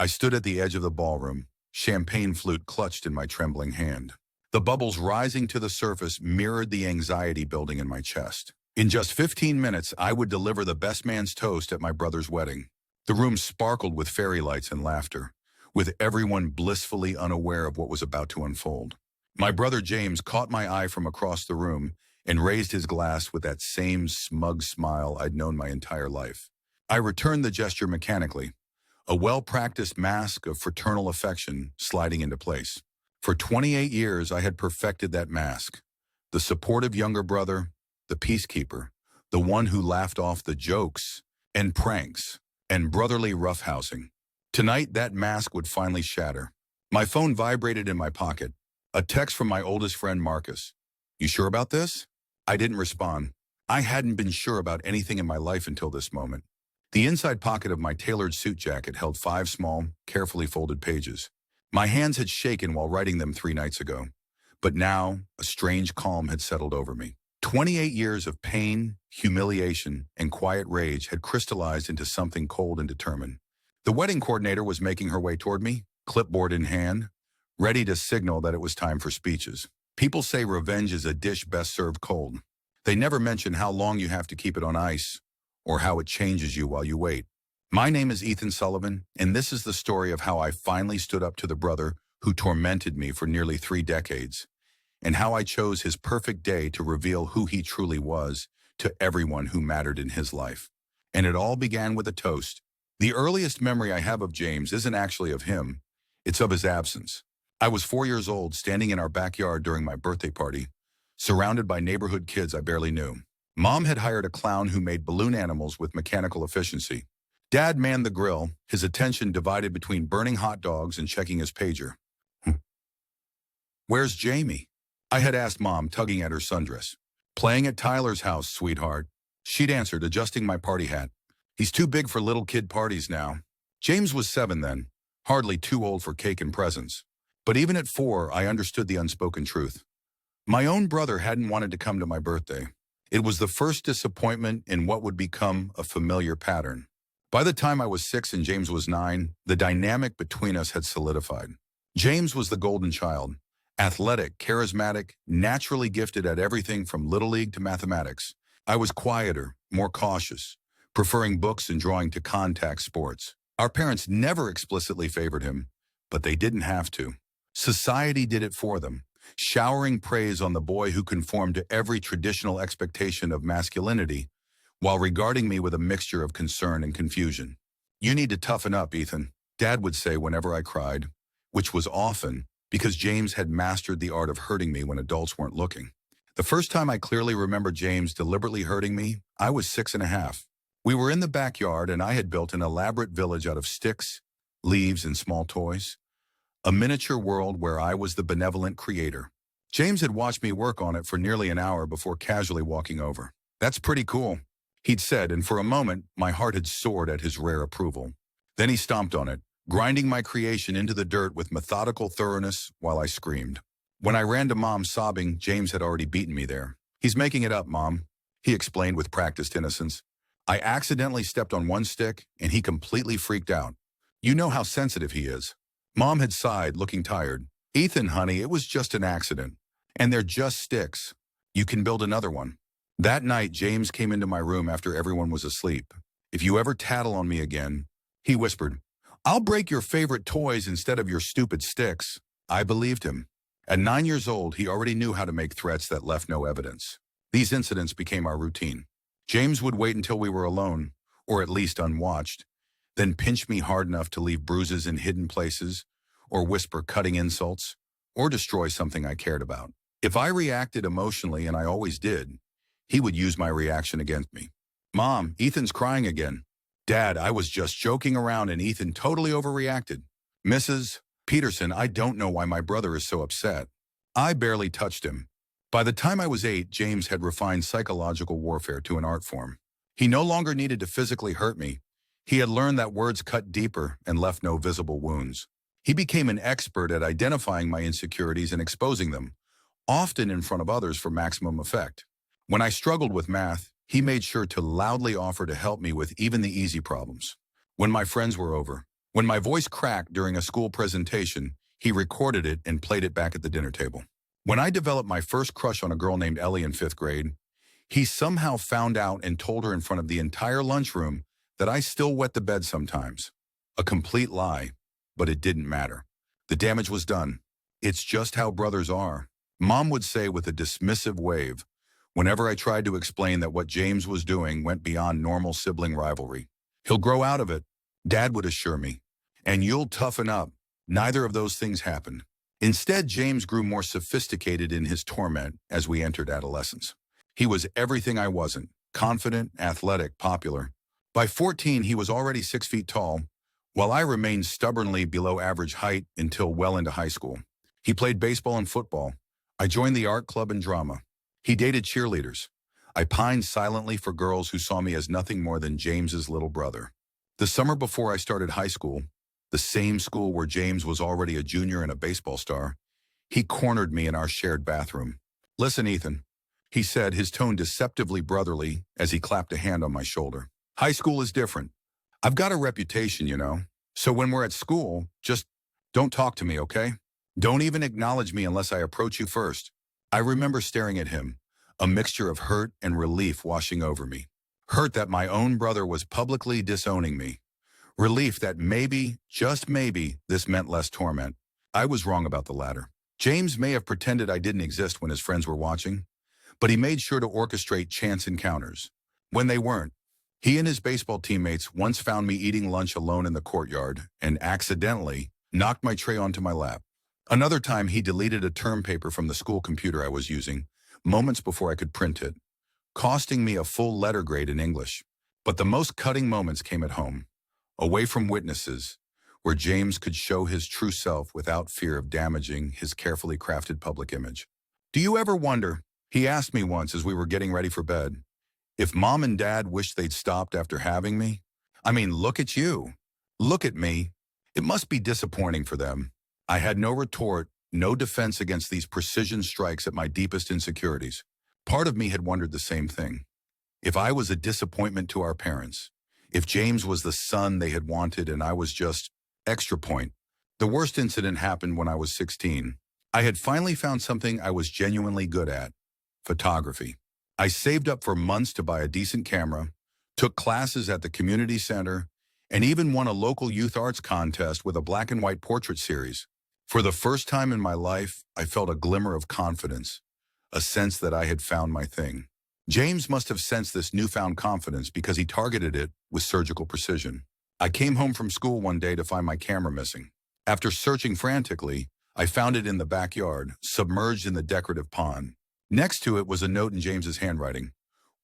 I stood at the edge of the ballroom, champagne flute clutched in my trembling hand. The bubbles rising to the surface mirrored the anxiety building in my chest. In just 15 minutes, I would deliver the best man's toast at my brother's wedding. The room sparkled with fairy lights and laughter, with everyone blissfully unaware of what was about to unfold. My brother James caught my eye from across the room and raised his glass with that same smug smile I'd known my entire life. I returned the gesture mechanically, a well-practiced mask of fraternal affection sliding into place. For 28 years, I had perfected that mask. The supportive younger brother, the peacekeeper, the one who laughed off the jokes and pranks and brotherly roughhousing. Tonight, that mask would finally shatter. My phone vibrated in my pocket. A text from my oldest friend, Marcus. "You sure about this?" I didn't respond. I hadn't been sure about anything in my life until this moment. The inside pocket of my tailored suit jacket held 5 small, carefully folded pages. My hands had shaken while writing them 3 nights ago, but now a strange calm had settled over me. 28 years of pain, humiliation, and quiet rage had crystallized into something cold and determined. The wedding coordinator was making her way toward me, clipboard in hand, ready to signal that it was time for speeches. People say revenge is a dish best served cold. They never mention how long you have to keep it on ice, or how it changes you while you wait. My name is Ethan Sullivan, and this is the story of how I finally stood up to the brother who tormented me for nearly 3 decades, and how I chose his perfect day to reveal who he truly was to everyone who mattered in his life. And it all began with a toast. The earliest memory I have of James isn't actually of him, it's of his absence. I was 4 years old, standing in our backyard during my birthday party, surrounded by neighborhood kids I barely knew. Mom had hired a clown who made balloon animals with mechanical efficiency. Dad manned the grill, his attention divided between burning hot dogs and checking his pager. "Where's Jamie?" I had asked Mom, tugging at her sundress. "Playing at Tyler's house, sweetheart," she'd answered, adjusting my party hat. "He's too big for little kid parties now." James was 7 then, hardly too old for cake and presents. But even at 4, I understood the unspoken truth. My own brother hadn't wanted to come to my birthday. It was the first disappointment in what would become a familiar pattern. By the time I was 6 and James was 9, the dynamic between us had solidified. James was the golden child, athletic, charismatic, naturally gifted at everything from Little League to mathematics. I was quieter, more cautious, preferring books and drawing to contact sports. Our parents never explicitly favored him, but they didn't have to. Society did it for them, showering praise on the boy who conformed to every traditional expectation of masculinity, while regarding me with a mixture of concern and confusion. "You need to toughen up, Ethan," Dad would say whenever I cried, which was often because James had mastered the art of hurting me when adults weren't looking. The first time I clearly remember James deliberately hurting me, I was 6.5. We were in the backyard and I had built an elaborate village out of sticks, leaves, and small toys. A miniature world where I was the benevolent creator. James had watched me work on it for nearly an hour before casually walking over. "That's pretty cool," he'd said, and for a moment, my heart had soared at his rare approval. Then he stomped on it, grinding my creation into the dirt with methodical thoroughness while I screamed. When I ran to Mom sobbing, James had already beaten me there. "He's making it up, Mom," he explained with practiced innocence. I accidentally stepped on one stick, and he completely freaked out. "You know how sensitive he is." Mom had sighed, looking tired. "Ethan, honey, it was just an accident. And they're just sticks. You can build another one." That night, James came into my room after everyone was asleep. "If you ever tattle on me again," he whispered, "I'll break your favorite toys instead of your stupid sticks." I believed him. At 9 years old, he already knew how to make threats that left no evidence. These incidents became our routine. James would wait until we were alone, or at least unwatched, then pinch me hard enough to leave bruises in hidden places, or whisper cutting insults, or destroy something I cared about. If I reacted emotionally, and I always did, he would use my reaction against me. "Mom, Ethan's crying again." "Dad, I was just joking around and Ethan totally overreacted." "Mrs. Peterson, I don't know why my brother is so upset." I barely touched him. By the time I was 8, James had refined psychological warfare to an art form. He no longer needed to physically hurt me. He had learned that words cut deeper and left no visible wounds. He became an expert at identifying my insecurities and exposing them, often in front of others for maximum effect. When I struggled with math, he made sure to loudly offer to help me with even the easy problems. When my friends were over, When my voice cracked during a school presentation, he recorded it and played it back at the dinner table. When I developed my first crush on a girl named Ellie in 5th grade, he somehow found out and told her in front of the entire lunchroom that I still wet the bed sometimes. A complete lie, but it didn't matter. The damage was done. It's just how brothers are. Mom would say with a dismissive wave, whenever I tried to explain that what James was doing went beyond normal sibling rivalry. He'll grow out of it, Dad would assure me. And you'll toughen up. Neither of those things happened. Instead, James grew more sophisticated in his torment as we entered adolescence. He was everything I wasn't: confident, athletic, popular. By 14, he was already 6 feet tall, while I remained stubbornly below average height until well into high school. He played baseball and football. I joined the art club and drama. He dated cheerleaders. I pined silently for girls who saw me as nothing more than James's little brother. The summer before I started high school, the same school where James was already a junior and a baseball star, he cornered me in our shared bathroom. "Listen, Ethan," he said, his tone deceptively brotherly as he clapped a hand on my shoulder. "High school is different. I've got a reputation, you know. So when we're at school, just don't talk to me, okay? Don't even acknowledge me unless I approach you first." I remember staring at him, a mixture of hurt and relief washing over me. Hurt that my own brother was publicly disowning me. Relief that maybe, just maybe, this meant less torment. I was wrong about the latter. James may have pretended I didn't exist when his friends were watching, but he made sure to orchestrate chance encounters. When they weren't, he and his baseball teammates once found me eating lunch alone in the courtyard and accidentally knocked my tray onto my lap. Another time, he deleted a term paper from the school computer I was using moments before I could print it, costing me a full letter grade in English. But the most cutting moments came at home, away from witnesses, where James could show his true self without fear of damaging his carefully crafted public image. "Do you ever wonder," he asked me once as we were getting ready for bed, "if Mom and Dad wished they'd stopped after having me? I mean, look at you. Look at me. It must be disappointing for them." I had no retort, no defense against these precision strikes at my deepest insecurities. Part of me had wondered the same thing. If I was a disappointment to our parents, if James was the son they had wanted and I was just extra point. The worst incident happened when I was 16. I had finally found something I was genuinely good at: photography. I saved up for months to buy a decent camera, took classes at the community center, and even won a local youth arts contest with a black and white portrait series. For the first time in my life, I felt a glimmer of confidence, a sense that I had found my thing. James must have sensed this newfound confidence because he targeted it with surgical precision. I came home from school one day to find my camera missing. After searching frantically, I found it in the backyard, submerged in the decorative pond. Next to it was a note in James's handwriting: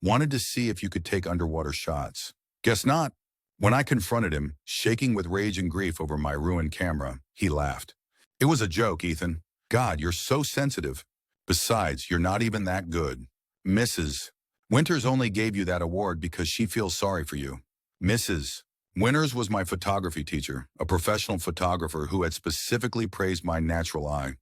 "Wanted to see if you could take underwater shots." Guess not. When I confronted him, shaking with rage and grief over my ruined camera, he laughed. "It was a joke, Ethan. God, you're so sensitive. Besides, you're not even that good. Mrs. Winters only gave you that award because she feels sorry for you." Mrs. Winters was my photography teacher, a professional photographer who had specifically praised my natural eye.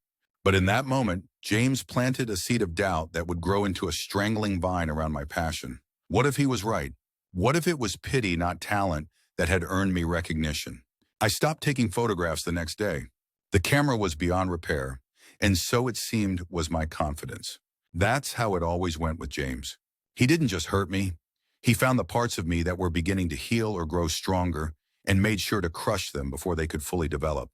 But in that moment, James planted a seed of doubt that would grow into a strangling vine around my passion. What if he was right? What if it was pity, not talent, that had earned me recognition? I stopped taking photographs the next day. The camera was beyond repair, and so it seemed was my confidence. That's how it always went with James. He didn't just hurt me. He found the parts of me that were beginning to heal or grow stronger and made sure to crush them before they could fully develop.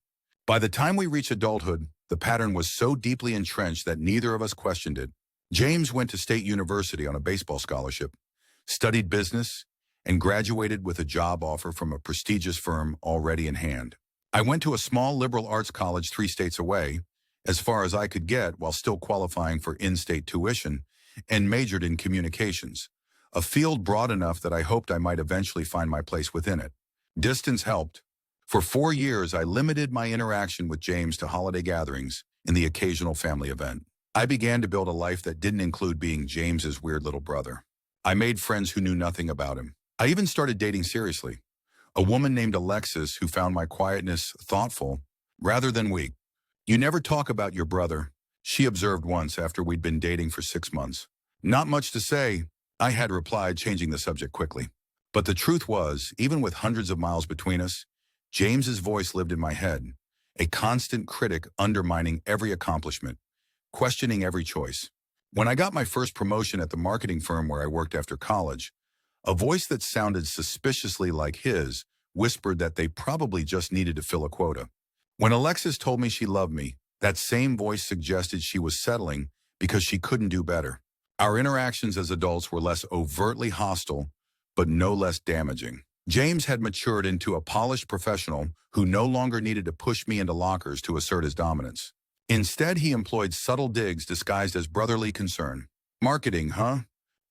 By the time we reached adulthood, the pattern was so deeply entrenched that neither of us questioned it. James went to State University on a baseball scholarship, studied business, and graduated with a job offer from a prestigious firm already in hand. I went to a small liberal arts college 3 states away, as far as I could get while still qualifying for in-state tuition, and majored in communications, a field broad enough that I hoped I might eventually find my place within it. Distance helped. For 4 years, I limited my interaction with James to holiday gatherings and the occasional family event. I began to build a life that didn't include being James's weird little brother. I made friends who knew nothing about him. I even started dating seriously. A woman named Alexis who found my quietness thoughtful rather than weak. "You never talk about your brother," she observed once after we'd been dating for 6 months. "Not much to say," I had replied, changing the subject quickly. But the truth was, even with hundreds of miles between us, James's voice lived in my head, a constant critic undermining every accomplishment, questioning every choice. When I got my first promotion at the marketing firm where I worked after college, a voice that sounded suspiciously like his whispered that they probably just needed to fill a quota. When Alexis told me she loved me, that same voice suggested she was settling because she couldn't do better. Our interactions as adults were less overtly hostile, but no less damaging. James had matured into a polished professional who no longer needed to push me into lockers to assert his dominance. Instead, he employed subtle digs disguised as brotherly concern. Marketing, huh?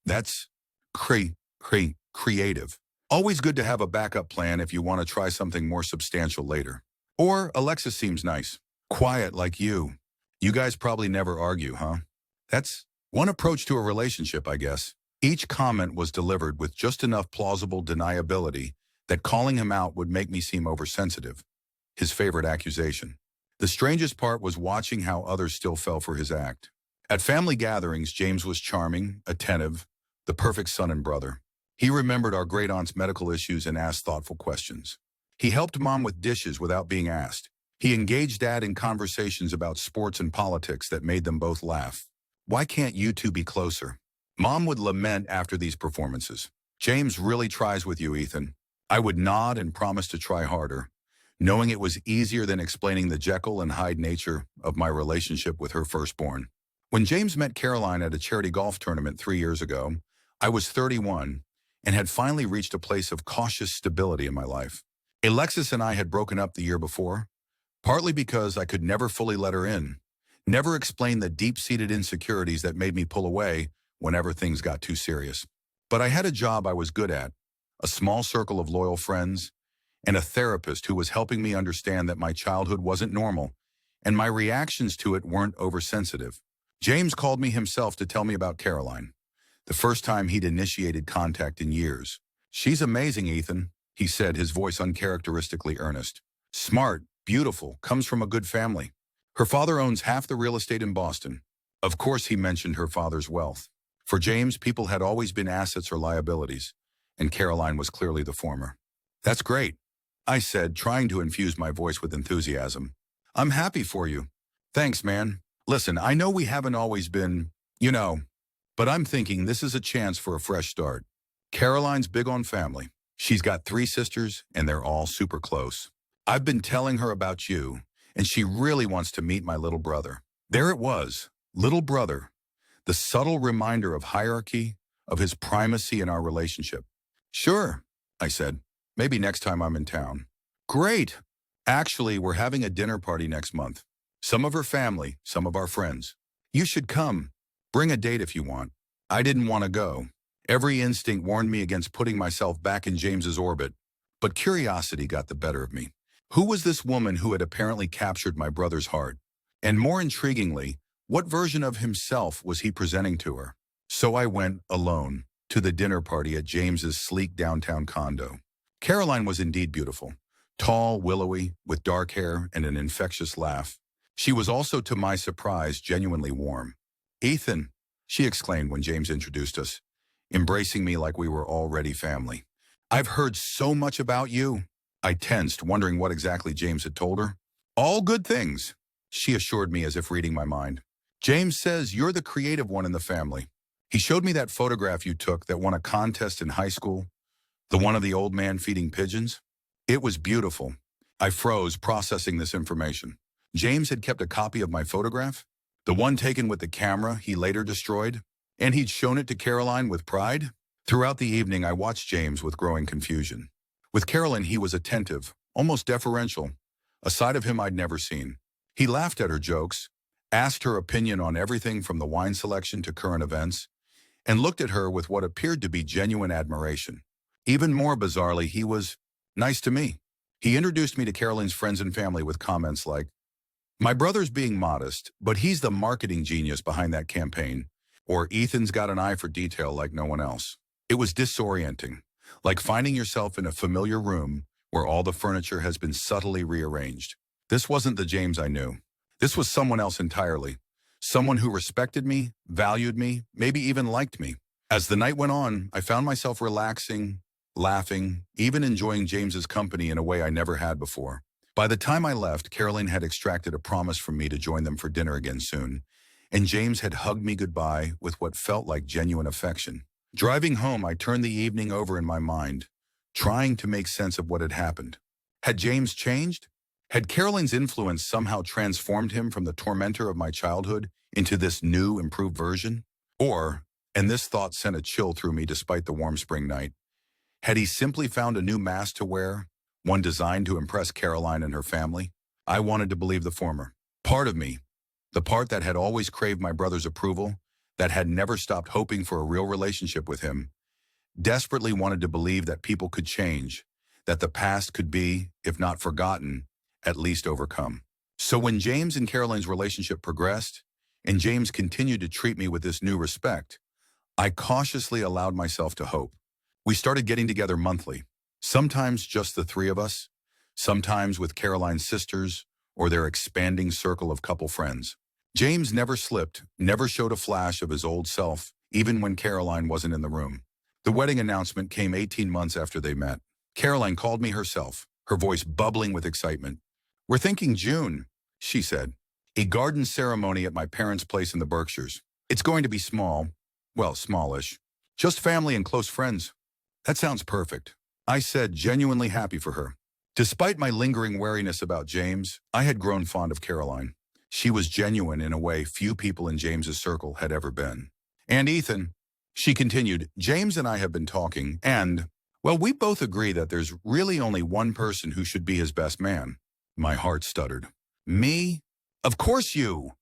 That's creative. Always good to have a backup plan if you want to try something more substantial later. Or Alexis seems nice. Quiet like you. You guys probably never argue, huh? That's one approach to a relationship, I guess. Each comment was delivered with just enough plausible deniability that calling him out would make me seem oversensitive. His favorite accusation. The strangest part was watching how others still fell for his act. At family gatherings, James was charming, attentive, the perfect son and brother. He remembered our great-aunt's medical issues and asked thoughtful questions. He helped Mom with dishes without being asked. He engaged Dad in conversations about sports and politics that made them both laugh. Why can't you two be closer? Mom would lament after these performances. James really tries with you, Ethan. I would nod and promise to try harder, knowing it was easier than explaining the Jekyll and Hyde nature of my relationship with her firstborn. When James met Caroline at a charity golf tournament 3 years ago, I was 31 and had finally reached a place of cautious stability in my life. Alexis and I had broken up the year before, partly because I could never fully let her in, never explain the deep-seated insecurities that made me pull away whenever things got too serious. But I had a job I was good at, a small circle of loyal friends, and a therapist who was helping me understand that my childhood wasn't normal, and my reactions to it weren't oversensitive. James called me himself to tell me about Caroline, the first time he'd initiated contact in years. She's amazing, Ethan, he said, his voice uncharacteristically earnest. Smart, beautiful, comes from a good family. Her father owns half the real estate in Boston. Of course, he mentioned her father's wealth. For James, people had always been assets or liabilities, and Caroline was clearly the former. That's great, I said, trying to infuse my voice with enthusiasm. I'm happy for you. Thanks, man. Listen, I know we haven't always been, but I'm thinking this is a chance for a fresh start. Caroline's big on family. She's got 3 sisters, and they're all super close. I've been telling her about you, and she really wants to meet my little brother. There it was, little brother, the subtle reminder of hierarchy, of his primacy in our relationship. Sure, I said. Maybe next time I'm in town. Great. Actually, we're having a dinner party next month. Some of her family, some of our friends. You should come. Bring a date if you want. I didn't want to go. Every instinct warned me against putting myself back in James's orbit, but curiosity got the better of me. Who was this woman who had apparently captured my brother's heart? And more intriguingly, what version of himself was he presenting to her? So I went, alone, to the dinner party at James's sleek downtown condo. Caroline was indeed beautiful. Tall, willowy, with dark hair and an infectious laugh. She was also, to my surprise, genuinely warm. Ethan, she exclaimed when James introduced us, embracing me like we were already family. I've heard so much about you. I tensed, wondering what exactly James had told her. All good things, she assured me as if reading my mind. James says you're the creative one in the family. He showed me that photograph you took that won a contest in high school, the one of the old man feeding pigeons. It was beautiful. I froze, processing this information. James had kept a copy of my photograph, the one taken with the camera he later destroyed, and he'd shown it to Caroline with pride. Throughout the evening, I watched James with growing confusion. With Caroline, he was attentive, almost deferential, a side of him I'd never seen. He laughed at her jokes, asked her opinion on everything from the wine selection to current events, and looked at her with what appeared to be genuine admiration. Even more bizarrely, he was nice to me. He introduced me to Caroline's friends and family with comments like, my brother's being modest, but he's the marketing genius behind that campaign, or Ethan's got an eye for detail like no one else. It was disorienting, like finding yourself in a familiar room where all the furniture has been subtly rearranged. This wasn't the James I knew. This was someone else entirely. Someone who respected me, valued me, maybe even liked me. As the night went on, I found myself relaxing, laughing, even enjoying James's company in a way I never had before. By the time I left, Caroline had extracted a promise from me to join them for dinner again soon, and James had hugged me goodbye with what felt like genuine affection. Driving home, I turned the evening over in my mind, trying to make sense of what had happened. Had James changed? Had Caroline's influence somehow transformed him from the tormentor of my childhood into this new, improved version? Or, and this thought sent a chill through me despite the warm spring night, had he simply found a new mask to wear, one designed to impress Caroline and her family? I wanted to believe the former. Part of me, the part that had always craved my brother's approval, that had never stopped hoping for a real relationship with him, desperately wanted to believe that people could change, that the past could be, if not forgotten, at least overcome. So when James and Caroline's relationship progressed, and James continued to treat me with this new respect, I cautiously allowed myself to hope. We started getting together monthly, sometimes just the three of us, sometimes with Caroline's sisters or their expanding circle of couple friends. James never slipped, never showed a flash of his old self, even when Caroline wasn't in the room. The wedding announcement came 18 months after they met. Caroline called me herself, her voice bubbling with excitement. "We're thinking June," she said. "A garden ceremony at my parents' place in the Berkshires. It's going to be small, well, smallish. Just family and close friends." "That sounds perfect," I said, genuinely happy for her. Despite my lingering wariness about James, I had grown fond of Caroline. She was genuine in a way few people in James's circle had ever been. "And Ethan," she continued, "James and I have been talking, and, well, we both agree that there's really only one person who should be his best man." My heart stuttered. "Me? Of course you."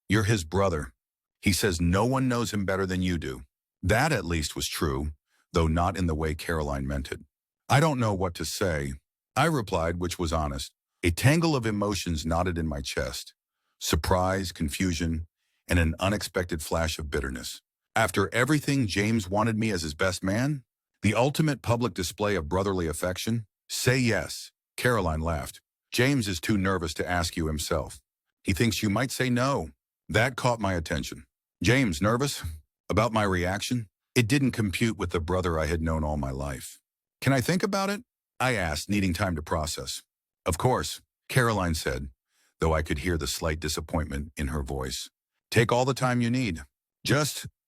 "You're his brother. He says no one knows him better than you do." That at least was true, though not in the way Caroline meant it. "I don't know what to say," I replied, which was honest. A tangle of emotions knotted in my chest. Surprise, confusion, and an unexpected flash of bitterness. After everything, James wanted me as his best man? The ultimate public display of brotherly affection? "Say yes." Caroline laughed. "James is too nervous to ask you himself. He thinks you might say no." That caught my attention. James, nervous? About my reaction? It didn't compute with the brother I had known all my life. "Can I think about it?" I asked, needing time to process. "Of course," Caroline said, though I could hear the slight disappointment in her voice. "Take all the time you need.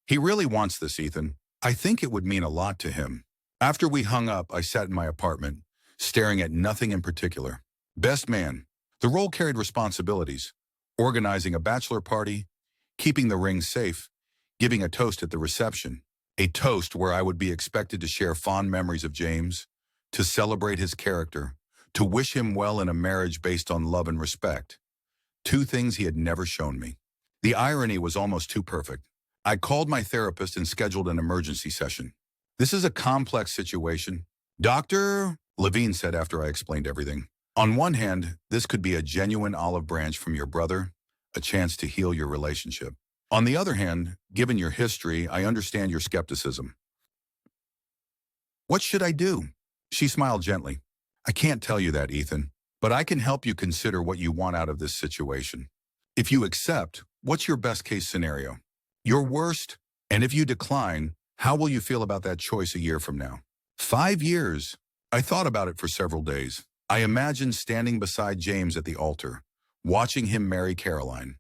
He really wants this, Ethan. I think it would mean a lot to him." After we hung up, I sat in my apartment, staring at nothing in particular. Best man. The role carried responsibilities. Organizing a bachelor party, keeping the ring safe, giving a toast at the reception. A toast where I would be expected to share fond memories of James, to celebrate his character, to wish him well in a marriage based on love and respect. Two things he had never shown me. The irony was almost too perfect. I called my therapist and scheduled an emergency session. "This is a complex situation. Dr. Levine said after I explained everything. On one hand, this could be a genuine olive branch from your brother, a chance to heal your relationship. On the other hand, given your history, I understand your skepticism. What should I do?" She smiled gently. "I can't tell you that, Ethan, but I can help you consider what you want out of this situation. If you accept, what's your best case scenario? Your worst? And if you decline, how will you feel about that choice a year from now?" 5 years. I thought about it for several days. I imagined standing beside James at the altar, watching him marry Caroline,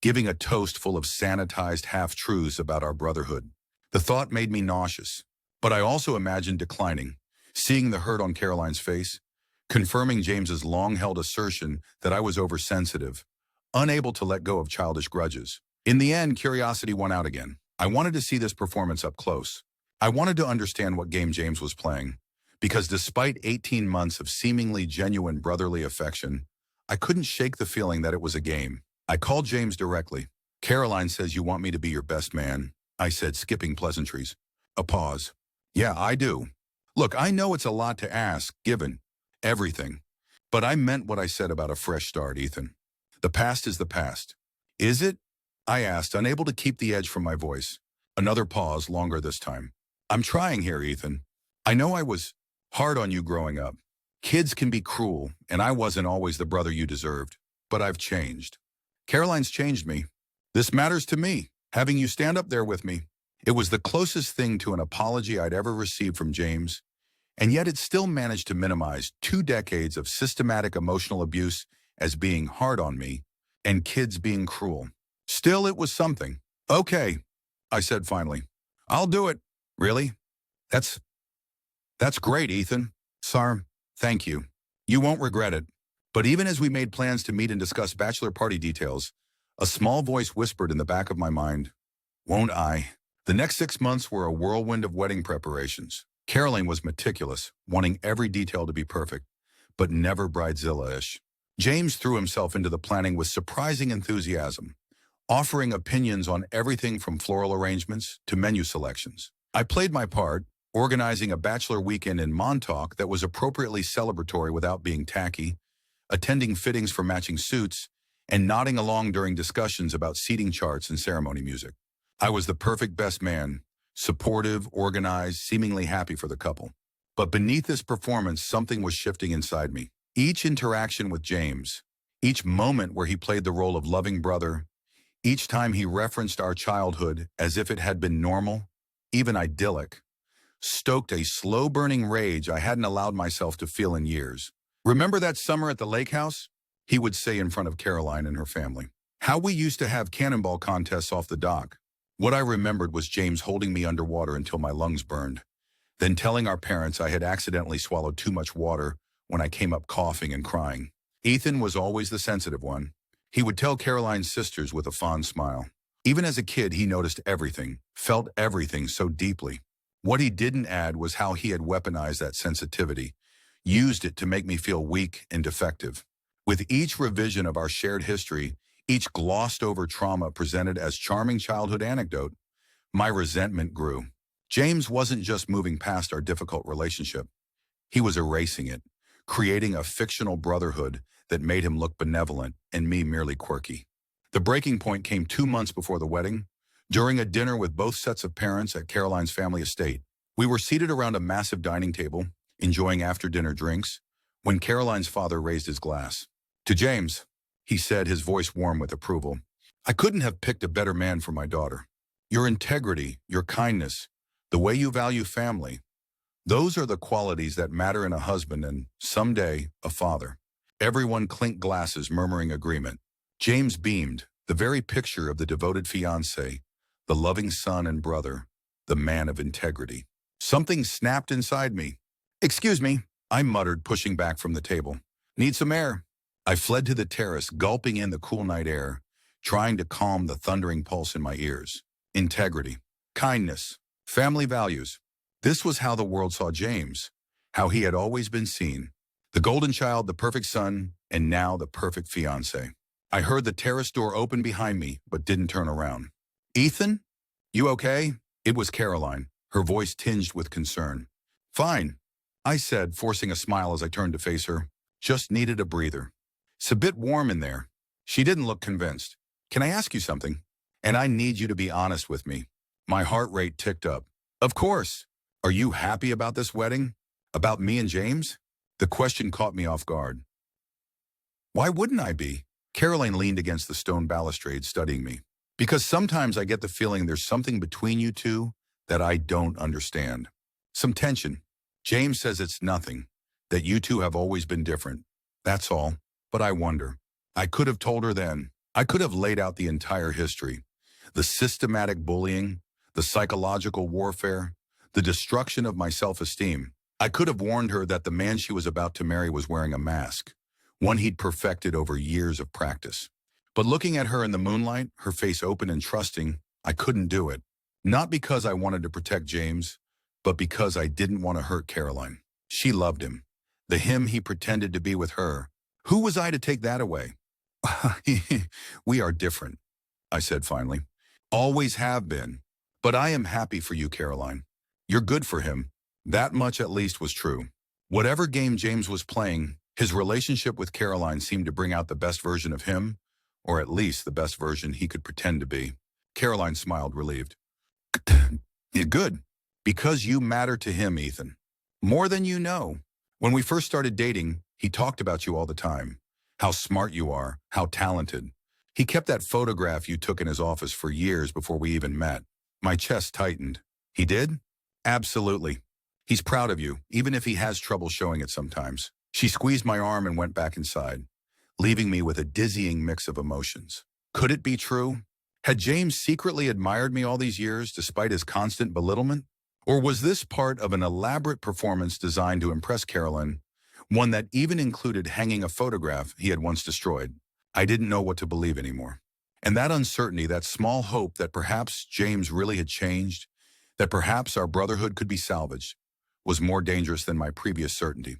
giving a toast full of sanitized half-truths about our brotherhood. The thought made me nauseous, but I also imagined declining, seeing the hurt on Caroline's face, confirming James's long-held assertion that I was oversensitive, unable to let go of childish grudges. In the end, curiosity won out again. I wanted to see this performance up close. I wanted to understand what game James was playing, because despite 18 months of seemingly genuine brotherly affection, I couldn't shake the feeling that it was a game. I called James directly. "Caroline says you want me to be your best man," I said, skipping pleasantries. A pause. "Yeah, I do. Look, I know it's a lot to ask, given everything, but I meant what I said about a fresh start, Ethan. The past is the past." "Is it?" I asked, unable to keep the edge from my voice. Another pause, longer this time. "I'm trying here, Ethan. I know I was hard on you growing up. Kids can be cruel, and I wasn't always the brother you deserved. But I've changed. Caroline's changed me. This matters to me. Having you stand up there with me, It was the closest thing to an apology I'd ever received from James, and yet it still managed to minimize 2 decades of systematic emotional abuse as being hard on me and kids being cruel. Still, it was something. Okay, I said finally. I'll do it. Really? That's that's great, Ethan. Sir, thank you. You won't regret it. But even as we made plans to meet and discuss bachelor party details, a small voice whispered in the back of my mind, won't I? The next 6 months were a whirlwind of wedding preparations. Caroline was meticulous, wanting every detail to be perfect, but never bridezilla-ish. James threw himself into the planning with surprising enthusiasm, offering opinions on everything from floral arrangements to menu selections. I played my part, organizing a bachelor weekend in Montauk that was appropriately celebratory without being tacky, attending fittings for matching suits, and nodding along during discussions about seating charts and ceremony music. I was the perfect best man, supportive, organized, seemingly happy for the couple. But beneath this performance, something was shifting inside me. Each interaction with James, each moment where he played the role of loving brother, each time he referenced our childhood as if it had been normal, even idyllic, stoked a slow-burning rage I hadn't allowed myself to feel in years. Remember that summer at the lake house? He would say in front of Caroline and her family. How we used to have cannonball contests off the dock. What I remembered was James holding me underwater until my lungs burned, then telling our parents I had accidentally swallowed too much water when I came up coughing and crying. Ethan was always the sensitive one. He would tell Caroline's sisters with a fond smile. Even as a kid, he noticed everything, felt everything so deeply. What he didn't add was how he had weaponized that sensitivity, used it to make me feel weak and defective. With each revision of our shared history, each glossed-over trauma presented as charming childhood anecdote, my resentment grew. James wasn't just moving past our difficult relationship. He was erasing it, creating a fictional brotherhood that made him look benevolent and me merely quirky. The breaking point came 2 months before the wedding, during a dinner with both sets of parents at Caroline's family estate. We were seated around a massive dining table, enjoying after-dinner drinks, when Caroline's father raised his glass. To James, he said, his voice warm with approval, I couldn't have picked a better man for my daughter. Your integrity, your kindness, the way you value family, those are the qualities that matter in a husband and, someday, a father. Everyone clinked glasses, murmuring agreement. James beamed, the very picture of the devoted fiancé, the loving son and brother, the man of integrity. Something snapped inside me. Excuse me, I muttered, pushing back from the table. Need some air? I fled to the terrace, gulping in the cool night air, trying to calm the thundering pulse in my ears. Integrity, kindness, family values. This was how the world saw James, how he had always been seen. The golden child, the perfect son, and now the perfect fiancé. I heard the terrace door open behind me, but didn't turn around. Ethan? You okay? It was Caroline, her voice tinged with concern. Fine, I said, forcing a smile as I turned to face her. Just needed a breather. It's a bit warm in there. She didn't look convinced. Can I ask you something? And I need you to be honest with me. My heart rate ticked up. Of course. Are you happy about this wedding? About me and James? The question caught me off guard. Why wouldn't I be? Caroline leaned against the stone balustrade, studying me. Because sometimes I get the feeling there's something between you two that I don't understand. Some tension. James says it's nothing, that you two have always been different. That's all. But I wonder. I could have told her then. I could have laid out the entire history. The systematic bullying, the psychological warfare, the destruction of my self-esteem. I could have warned her that the man she was about to marry was wearing a mask, one he'd perfected over years of practice. But looking at her in the moonlight, her face open and trusting, I couldn't do it. Not because I wanted to protect James, but because I didn't want to hurt Caroline. She loved him. The him he pretended to be with her. Who was I to take that away? We are different, I said finally. Always have been. But I am happy for you, Caroline. You're good for him. That much at least was true. Whatever game James was playing, his relationship with Caroline seemed to bring out the best version of him, or at least the best version he could pretend to be. Caroline smiled, relieved. Good. Because you matter to him, Ethan. More than you know. When we first started dating, he talked about you all the time. How smart you are, how talented. He kept that photograph you took in his office for years before we even met. My chest tightened. He did? Absolutely. He's proud of you, even if he has trouble showing it sometimes. She squeezed my arm and went back inside, leaving me with a dizzying mix of emotions. Could it be true? Had James secretly admired me all these years despite his constant belittlement? Or was this part of an elaborate performance designed to impress Carolyn, one that even included hanging a photograph he had once destroyed? I didn't know what to believe anymore. And that uncertainty, that small hope that perhaps James really had changed, that perhaps our brotherhood could be salvaged, was more dangerous than my previous certainty.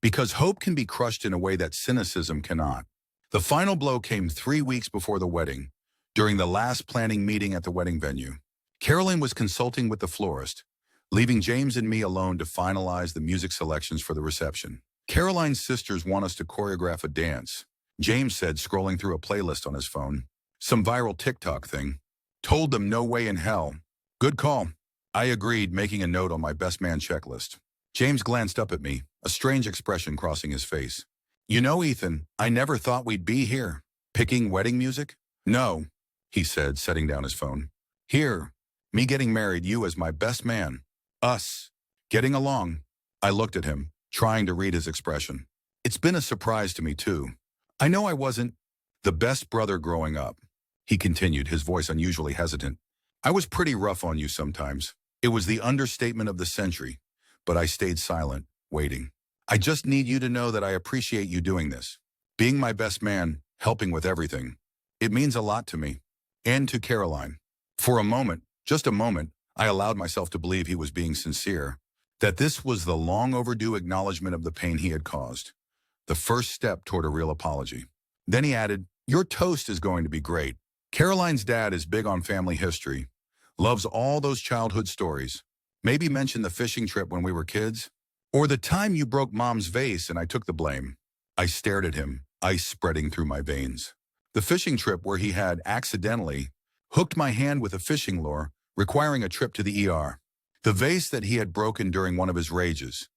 Because hope can be crushed in a way that cynicism cannot. The final blow came 3 weeks before the wedding, during the last planning meeting at the wedding venue. Carolyn was consulting with the florist, leaving James and me alone to finalize the music selections for the reception. Caroline's sisters want us to choreograph a dance, James said, scrolling through a playlist on his phone. Some viral TikTok thing. Told them no way in hell. Good call. I agreed, making a note on my best man checklist. James glanced up at me, a strange expression crossing his face. You know, Ethan, I never thought we'd be here. Picking wedding music? No, he said, setting down his phone. Here, me getting married, you as my best man. Us. Getting along. I looked at him, trying to read his expression. It's been a surprise to me, too. I know I wasn't the best brother growing up, he continued, his voice unusually hesitant. I was pretty rough on you sometimes. It was the understatement of the century, but I stayed silent, waiting. I just need you to know that I appreciate you doing this. Being my best man, helping with everything. It means a lot to me. And to Caroline. For a moment, just a moment, I allowed myself to believe he was being sincere, that this was the long overdue acknowledgement of the pain he had caused, the first step toward a real apology. Then he added, your toast is going to be great. Caroline's dad is big on family history, loves all those childhood stories. Maybe mention the fishing trip when we were kids, or the time you broke Mom's vase and I took the blame. I stared at him, ice spreading through my veins. The fishing trip where he had accidentally hooked my hand with a fishing lure, requiring a trip to the ER. The vase that he had broken during one of his rages,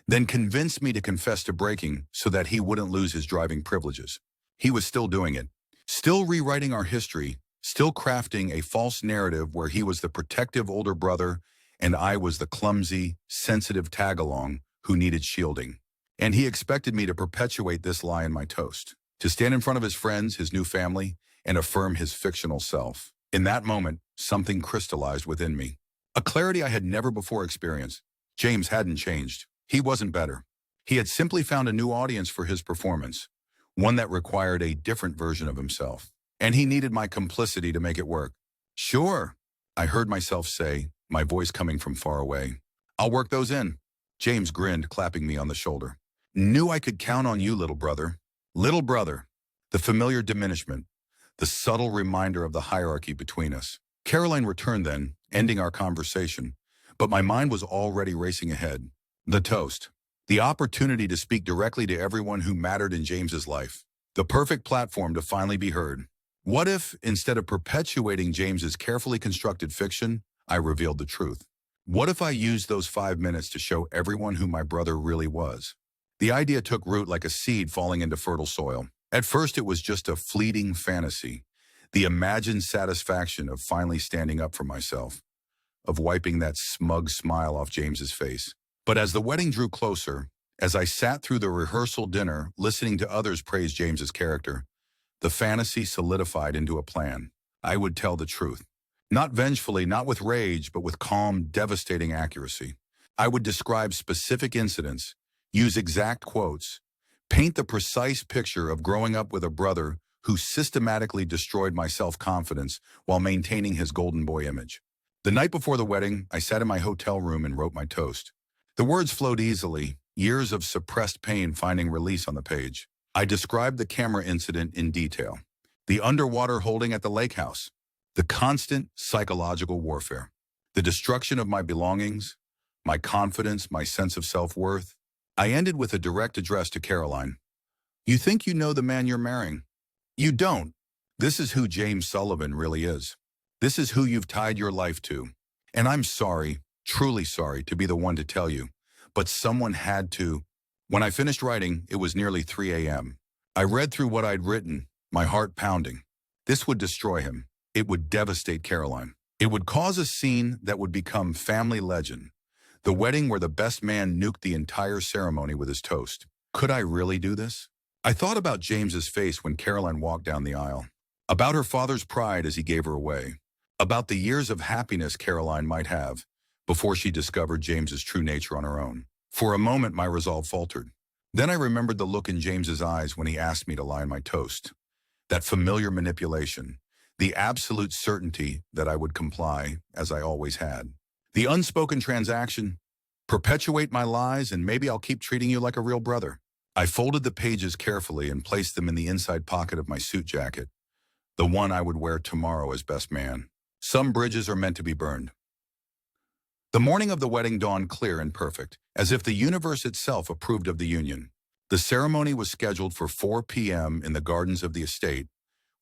then convinced me to confess to breaking so that he wouldn't lose his driving privileges. He was still doing it, still rewriting our history, still crafting a false narrative where he was the protective older brother and I was the clumsy, sensitive tag-along who needed shielding. And he expected me to perpetuate this lie in my toast, to stand in front of his friends, his new family, and affirm his fictional self. In that moment, something crystallized within me. A clarity I had never before experienced. James hadn't changed. He wasn't better. He had simply found a new audience for his performance, one that required a different version of himself. And he needed my complicity to make it work. Sure, I heard myself say, my voice coming from far away. I'll work those in. James grinned, clapping me on the shoulder. Knew I could count on you, little brother. Little brother. The familiar diminishment, the subtle reminder of the hierarchy between us. Caroline returned then, ending our conversation, but my mind was already racing ahead. The toast. The opportunity to speak directly to everyone who mattered in James's life. The perfect platform to finally be heard. What if, instead of perpetuating James's carefully constructed fiction, I revealed the truth? What if I used those 5 minutes to show everyone who my brother really was? The idea took root like a seed falling into fertile soil. At first, it was just a fleeting fantasy, the imagined satisfaction of finally standing up for myself, of wiping that smug smile off James's face. But as the wedding drew closer, as I sat through the rehearsal dinner, listening to others praise James's character, the fantasy solidified into a plan. I would tell the truth. Not vengefully, not with rage, but with calm, devastating accuracy. I would describe specific incidents, use exact quotes, paint the precise picture of growing up with a brother who systematically destroyed my self-confidence while maintaining his golden boy image. The night before the wedding, I sat in my hotel room and wrote my toast. The words flowed easily, years of suppressed pain finding release on the page. I described the camera incident in detail, the underwater holding at the lake house, the constant psychological warfare, the destruction of my belongings, my confidence, my sense of self-worth. I ended with a direct address to Caroline. You think you know the man you're marrying? You don't. This is who James Sullivan really is. This is who you've tied your life to. And I'm sorry, truly sorry, to be the one to tell you, but someone had to. When I finished writing, it was nearly 3 a.m. I read through what I'd written, my heart pounding. This would destroy him. It would devastate Caroline. It would cause a scene that would become family legend. The wedding where the best man nuked the entire ceremony with his toast. Could I really do this? I thought about James's face when Caroline walked down the aisle. About her father's pride as he gave her away. About the years of happiness Caroline might have before she discovered James's true nature on her own. For a moment, my resolve faltered. Then I remembered the look in James's eyes when he asked me to line my toast. That familiar manipulation. The absolute certainty that I would comply, as I always had. The unspoken transaction. Perpetuate my lies and maybe I'll keep treating you like a real brother. I folded the pages carefully and placed them in the inside pocket of my suit jacket. The one I would wear tomorrow as best man. Some bridges are meant to be burned. The morning of the wedding dawned clear and perfect, as if the universe itself approved of the union. The ceremony was scheduled for 4 p.m. in the gardens of the estate,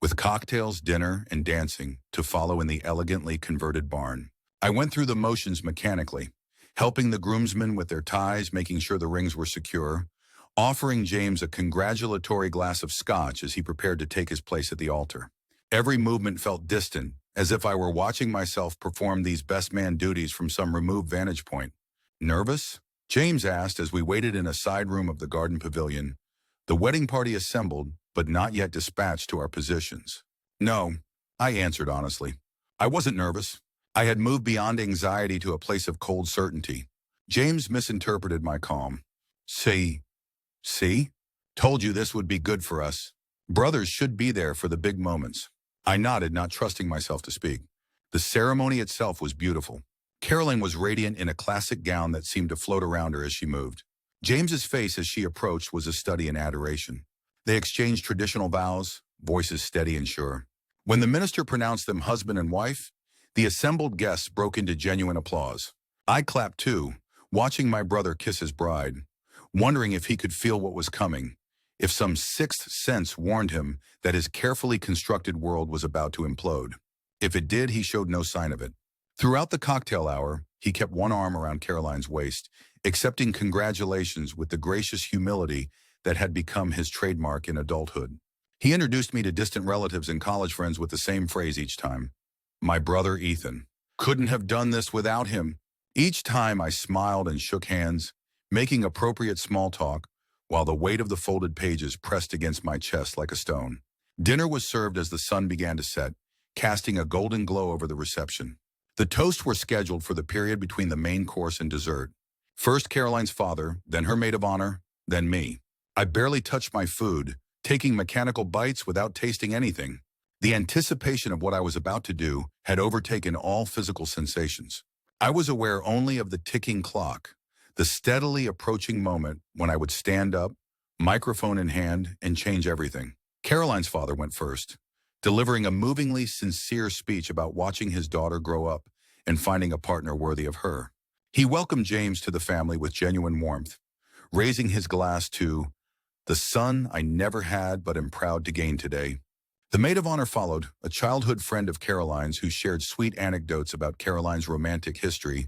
with cocktails, dinner, and dancing to follow in the elegantly converted barn. I went through the motions mechanically, helping the groomsmen with their ties, making sure the rings were secure, offering James a congratulatory glass of scotch as he prepared to take his place at the altar. Every movement felt distant, as if I were watching myself perform these best man duties from some removed vantage point. Nervous? James asked as we waited in a side room of the garden pavilion. The wedding party assembled, but not yet dispatched to our positions. No, I answered honestly. I wasn't nervous. I had moved beyond anxiety to a place of cold certainty. James misinterpreted my calm. See? Told you this would be good for us. Brothers should be there for the big moments. I nodded, not trusting myself to speak. The ceremony itself was beautiful. Caroline was radiant in a classic gown that seemed to float around her as she moved. James's face as she approached was a study in adoration. They exchanged traditional vows, voices steady and sure. When the minister pronounced them husband and wife, the assembled guests broke into genuine applause. I clapped too, watching my brother kiss his bride, wondering if he could feel what was coming, if some sixth sense warned him that his carefully constructed world was about to implode. If it did, he showed no sign of it. Throughout the cocktail hour, he kept one arm around Caroline's waist, accepting congratulations with the gracious humility that had become his trademark in adulthood. He introduced me to distant relatives and college friends with the same phrase each time. My brother Ethan. Couldn't have done this without him. Each time I smiled and shook hands, making appropriate small talk, while the weight of the folded pages pressed against my chest like a stone. Dinner was served as the sun began to set, casting a golden glow over the reception. The toasts were scheduled for the period between the main course and dessert. First Caroline's father, then her maid of honor, then me. I barely touched my food, taking mechanical bites without tasting anything. The anticipation of what I was about to do had overtaken all physical sensations. I was aware only of the ticking clock, the steadily approaching moment when I would stand up, microphone in hand, and change everything. Caroline's father went first, delivering a movingly sincere speech about watching his daughter grow up and finding a partner worthy of her. He welcomed James to the family with genuine warmth, raising his glass to the son I never had but am proud to gain today. The maid of honor followed, a childhood friend of Caroline's who shared sweet anecdotes about Caroline's romantic history,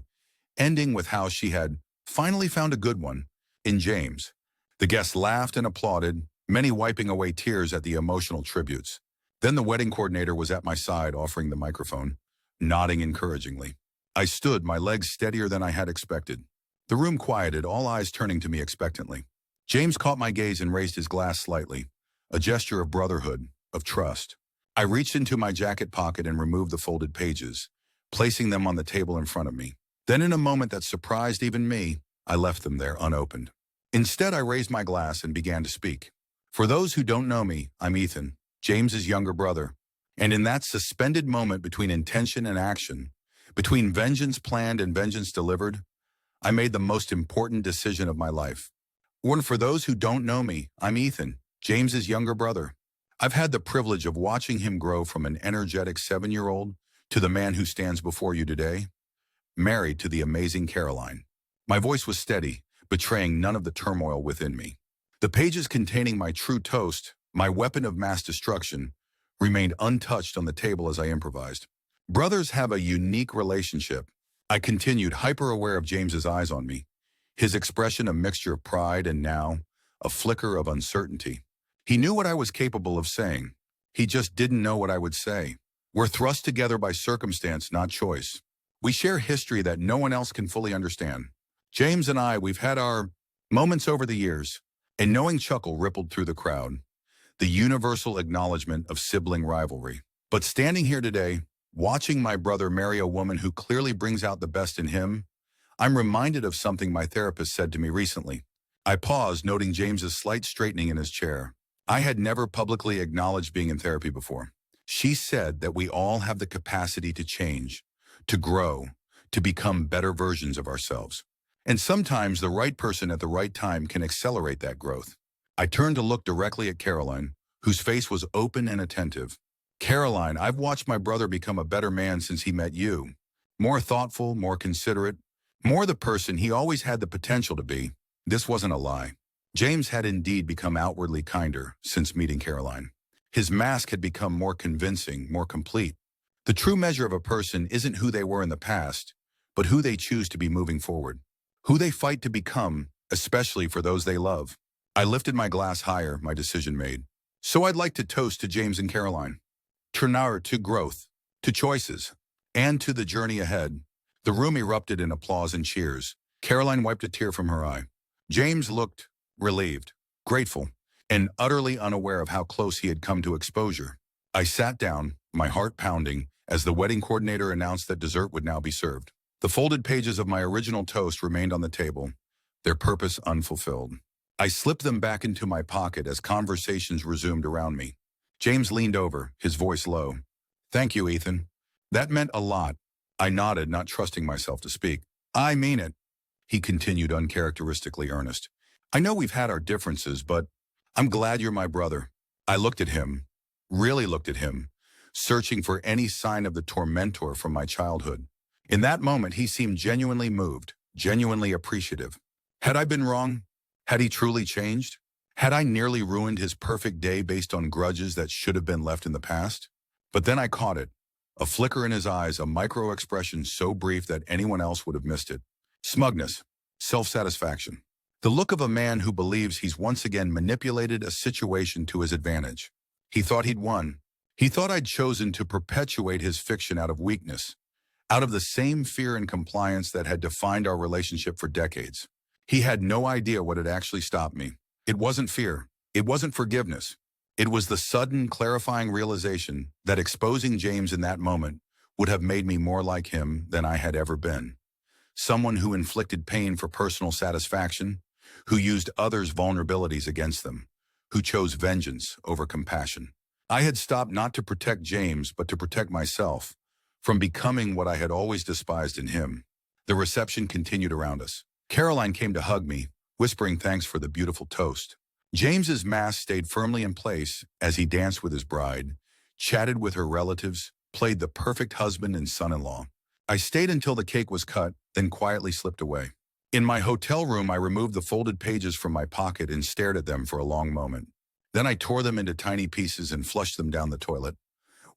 ending with how she had finally found a good one in James. The guests laughed and applauded, many wiping away tears at the emotional tributes. Then the wedding coordinator was at my side, offering the microphone, nodding encouragingly. I stood, my legs steadier than I had expected. The room quieted, all eyes turning to me expectantly. James caught my gaze and raised his glass slightly, a gesture of brotherhood, of trust. I reached into my jacket pocket and removed the folded pages, placing them on the table in front of me. Then in a moment that surprised even me, I left them there unopened. Instead, I raised my glass and began to speak. For those who don't know me, I'm Ethan, James's younger brother. And in that suspended moment between intention and action, between vengeance planned and vengeance delivered, I made the most important decision of my life. And for those who don't know me, I'm Ethan, James's younger brother. I've had the privilege of watching him grow from an energetic 7-year-old to the man who stands before you today, married to the amazing Caroline. My voice was steady, betraying none of the turmoil within me. The pages containing my true toast, my weapon of mass destruction, remained untouched on the table as I improvised. Brothers have a unique relationship. I continued, hyper-aware of James's eyes on me, his expression a mixture of pride and now a flicker of uncertainty. He knew what I was capable of saying. He just didn't know what I would say. We're thrust together by circumstance, not choice. We share history that no one else can fully understand. James and I, we've had our moments over the years. A knowing chuckle rippled through the crowd, the universal acknowledgement of sibling rivalry. But standing here today, watching my brother marry a woman who clearly brings out the best in him, I'm reminded of something my therapist said to me recently. I paused, noting James's slight straightening in his chair. I had never publicly acknowledged being in therapy before. She said that we all have the capacity to change, to grow, to become better versions of ourselves. And sometimes the right person at the right time can accelerate that growth. I turned to look directly at Caroline, whose face was open and attentive. Caroline, I've watched my brother become a better man since he met you. More thoughtful, more considerate, more the person he always had the potential to be. This wasn't a lie. James had indeed become outwardly kinder since meeting Caroline. His mask had become more convincing, more complete. The true measure of a person isn't who they were in the past, but who they choose to be moving forward. Who they fight to become, especially for those they love. I lifted my glass higher, my decision made. So I'd like to toast to James and Caroline. To growth, to choices, and to the journey ahead. The room erupted in applause and cheers. Caroline wiped a tear from her eye. James looked relieved, grateful, and utterly unaware of how close he had come to exposure. I sat down, my heart pounding, as the wedding coordinator announced that dessert would now be served. The folded pages of my original toast remained on the table, their purpose unfulfilled. I slipped them back into my pocket as conversations resumed around me. James leaned over, his voice low. Thank you, Ethan. That meant a lot. I nodded, not trusting myself to speak. I mean it, he continued, uncharacteristically earnest. I know we've had our differences, but I'm glad you're my brother. I looked at him, really looked at him, searching for any sign of the tormentor from my childhood. In that moment, he seemed genuinely moved, genuinely appreciative. Had I been wrong? Had he truly changed? Had I nearly ruined his perfect day based on grudges that should have been left in the past? But then I caught it. A flicker in his eyes, a micro-expression so brief that anyone else would have missed it. Smugness, self-satisfaction. The look of a man who believes he's once again manipulated a situation to his advantage. He thought he'd won. He thought I'd chosen to perpetuate his fiction out of weakness, out of the same fear and compliance that had defined our relationship for decades. He had no idea what had actually stopped me. It wasn't fear. It wasn't forgiveness. It was the sudden, clarifying realization that exposing James in that moment would have made me more like him than I had ever been. Someone who inflicted pain for personal satisfaction, who used others' vulnerabilities against them, who chose vengeance over compassion. I had stopped not to protect James, but to protect myself from becoming what I had always despised in him. The reception continued around us. Caroline came to hug me, whispering thanks for the beautiful toast. James's mask stayed firmly in place as he danced with his bride, chatted with her relatives, played the perfect husband and son-in-law. I stayed until the cake was cut, then quietly slipped away. In my hotel room, I removed the folded pages from my pocket and stared at them for a long moment. Then I tore them into tiny pieces and flushed them down the toilet,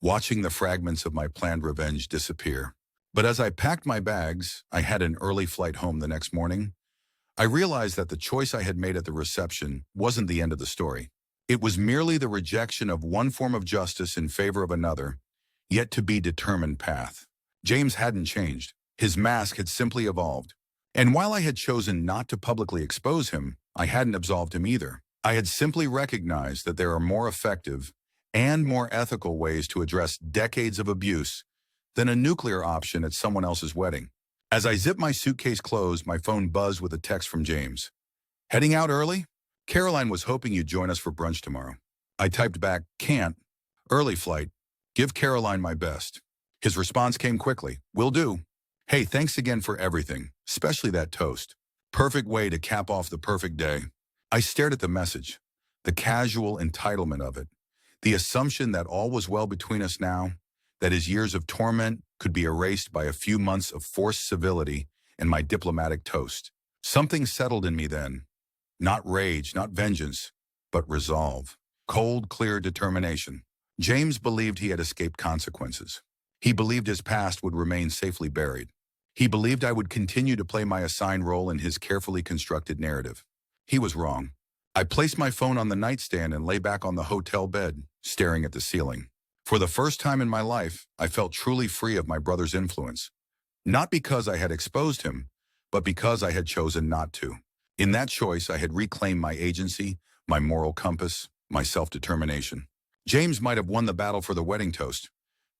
watching the fragments of my planned revenge disappear. But as I packed my bags, I had an early flight home the next morning. I realized that the choice I had made at the reception wasn't the end of the story. It was merely the rejection of one form of justice in favor of another, yet to be determined path. James hadn't changed. His mask had simply evolved. And while I had chosen not to publicly expose him, I hadn't absolved him either. I had simply recognized that there are more effective and more ethical ways to address decades of abuse than a nuclear option at someone else's wedding. As I zipped my suitcase closed, my phone buzzed with a text from James. Heading out early? Caroline was hoping you'd join us for brunch tomorrow. I typed back, can't. Early flight. Give Caroline my best. His response came quickly. Will do. Hey, thanks again for everything, especially that toast. Perfect way to cap off the perfect day. I stared at the message, the casual entitlement of it, the assumption that all was well between us now, that his years of torment could be erased by a few months of forced civility and my diplomatic toast. Something settled in me then. Not rage, not vengeance, but resolve. Cold, clear determination. James believed he had escaped consequences. He believed his past would remain safely buried. He believed I would continue to play my assigned role in his carefully constructed narrative. He was wrong. I placed my phone on the nightstand and lay back on the hotel bed, staring at the ceiling. For the first time in my life, I felt truly free of my brother's influence. Not because I had exposed him, but because I had chosen not to. In that choice, I had reclaimed my agency, my moral compass, my self-determination. James might have won the battle for the wedding toast,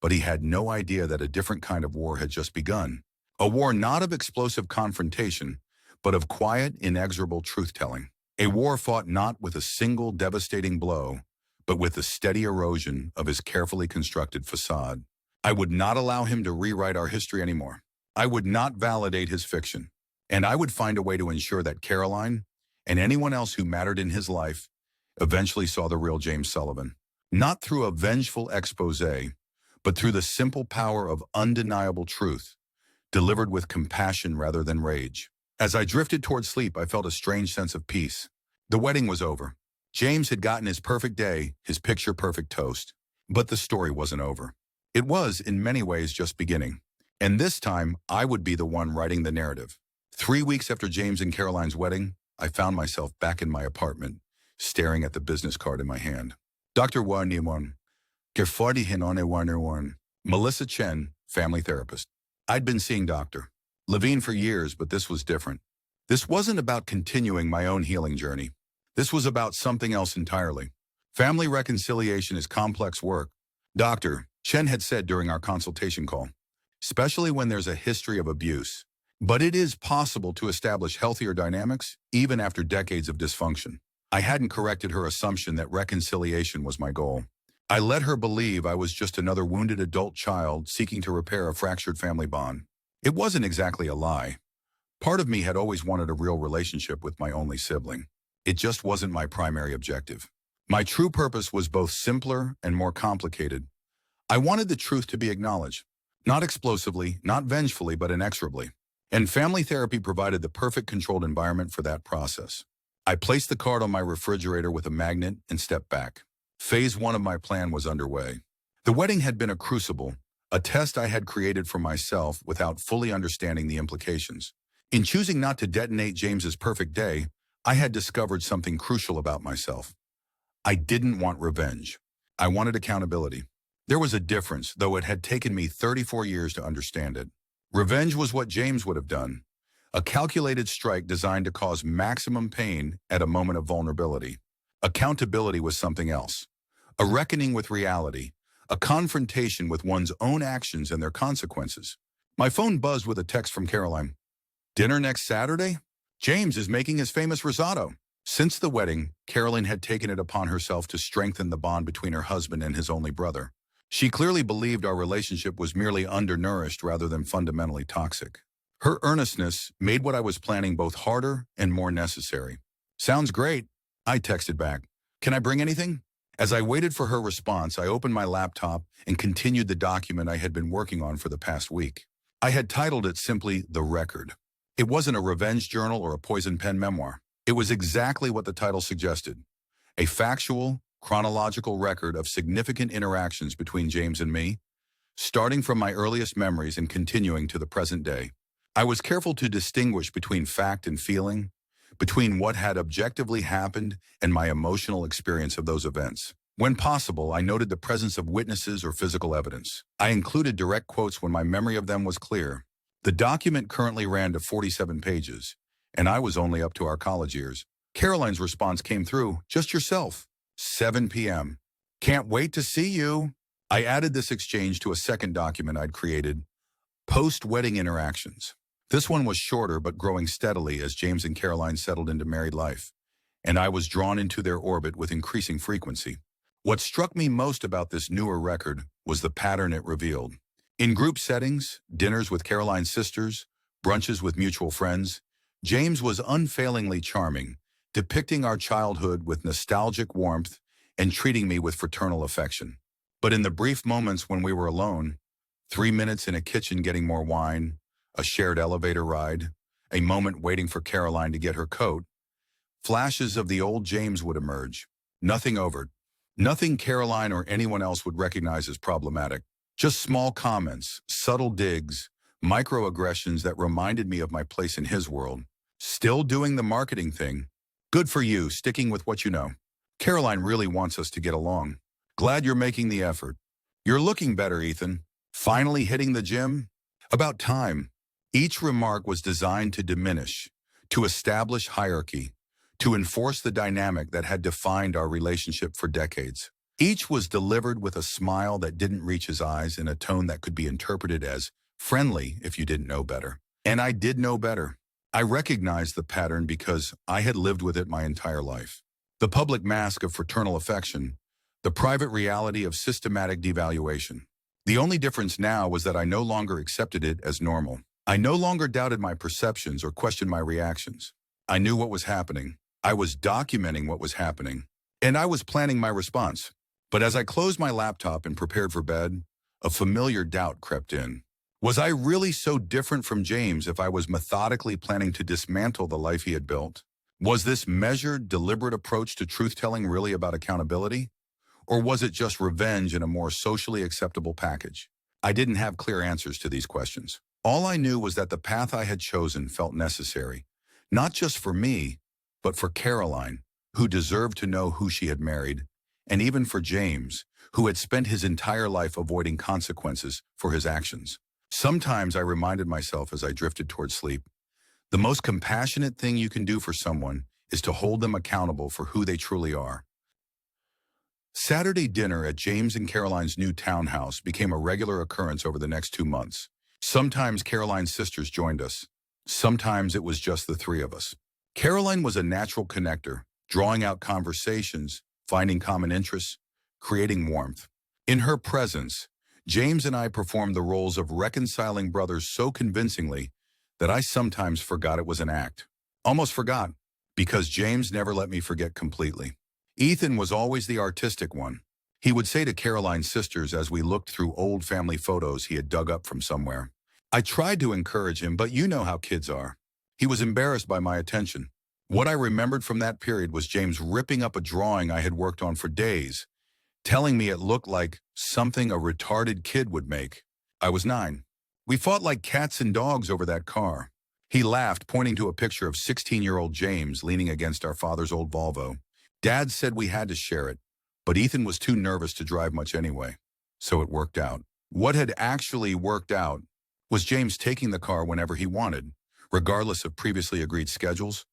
but he had no idea that a different kind of war had just begun. A war not of explosive confrontation, but of quiet, inexorable truth-telling. A war fought not with a single devastating blow, but with the steady erosion of his carefully constructed facade. I would not allow him to rewrite our history anymore. I would not validate his fiction. And I would find a way to ensure that Caroline, and anyone else who mattered in his life, eventually saw the real James Sullivan. Not through a vengeful expose, but through the simple power of undeniable truth, delivered with compassion rather than rage. As I drifted toward sleep, I felt a strange sense of peace. The wedding was over. James had gotten his perfect day, his picture-perfect toast. But the story wasn't over. It was, in many ways, just beginning. And this time, I would be the one writing the narrative. 3 weeks after James and Caroline's wedding, I found myself back in my apartment, staring at the business card in my hand. Dr. Warniwon, Gerfordi Hinone Warnerwarn, Melissa Chen, family therapist. I'd been seeing Dr. Levine for years, but this was different. This wasn't about continuing my own healing journey. This was about something else entirely. Family reconciliation is complex work, Dr. Chen had said during our consultation call, especially when there's a history of abuse. But it is possible to establish healthier dynamics even after decades of dysfunction. I hadn't corrected her assumption that reconciliation was my goal. I let her believe I was just another wounded adult child seeking to repair a fractured family bond. It wasn't exactly a lie. Part of me had always wanted a real relationship with my only sibling. It just wasn't my primary objective. My true purpose was both simpler and more complicated. I wanted the truth to be acknowledged, not explosively, not vengefully, but inexorably. And family therapy provided the perfect controlled environment for that process. I placed the card on my refrigerator with a magnet and stepped back. Phase 1 of my plan was underway. The wedding had been a crucible, a test I had created for myself without fully understanding the implications. In choosing not to detonate James's perfect day, I had discovered something crucial about myself. I didn't want revenge. I wanted accountability. There was a difference, though it had taken me 34 years to understand it. Revenge was what James would have done, a calculated strike designed to cause maximum pain at a moment of vulnerability. Accountability was something else, a reckoning with reality, a confrontation with one's own actions and their consequences. My phone buzzed with a text from Caroline. Dinner next Saturday? James is making his famous risotto. Since the wedding, Caroline had taken it upon herself to strengthen the bond between her husband and his only brother. She clearly believed our relationship was merely undernourished rather than fundamentally toxic. Her earnestness made what I was planning both harder and more necessary. Sounds great, I texted back. Can I bring anything? As I waited for her response, I opened my laptop and continued the document I had been working on for the past week. I had titled it simply The Record. It wasn't a revenge journal or a poison pen memoir. It was exactly what the title suggested. A factual, chronological record of significant interactions between James and me, starting from my earliest memories and continuing to the present day. I was careful to distinguish between fact and feeling, between what had objectively happened and my emotional experience of those events. When possible, I noted the presence of witnesses or physical evidence. I included direct quotes when my memory of them was clear. The document currently ran to 47 pages, and I was only up to our college years. Caroline's response came through, just yourself. 7 p.m. Can't wait to see you. I added this exchange to a second document I'd created, Post-Wedding Interactions. This one was shorter but growing steadily as James and Caroline settled into married life, and I was drawn into their orbit with increasing frequency. What struck me most about this newer record was the pattern it revealed. In group settings, dinners with Caroline's sisters, brunches with mutual friends, James was unfailingly charming, depicting our childhood with nostalgic warmth and treating me with fraternal affection. But in the brief moments when we were alone, 3 minutes in a kitchen getting more wine, a shared elevator ride, a moment waiting for Caroline to get her coat, flashes of the old James would emerge. Nothing overt. Nothing Caroline or anyone else would recognize as problematic. Just small comments, subtle digs, microaggressions that reminded me of my place in his world. Still doing the marketing thing. Good for you, sticking with what you know. Caroline really wants us to get along. Glad you're making the effort. You're looking better, Ethan. Finally hitting the gym? About time. Each remark was designed to diminish, to establish hierarchy, to enforce the dynamic that had defined our relationship for decades. Each was delivered with a smile that didn't reach his eyes in a tone that could be interpreted as friendly if you didn't know better. And I did know better. I recognized the pattern because I had lived with it my entire life. The public mask of fraternal affection, the private reality of systematic devaluation. The only difference now was that I no longer accepted it as normal. I no longer doubted my perceptions or questioned my reactions. I knew what was happening. I was documenting what was happening. And I was planning my response. But as I closed my laptop and prepared for bed, a familiar doubt crept in. Was I really so different from James if I was methodically planning to dismantle the life he had built? Was this measured, deliberate approach to truth-telling really about accountability? Or was it just revenge in a more socially acceptable package? I didn't have clear answers to these questions. All I knew was that the path I had chosen felt necessary, not just for me, but for Caroline, who deserved to know who she had married, and even for James, who had spent his entire life avoiding consequences for his actions. Sometimes I reminded myself as I drifted toward sleep, the most compassionate thing you can do for someone is to hold them accountable for who they truly are. Saturday dinner at James and Caroline's new townhouse became a regular occurrence over the next 2 months. Sometimes Caroline's sisters joined us. Sometimes it was just the three of us. Caroline was a natural connector, drawing out conversations, finding common interests, creating warmth. In her presence, James and I performed the roles of reconciling brothers so convincingly that I sometimes forgot it was an act. Almost forgot, because James never let me forget completely. Ethan was always the artistic one. He would say to Caroline's sisters as we looked through old family photos he had dug up from somewhere. I tried to encourage him, but you know how kids are. He was embarrassed by my attention. What I remembered from that period was James ripping up a drawing I had worked on for days, telling me it looked like something a retarded kid would make. I was 9. We fought like cats and dogs over that car. He laughed, pointing to a picture of 16-year-old James leaning against our father's old Volvo. Dad said we had to share it, but Ethan was too nervous to drive much anyway. So it worked out. What had actually worked out was James taking the car whenever he wanted, regardless of previously agreed schedules,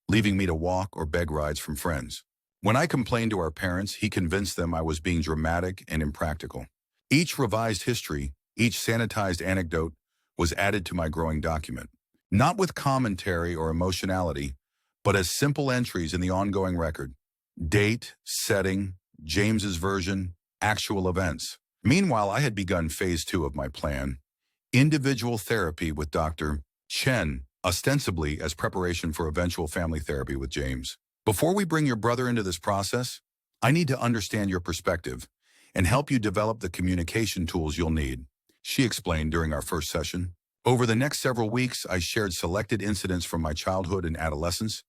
leaving me to walk or beg rides from friends. When I complained to our parents, he convinced them I was being dramatic and impractical. Each revised history, each sanitized anecdote was added to my growing document, not with commentary or emotionality, but as simple entries in the ongoing record. Date, setting, James's version, actual events. Meanwhile, I had begun phase 2 of my plan, individual therapy with Dr. Chen, ostensibly as preparation for eventual family therapy with James. Before we bring your brother into this process, I need to understand your perspective and help you develop the communication tools you'll need, she explained during our first session. Over the next several weeks, I shared selected incidents from my childhood and adolescence,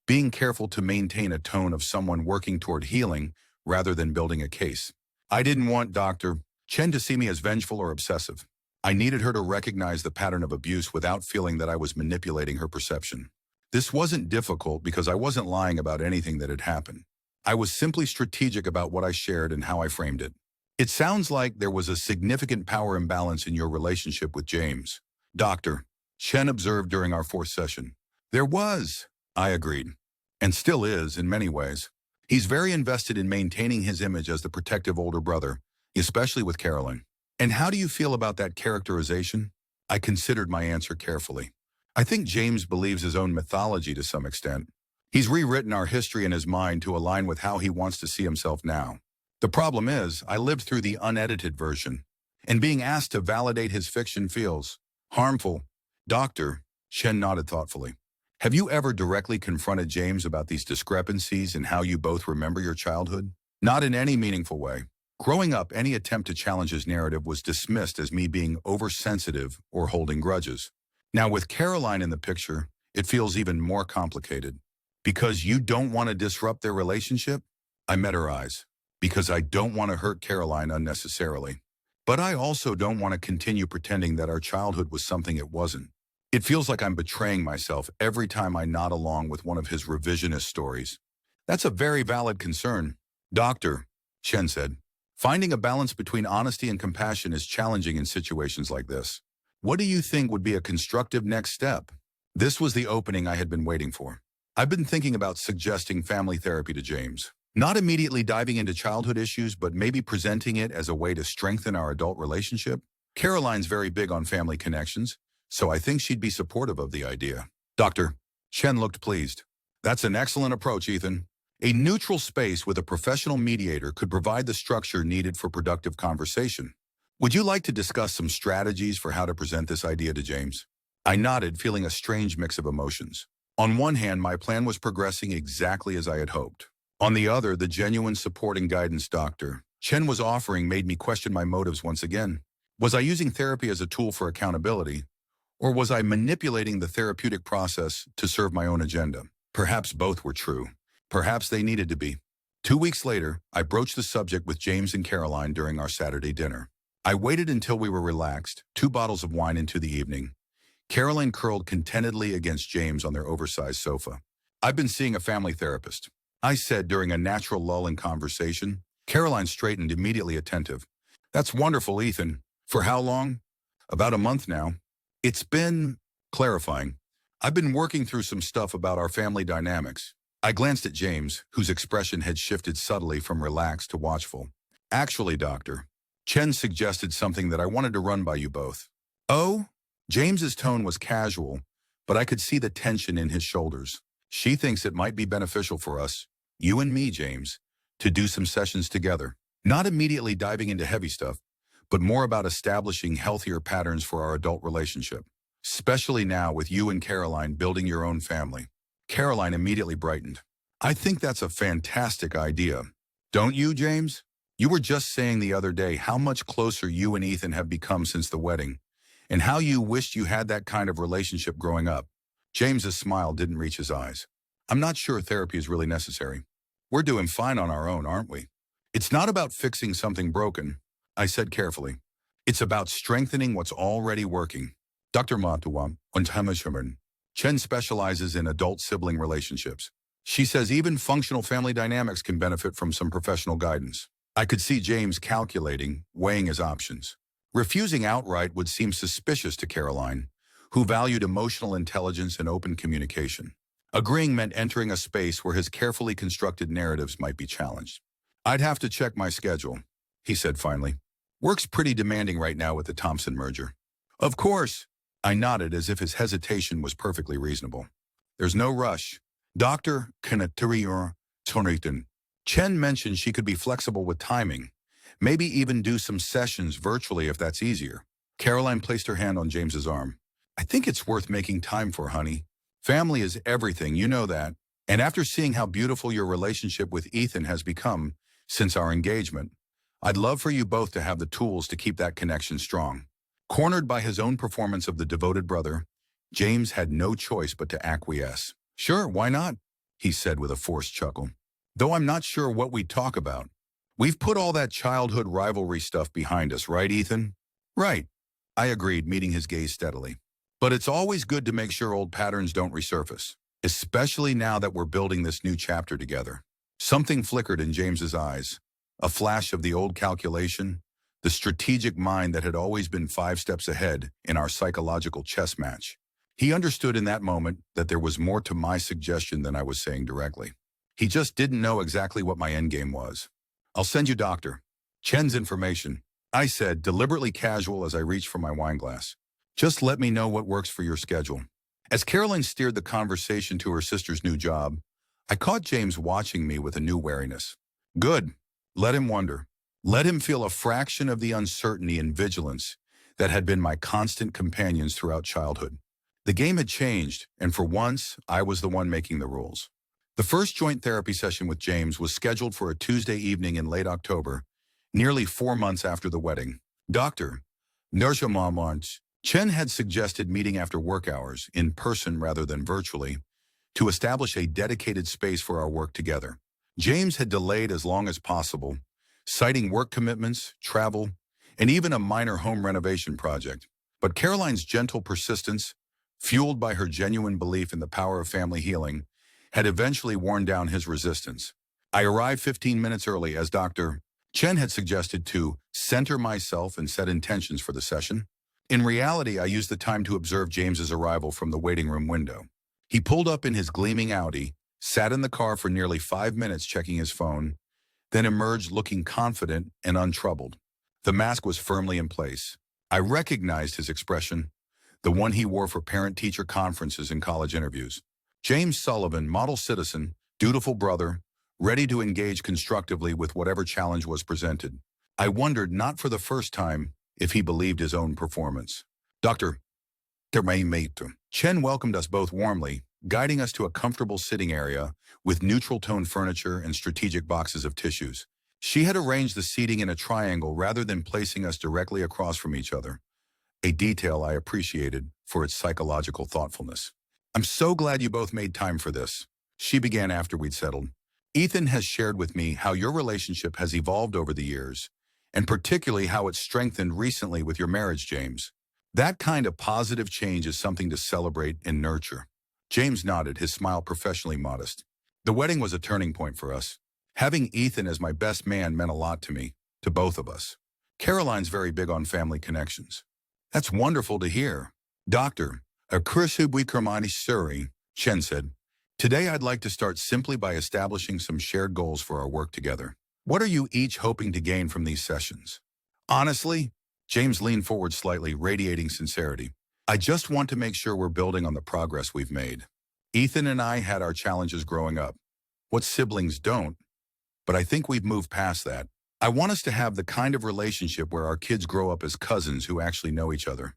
being careful to maintain a tone of someone working toward healing rather than building a case. I didn't want Dr. Chen to see me as vengeful or obsessive. I needed her to recognize the pattern of abuse without feeling that I was manipulating her perception. This wasn't difficult because I wasn't lying about anything that had happened. I was simply strategic about what I shared and how I framed it. It sounds like there was a significant power imbalance in your relationship with James, Dr. Chen observed during our fourth session. There was, I agreed, and still is in many ways. He's very invested in maintaining his image as the protective older brother, especially with Caroline. And how do you feel about that characterization? I considered my answer carefully. I think James believes his own mythology to some extent. He's rewritten our history in his mind to align with how he wants to see himself now. The problem is, I lived through the unedited version, and being asked to validate his fiction feels harmful. Dr. Chen nodded thoughtfully. Have you ever directly confronted James about these discrepancies and how you both remember your childhood? Not in any meaningful way. Growing up, any attempt to challenge his narrative was dismissed as me being oversensitive or holding grudges. Now, with Caroline in the picture, it feels even more complicated. Because you don't want to disrupt their relationship? I met her eyes. Because I don't want to hurt Caroline unnecessarily. But I also don't want to continue pretending that our childhood was something it wasn't. It feels like I'm betraying myself every time I nod along with one of his revisionist stories. That's a very valid concern, Dr. Chen said. Finding a balance between honesty and compassion is challenging in situations like this. What do you think would be a constructive next step? This was the opening I had been waiting for. I've been thinking about suggesting family therapy to James. Not immediately diving into childhood issues, but maybe presenting it as a way to strengthen our adult relationship. Caroline's very big on family connections, so I think she'd be supportive of the idea. Dr. Chen looked pleased. That's an excellent approach, Ethan. A neutral space with a professional mediator could provide the structure needed for productive conversation. Would you like to discuss some strategies for how to present this idea to James? I nodded, feeling a strange mix of emotions. On one hand, my plan was progressing exactly as I had hoped. On the other, the genuine support and guidance Dr. Chen was offering made me question my motives once again. Was I using therapy as a tool for accountability, or was I manipulating the therapeutic process to serve my own agenda? Perhaps both were true. Perhaps they needed to be. 2 weeks later, I broached the subject with James and Caroline during our Saturday dinner. I waited until we were relaxed, 2 bottles of wine into the evening. Caroline curled contentedly against James on their oversized sofa. I've been seeing a family therapist, I said during a natural lull in conversation. Caroline straightened, immediately attentive. That's wonderful, Ethan. For how long? About a month now. It's been clarifying. I've been working through some stuff about our family dynamics. I glanced at James, whose expression had shifted subtly from relaxed to watchful. Actually, Doctor, Chen suggested something that I wanted to run by you both. Oh? James's tone was casual, but I could see the tension in his shoulders. She thinks it might be beneficial for us, you and me, James, to do some sessions together. Not immediately diving into heavy stuff, but more about establishing healthier patterns for our adult relationship. Especially now with you and Caroline building your own family. Caroline immediately brightened. I think that's a fantastic idea. Don't you, James? You were just saying the other day how much closer you and Ethan have become since the wedding, and how you wished you had that kind of relationship growing up. James's smile didn't reach his eyes. I'm not sure therapy is really necessary. We're doing fine on our own, aren't we? It's not about fixing something broken, I said carefully. It's about strengthening what's already working. Dr. Matuwa und Chen specializes in adult sibling relationships. She says even functional family dynamics can benefit from some professional guidance. I could see James calculating, weighing his options. Refusing outright would seem suspicious to Caroline, who valued emotional intelligence and open communication. Agreeing meant entering a space where his carefully constructed narratives might be challenged. I'd have to check my schedule, he said finally. Work's pretty demanding right now with the Thompson merger. Of course, I nodded as if his hesitation was perfectly reasonable. There's no rush. Dr. Chen mentioned she could be flexible with timing, maybe even do some sessions virtually if that's easier. Caroline placed her hand on James's arm. I think it's worth making time for, honey. Family is everything, you know that. And after seeing how beautiful your relationship with Ethan has become since our engagement, I'd love for you both to have the tools to keep that connection strong. Cornered by his own performance of the devoted brother, James had no choice but to acquiesce. Sure, why not? He said with a forced chuckle. Though I'm not sure what we'd talk about. We've put all that childhood rivalry stuff behind us, right, Ethan? Right, I agreed, meeting his gaze steadily. But it's always good to make sure old patterns don't resurface, especially now that we're building this new chapter together. Something flickered in James's eyes, a flash of the old calculation, the strategic mind that had always been 5 steps ahead in our psychological chess match. He understood in that moment that there was more to my suggestion than I was saying directly. He just didn't know exactly what my endgame was. I'll send you Dr. Chen's information, I said, deliberately casual as I reached for my wine glass. Just let me know what works for your schedule. As Caroline steered the conversation to her sister's new job, I caught James watching me with a new wariness. Good. Let him wonder. Let him feel a fraction of the uncertainty and vigilance that had been my constant companions throughout childhood. The game had changed, and for once, I was the one making the rules. The first joint therapy session with James was scheduled for a Tuesday evening in late October, nearly 4 months after the wedding. Dr. Chen had suggested meeting after work hours, in person rather than virtually, to establish a dedicated space for our work together. James had delayed as long as possible, citing work commitments, travel, and even a minor home renovation project. But Caroline's gentle persistence, fueled by her genuine belief in the power of family healing, had eventually worn down his resistance. I arrived 15 minutes early as Dr. Chen had suggested to center myself and set intentions for the session. In reality, I used the time to observe James's arrival from the waiting room window. He pulled up in his gleaming Audi, sat in the car for nearly 5 minutes checking his phone, then emerged looking confident and untroubled. The mask was firmly in place. I recognized his expression, the one he wore for parent-teacher conferences and college interviews. James Sullivan, model citizen, dutiful brother, ready to engage constructively with whatever challenge was presented. I wondered, not for the first time, if he believed his own performance. Dr. Chen welcomed us both warmly, guiding us to a comfortable sitting area with neutral-toned furniture and strategic boxes of tissues. She had arranged the seating in a triangle rather than placing us directly across from each other, a detail I appreciated for its psychological thoughtfulness. "I'm so glad you both made time for this," she began after we'd settled. "Ethan has shared with me how your relationship has evolved over the years, and particularly how it's strengthened recently with your marriage, James. That kind of positive change is something to celebrate and nurture." James nodded, his smile professionally modest. "The wedding was a turning point for us. Having Ethan as my best man meant a lot to me, to both of us. Caroline's very big on family connections." "That's wonderful to hear. Doctor, Suri," Chen said. "Today I'd like to start simply by establishing some shared goals for our work together. What are you each hoping to gain from these sessions?" "Honestly," James leaned forward slightly, radiating sincerity, "I just want to make sure we're building on the progress we've made. Ethan and I had our challenges growing up. What siblings don't? But I think we've moved past that. I want us to have the kind of relationship where our kids grow up as cousins who actually know each other."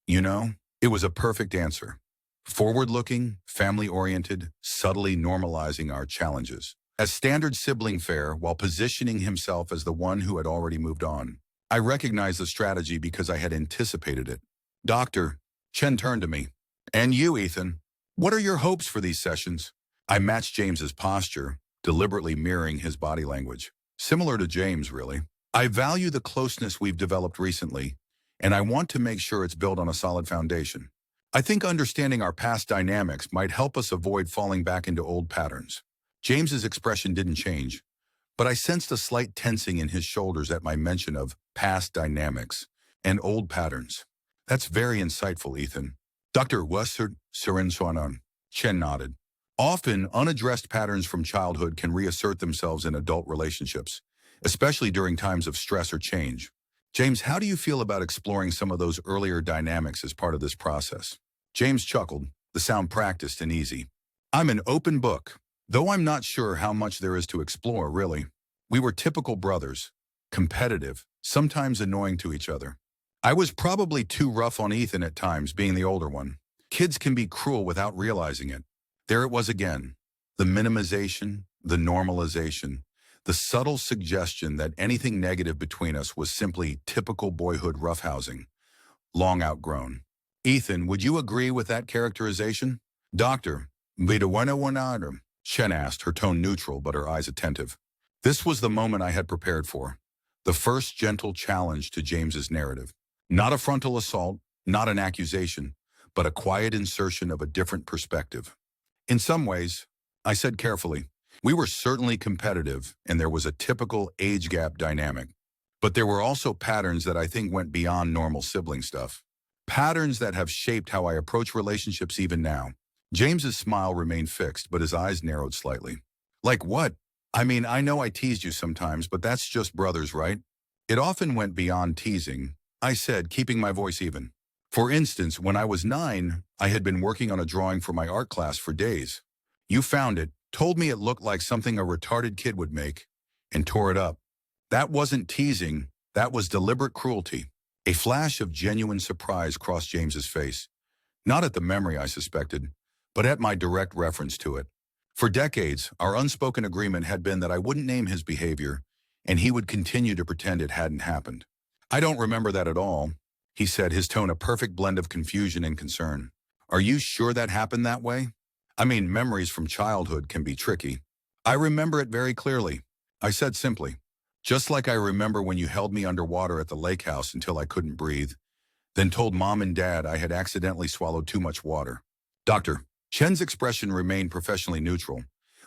You know, it was a perfect answer. Forward-looking, family-oriented, subtly normalizing our challenges as standard sibling fare while positioning himself as the one who had already moved on. I recognized the strategy because I had anticipated it. "Doctor," Chen turned to me, "and you, Ethan, what are your hopes for these sessions?" I matched James's posture, deliberately mirroring his body language. Similar to James, really. "I value the closeness we've developed recently, and I want to make sure it's built on a solid foundation. I think understanding our past dynamics might help us avoid falling back into old patterns." James's expression didn't change, but I sensed a slight tensing in his shoulders at my mention of past dynamics and old patterns. "That's very insightful, Ethan." "Dr. Wessert Surinsuanon," Chen nodded. "Often, unaddressed patterns from childhood can reassert themselves in adult relationships, especially during times of stress or change. James, how do you feel about exploring some of those earlier dynamics as part of this process?" James chuckled, the sound practiced and easy. "I'm an open book, though I'm not sure how much there is to explore, really. We were typical brothers, competitive, sometimes annoying to each other. I was probably too rough on Ethan at times, being the older one. Kids can be cruel without realizing it. There it was again, the minimization, the normalization, the subtle suggestion that anything negative between us was simply typical boyhood roughhousing, long outgrown. Ethan, would you agree with that characterization?" "Doctor, Chen asked, her tone neutral but her eyes attentive. This was the moment I had prepared for. The first gentle challenge to James's narrative. Not a frontal assault, not an accusation, but a quiet insertion of a different perspective. "In some ways," I said carefully, "we were certainly competitive and there was a typical age gap dynamic. But there were also patterns that I think went beyond normal sibling stuff. Patterns that have shaped how I approach relationships even now." James's smile remained fixed, but his eyes narrowed slightly. "Like what?" "I mean, I know I teased you sometimes, but that's just brothers, right?" "It often went beyond teasing," I said, keeping my voice even. "For instance, when I was 9, I had been working on a drawing for my art class for days. You found it, told me it looked like something a retarded kid would make, and tore it up. That wasn't teasing, that was deliberate cruelty." A flash of genuine surprise crossed James's face. Not at the memory, I suspected, but at my direct reference to it. For decades, our unspoken agreement had been that I wouldn't name his behavior, and he would continue to pretend it hadn't happened. "I don't remember that at all," he said, his tone a perfect blend of confusion and concern. "Are you sure that happened that way? I mean, memories from childhood can be tricky." "I remember it very clearly," I said simply. "Just like I remember when you held me underwater at the lake house until I couldn't breathe, then told Mom and Dad I had accidentally swallowed too much water." Dr. Chen's expression remained professionally neutral,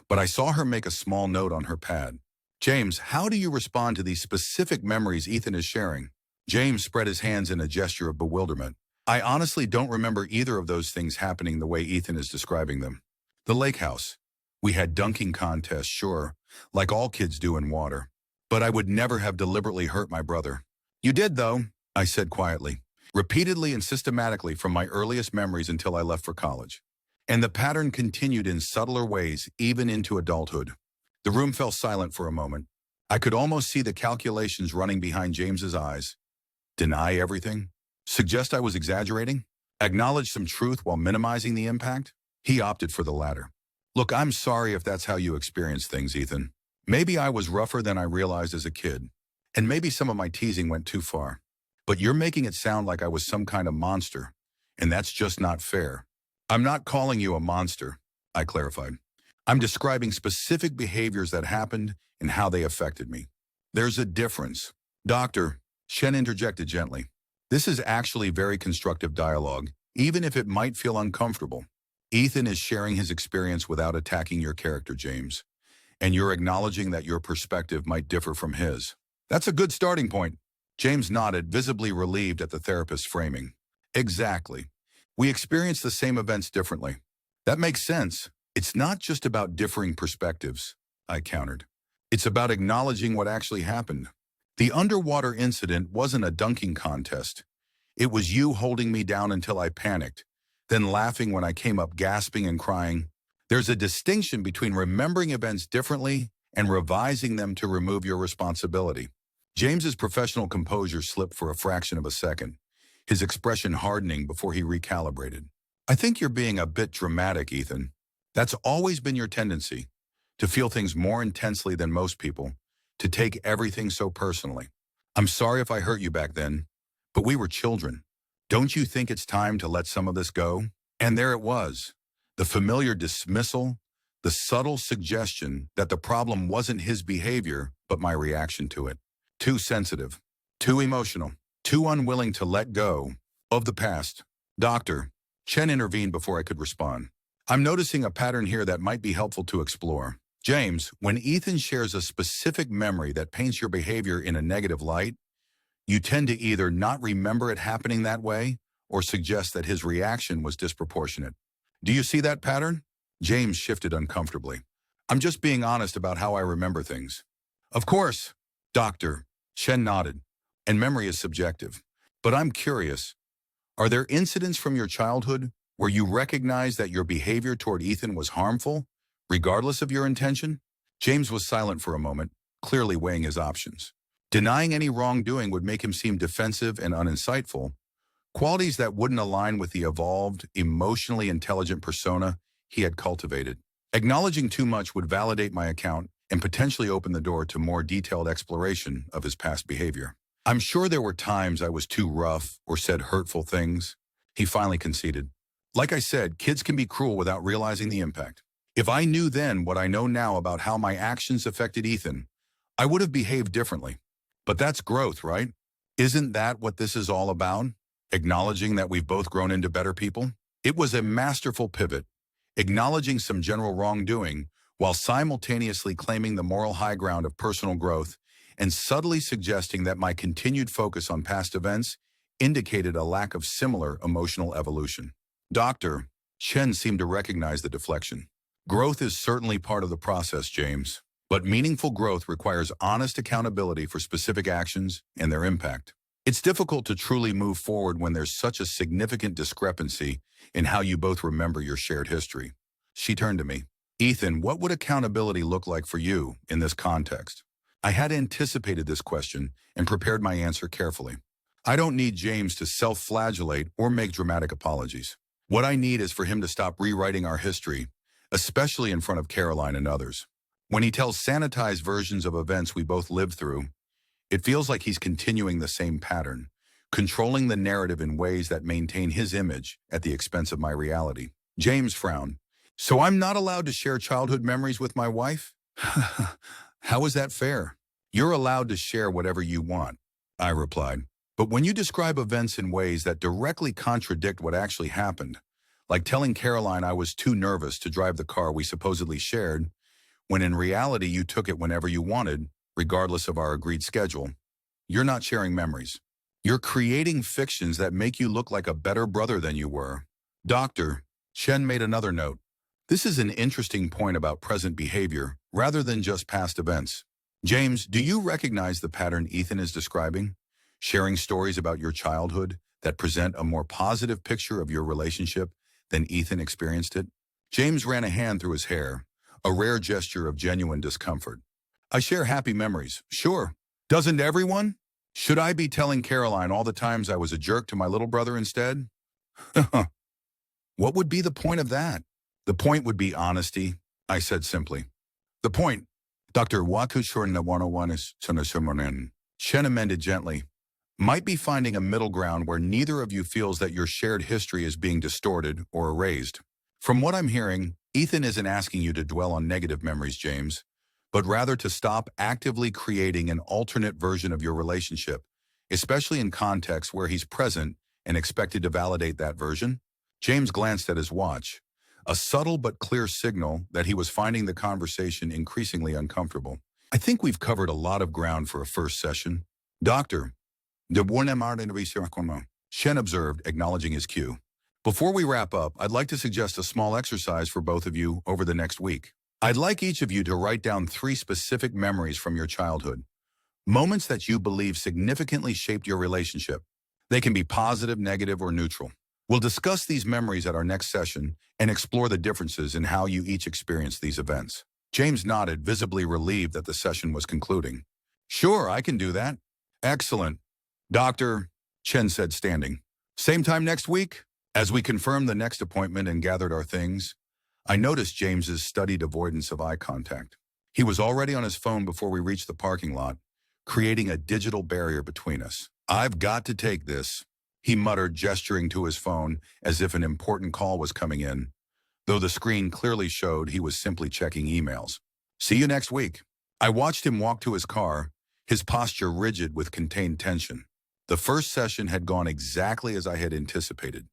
but I saw her make a small note on her pad. James, how do you respond to these specific memories Ethan is sharing? James spread his hands in a gesture of bewilderment. I honestly don't remember either of those things happening the way Ethan is describing them. The lake house. We had dunking contests, sure, like all kids do in water. But I would never have deliberately hurt my brother. You did, though, I said quietly, repeatedly and systematically from my earliest memories until I left for college. And the pattern continued in subtler ways, even into adulthood. The room fell silent for a moment. I could almost see the calculations running behind James's eyes. Deny everything? Suggest I was exaggerating? Acknowledge some truth while minimizing the impact? He opted for the latter. Look, I'm sorry if that's how you experience things, Ethan. Maybe I was rougher than I realized as a kid, and maybe some of my teasing went too far. But you're making it sound like I was some kind of monster, and that's just not fair. I'm not calling you a monster, I clarified. I'm describing specific behaviors that happened and how they affected me. There's a difference. Doctor, Shen interjected gently. This is actually very constructive dialogue, even if it might feel uncomfortable. Ethan is sharing his experience without attacking your character, James, and you're acknowledging that your perspective might differ from his. That's a good starting point. James nodded, visibly relieved at the therapist's framing. Exactly. We experience the same events differently. That makes sense. It's not just about differing perspectives, I countered. It's about acknowledging what actually happened. The underwater incident wasn't a dunking contest. It was you holding me down until I panicked, then laughing when I came up gasping and crying. There's a distinction between remembering events differently and revising them to remove your responsibility. James's professional composure slipped for a fraction of a second, his expression hardening before he recalibrated. I think you're being a bit dramatic, Ethan. That's always been your tendency, to feel things more intensely than most people, to take everything so personally. I'm sorry if I hurt you back then, but we were children. Don't you think it's time to let some of this go? And there it was, the familiar dismissal, the subtle suggestion that the problem wasn't his behavior, but my reaction to it. Too sensitive, too emotional, too unwilling to let go of the past. Doctor, Chen intervened before I could respond. I'm noticing a pattern here that might be helpful to explore. James, when Ethan shares a specific memory that paints your behavior in a negative light, you tend to either not remember it happening that way or suggest that his reaction was disproportionate. Do you see that pattern? James shifted uncomfortably. I'm just being honest about how I remember things. Of course, Doctor, Shen nodded, and memory is subjective. But I'm curious, are there incidents from your childhood where you recognize that your behavior toward Ethan was harmful, regardless of your intention? James was silent for a moment, clearly weighing his options. Denying any wrongdoing would make him seem defensive and uninsightful, qualities that wouldn't align with the evolved, emotionally intelligent persona he had cultivated. Acknowledging too much would validate my account and potentially open the door to more detailed exploration of his past behavior. I'm sure there were times I was too rough or said hurtful things, he finally conceded. Like I said, kids can be cruel without realizing the impact. If I knew then what I know now about how my actions affected Ethan, I would have behaved differently. But that's growth, right? Isn't that what this is all about? Acknowledging that we've both grown into better people? It was a masterful pivot, acknowledging some general wrongdoing while simultaneously claiming the moral high ground of personal growth and subtly suggesting that my continued focus on past events indicated a lack of similar emotional evolution. Doctor, Chen seemed to recognize the deflection. Growth is certainly part of the process, James, but meaningful growth requires honest accountability for specific actions and their impact. It's difficult to truly move forward when there's such a significant discrepancy in how you both remember your shared history. She turned to me. Ethan, what would accountability look like for you in this context? I had anticipated this question and prepared my answer carefully. I don't need James to self-flagellate or make dramatic apologies. What I need is for him to stop rewriting our history, especially in front of Caroline and others. When he tells sanitized versions of events we both lived through, it feels like he's continuing the same pattern, controlling the narrative in ways that maintain his image at the expense of my reality. James frowned. So I'm not allowed to share childhood memories with my wife? How is that fair? You're allowed to share whatever you want, I replied. But when you describe events in ways that directly contradict what actually happened, like telling Caroline I was too nervous to drive the car we supposedly shared, when in reality you took it whenever you wanted, regardless of our agreed schedule. You're not sharing memories. You're creating fictions that make you look like a better brother than you were. Doctor, Chen made another note. This is an interesting point about present behavior rather than just past events. James, do you recognize the pattern Ethan is describing? Sharing stories about your childhood that present a more positive picture of your relationship than Ethan experienced it? James ran a hand through his hair, a rare gesture of genuine discomfort. I share happy memories, sure. Doesn't everyone? Should I be telling Caroline all the times I was a jerk to my little brother instead? What would be the point of that? The point would be honesty, I said simply. The point, Dr. Wakushornawana is Sunasumunen, Shen amended gently, might be finding a middle ground where neither of you feels that your shared history is being distorted or erased. From what I'm hearing, Ethan isn't asking you to dwell on negative memories, James, but rather to stop actively creating an alternate version of your relationship, especially in contexts where he's present and expected to validate that version. James glanced at his watch, a subtle but clear signal that he was finding the conversation increasingly uncomfortable. I think we've covered a lot of ground for a first session. Doctor, Shen observed, acknowledging his cue. Before we wrap up, I'd like to suggest a small exercise for both of you over the next week. I'd like each of you to write down 3 specific memories from your childhood, moments that you believe significantly shaped your relationship. They can be positive, negative, or neutral. We'll discuss these memories at our next session and explore the differences in how you each experienced these events. James nodded, visibly relieved that the session was concluding. Sure, I can do that. Excellent. Doctor, Chen said, standing. Same time next week? As we confirmed the next appointment and gathered our things, I noticed James's studied avoidance of eye contact. He was already on his phone before we reached the parking lot, creating a digital barrier between us. I've got to take this, he muttered, gesturing to his phone as if an important call was coming in, though the screen clearly showed he was simply checking emails. See you next week. I watched him walk to his car, his posture rigid with contained tension. The first session had gone exactly as I had anticipated.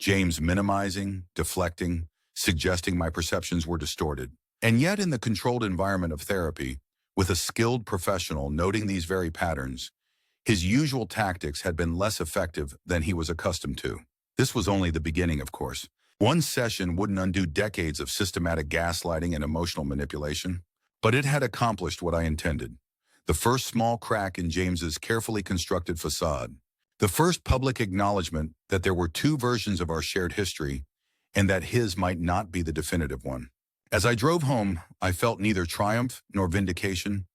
James minimizing, deflecting, suggesting my perceptions were distorted. And yet in the controlled environment of therapy, with a skilled professional noting these very patterns, his usual tactics had been less effective than he was accustomed to. This was only the beginning, of course. One session wouldn't undo decades of systematic gaslighting and emotional manipulation, but it had accomplished what I intended. The first small crack in James's carefully constructed facade. The first public acknowledgement that there were 2 versions of our shared history and that his might not be the definitive one. As I drove home, I felt neither triumph nor vindication,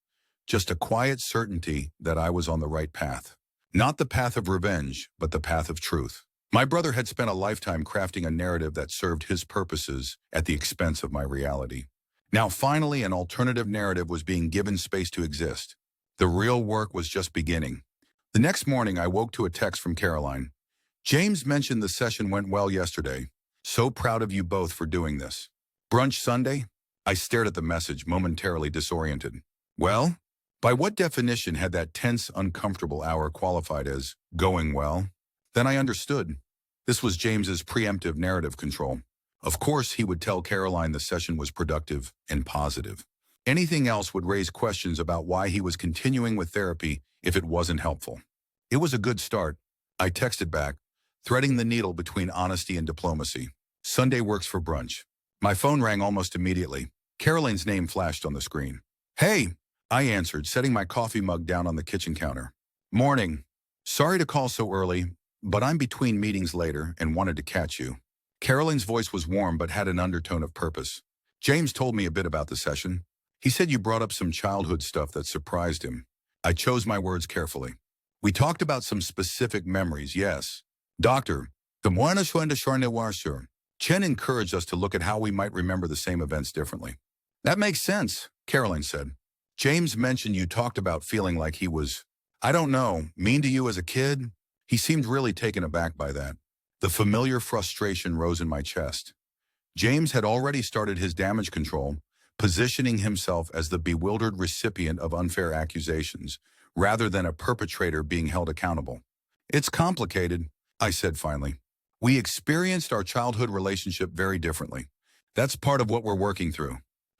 just a quiet certainty that I was on the right path. Not the path of revenge, but the path of truth. My brother had spent a lifetime crafting a narrative that served his purposes at the expense of my reality. Now finally, an alternative narrative was being given space to exist. The real work was just beginning. The next morning, I woke to a text from Caroline. James mentioned the session went well yesterday. So proud of you both for doing this. Brunch Sunday? I stared at the message, momentarily disoriented. Well? By what definition had that tense, uncomfortable hour qualified as going well? Then I understood. This was James's preemptive narrative control. Of course, he would tell Caroline the session was productive and positive. Anything else would raise questions about why he was continuing with therapy if it wasn't helpful. It was a good start. I texted back, threading the needle between honesty and diplomacy. Sunday works for brunch. My phone rang almost immediately. Caroline's name flashed on the screen. Hey, I answered, setting my coffee mug down on the kitchen counter. Morning. Sorry to call so early, but I'm between meetings later and wanted to catch you. Caroline's voice was warm but had an undertone of purpose. James told me a bit about the session. He said you brought up some childhood stuff that surprised him. I chose my words carefully. We talked about some specific memories, yes. Doctor, Chen encouraged us to look at how we might remember the same events differently. That makes sense, Caroline said. James mentioned you talked about feeling like he was, I don't know, mean to you as a kid. He seemed really taken aback by that. The familiar frustration rose in my chest. James had already started his damage control, positioning himself as the bewildered recipient of unfair accusations, rather than a perpetrator being held accountable. It's complicated, I said finally. We experienced our childhood relationship very differently. That's part of what we're working through.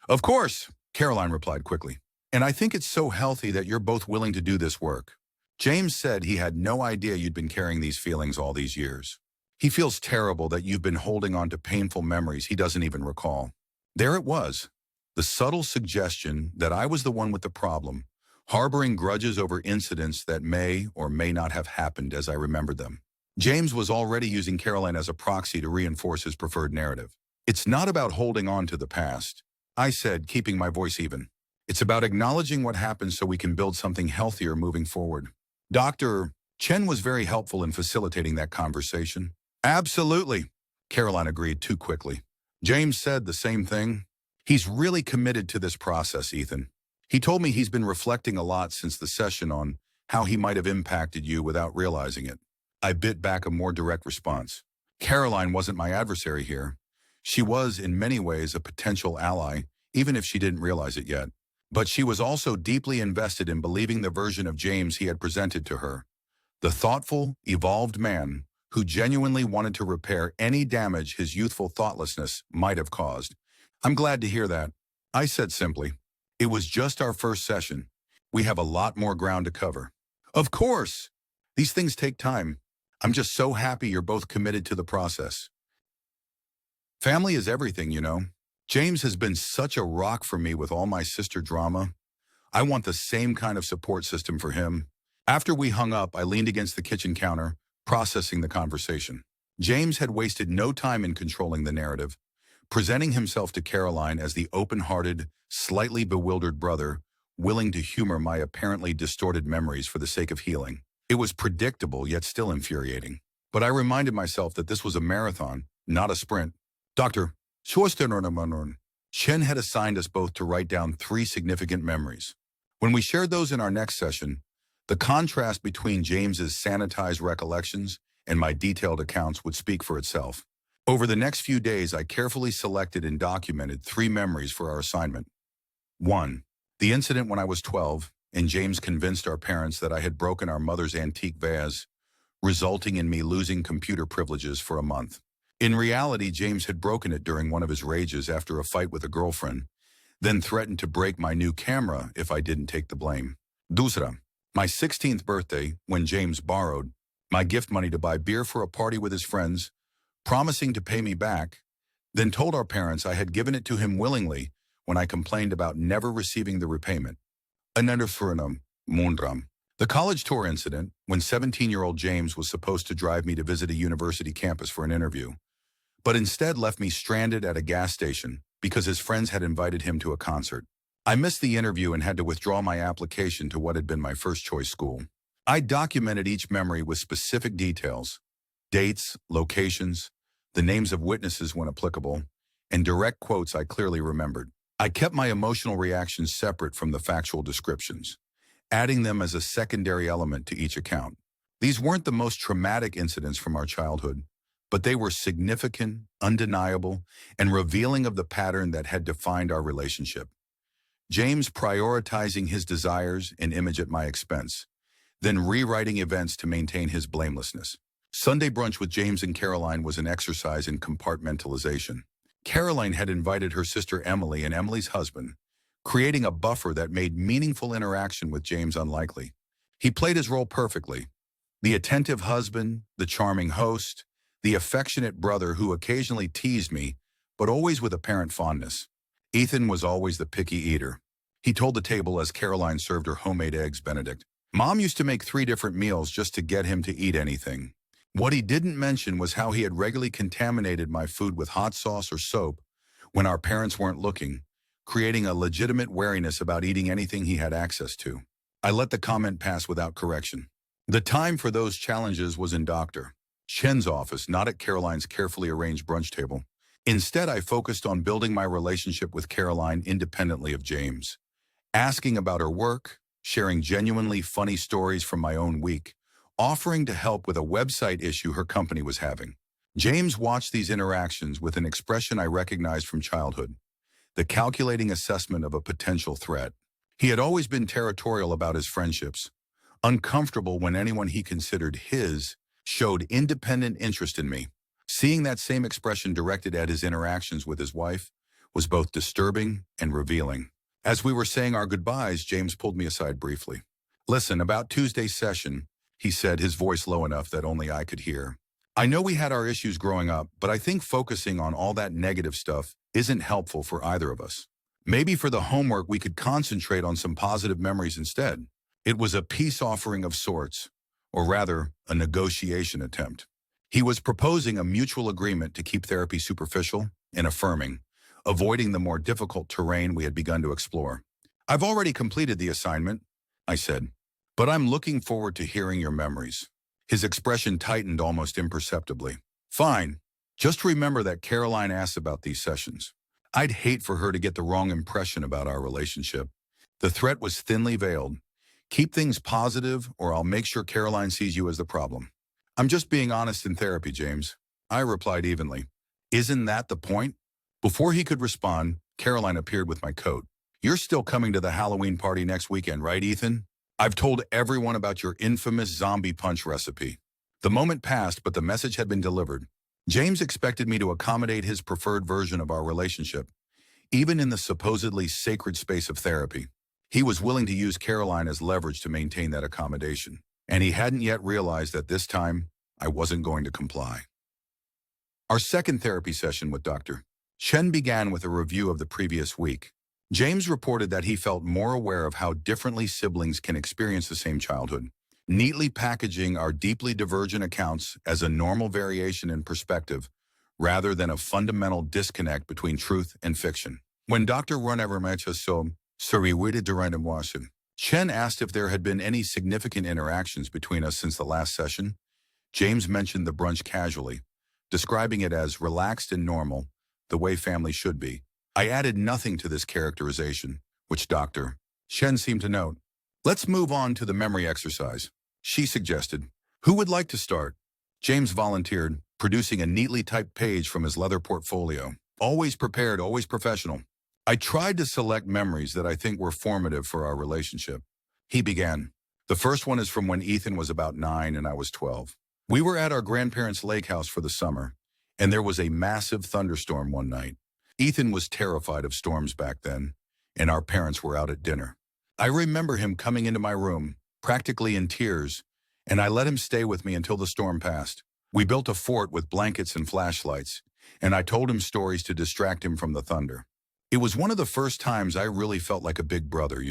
Of course, Caroline replied quickly. And I think it's so healthy that you're both willing to do this work. James said he had no idea you'd been carrying these feelings all these years. He feels terrible that you've been holding on to painful memories he doesn't even recall. There it was, the subtle suggestion that I was the one with the problem, harboring grudges over incidents that may or may not have happened as I remembered them. James was already using Caroline as a proxy to reinforce his preferred narrative. It's not about holding on to the past, I said, keeping my voice even. It's about acknowledging what happened so we can build something healthier moving forward. Dr. Chen was very helpful in facilitating that conversation. Absolutely, Caroline agreed too quickly. James said the same thing. He's really committed to this process, Ethan. He told me he's been reflecting a lot since the session on how he might have impacted you without realizing it. I bit back a more direct response. Caroline wasn't my adversary here. She was, in many ways, a potential ally, even if she didn't realize it yet. But she was also deeply invested in believing the version of James he had presented to her. The thoughtful, evolved man who genuinely wanted to repair any damage his youthful thoughtlessness might have caused. I'm glad to hear that, I said simply. It was just our first session. We have a lot more ground to cover. Of course! These things take time. I'm just so happy you're both committed to the process. Family is everything, you know. James has been such a rock for me with all my sister drama. I want the same kind of support system for him. After we hung up, I leaned against the kitchen counter, processing the conversation. James had wasted no time in controlling the narrative, presenting himself to Caroline as the open-hearted, slightly bewildered brother, willing to humor my apparently distorted memories for the sake of healing. It was predictable, yet still infuriating. But I reminded myself that this was a marathon, not a sprint. Dr. Chen had assigned us both to write down 3 significant memories. When we shared those in our next session, the contrast between James's sanitized recollections and my detailed accounts would speak for itself. Over the next few days, I carefully selected and documented 3 memories for our assignment. 1. The incident when I was 12, and James convinced our parents that I had broken our mother's antique vase, resulting in me losing computer privileges for a month. In reality, James had broken it during one of his rages after a fight with a girlfriend, then threatened to break my new camera if I didn't take the blame. Dusra, my 16th birthday, when James borrowed my gift money to buy beer for a party with his friends, promising to pay me back, then told our parents I had given it to him willingly when I complained about never receiving the repayment. Another Surinam, Mundram. The college tour incident, when 17-year-old James was supposed to drive me to visit a university campus for an interview, but instead left me stranded at a gas station because his friends had invited him to a concert. I missed the interview and had to withdraw my application to what had been my first choice school. I documented each memory with specific details, dates, locations, the names of witnesses when applicable, and direct quotes I clearly remembered. I kept my emotional reactions separate from the factual descriptions, adding them as a secondary element to each account. These weren't the most traumatic incidents from our childhood, but they were significant, undeniable, and revealing of the pattern that had defined our relationship. James prioritizing his desires and image at my expense, then rewriting events to maintain his blamelessness. Sunday brunch with James and Caroline was an exercise in compartmentalization. Caroline had invited her sister Emily and Emily's husband, creating a buffer that made meaningful interaction with James unlikely. He played his role perfectly. The attentive husband, the charming host, the affectionate brother who occasionally teased me, but always with apparent fondness. Ethan was always the picky eater. He told the table as Caroline served her homemade eggs Benedict. Mom used to make 3 different meals just to get him to eat anything. What he didn't mention was how he had regularly contaminated my food with hot sauce or soap when our parents weren't looking, creating a legitimate wariness about eating anything he had access to. I let the comment pass without correction. The time for those challenges was in Dr. Chen's office, not at Caroline's carefully arranged brunch table. Instead, I focused on building my relationship with Caroline independently of James, asking about her work, sharing genuinely funny stories from my own week, offering to help with a website issue her company was having. James watched these interactions with an expression I recognized from childhood, the calculating assessment of a potential threat. He had always been territorial about his friendships, uncomfortable when anyone he considered his showed independent interest in me. Seeing that same expression directed at his interactions with his wife was both disturbing and revealing. As we were saying our goodbyes, James pulled me aside briefly. Listen, about Tuesday's session, he said, his voice low enough that only I could hear. I know we had our issues growing up, but I think focusing on all that negative stuff isn't helpful for either of us. Maybe for the homework we could concentrate on some positive memories instead. It was a peace offering of sorts, or rather, a negotiation attempt. He was proposing a mutual agreement to keep therapy superficial and affirming, avoiding the more difficult terrain we had begun to explore. I've already completed the assignment, I said, but I'm looking forward to hearing your memories. His expression tightened almost imperceptibly. Fine. Just remember that Caroline asked about these sessions. I'd hate for her to get the wrong impression about our relationship. The threat was thinly veiled. Keep things positive, or I'll make sure Caroline sees you as the problem. I'm just being honest in therapy, James. I replied evenly. Isn't that the point? Before he could respond, Caroline appeared with my coat. You're still coming to the Halloween party next weekend, right, Ethan? I've told everyone about your infamous zombie punch recipe. The moment passed, but the message had been delivered. James expected me to accommodate his preferred version of our relationship, even in the supposedly sacred space of therapy. He was willing to use Caroline as leverage to maintain that accommodation, and he hadn't yet realized that this time I wasn't going to comply. Our second therapy session with Dr. Chen began with a review of the previous week. James reported that he felt more aware of how differently siblings can experience the same childhood, neatly packaging our deeply divergent accounts as a normal variation in perspective rather than a fundamental disconnect between truth and fiction. When Dr. Chen asked if there had been any significant interactions between us since the last session. James mentioned the brunch casually, describing it as relaxed and normal, the way family should be. I added nothing to this characterization, which Dr. Chen seemed to note. Let's move on to the memory exercise, she suggested. Who would like to start? James volunteered, producing a neatly typed page from his leather portfolio. Always prepared, always professional. I tried to select memories that I think were formative for our relationship. He began. The first one is from when Ethan was about 9 and I was 12. We were at our grandparents' lake house for the summer, and there was a massive thunderstorm one night. Ethan was terrified of storms back then, and our parents were out at dinner. I remember him coming into my room, practically in tears, and I let him stay with me until the storm passed. We built a fort with blankets and flashlights, and I told him stories to distract him from the thunder. It was one of the first times I really felt like a big brother,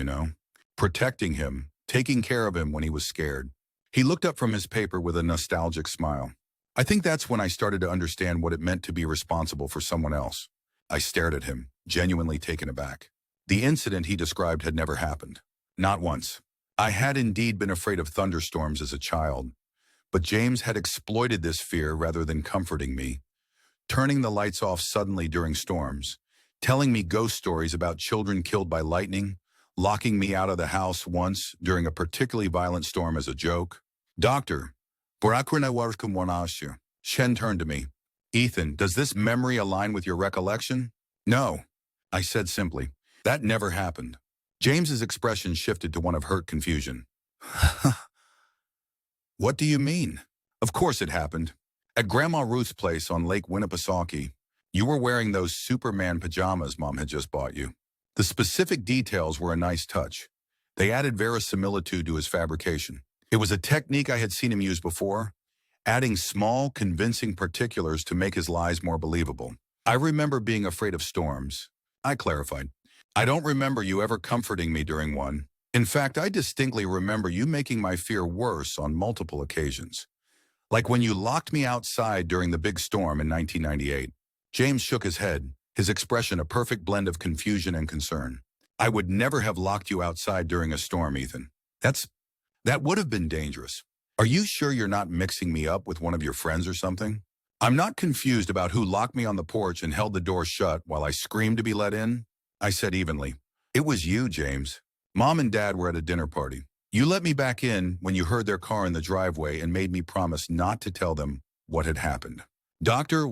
protecting him, taking care of him when he was scared. He looked up from his paper with a nostalgic smile. I think that's when I started to understand what it meant to be responsible for someone else. I stared at him, genuinely taken aback. The incident he described had never happened. Not once. I had indeed been afraid of thunderstorms as a child, but James had exploited this fear rather than comforting me, turning the lights off suddenly during storms, telling me ghost stories about children killed by lightning, locking me out of the house once during a particularly violent storm as a joke. Doctor, Shen turned to me. Ethan, does this memory align with your recollection? No, I said simply. That never happened. James's expression shifted to one of hurt confusion. What do you mean? Of course it happened. At Grandma Ruth's place on Lake Winnipesaukee, you were wearing those Superman pajamas Mom had just bought you. The specific details were a nice touch. They added verisimilitude to his fabrication. It was a technique I had seen him use before, adding small, convincing particulars to make his lies more believable. I remember being afraid of storms. I clarified. I don't remember you ever comforting me during one. In fact, I distinctly remember you making my fear worse on multiple occasions. Like when you locked me outside during the big storm in 1998. James shook his head, his expression a perfect blend of confusion and concern. I would never have locked you outside during a storm, Ethan. That would have been dangerous. Are you sure you're not mixing me up with one of your friends or something? I'm not confused about who locked me on the porch and held the door shut while I screamed to be let in, I said evenly. It was you, James. Mom and Dad were at a dinner party. You let me back in when you heard their car in the driveway and made me promise not to tell them what had happened. Dr.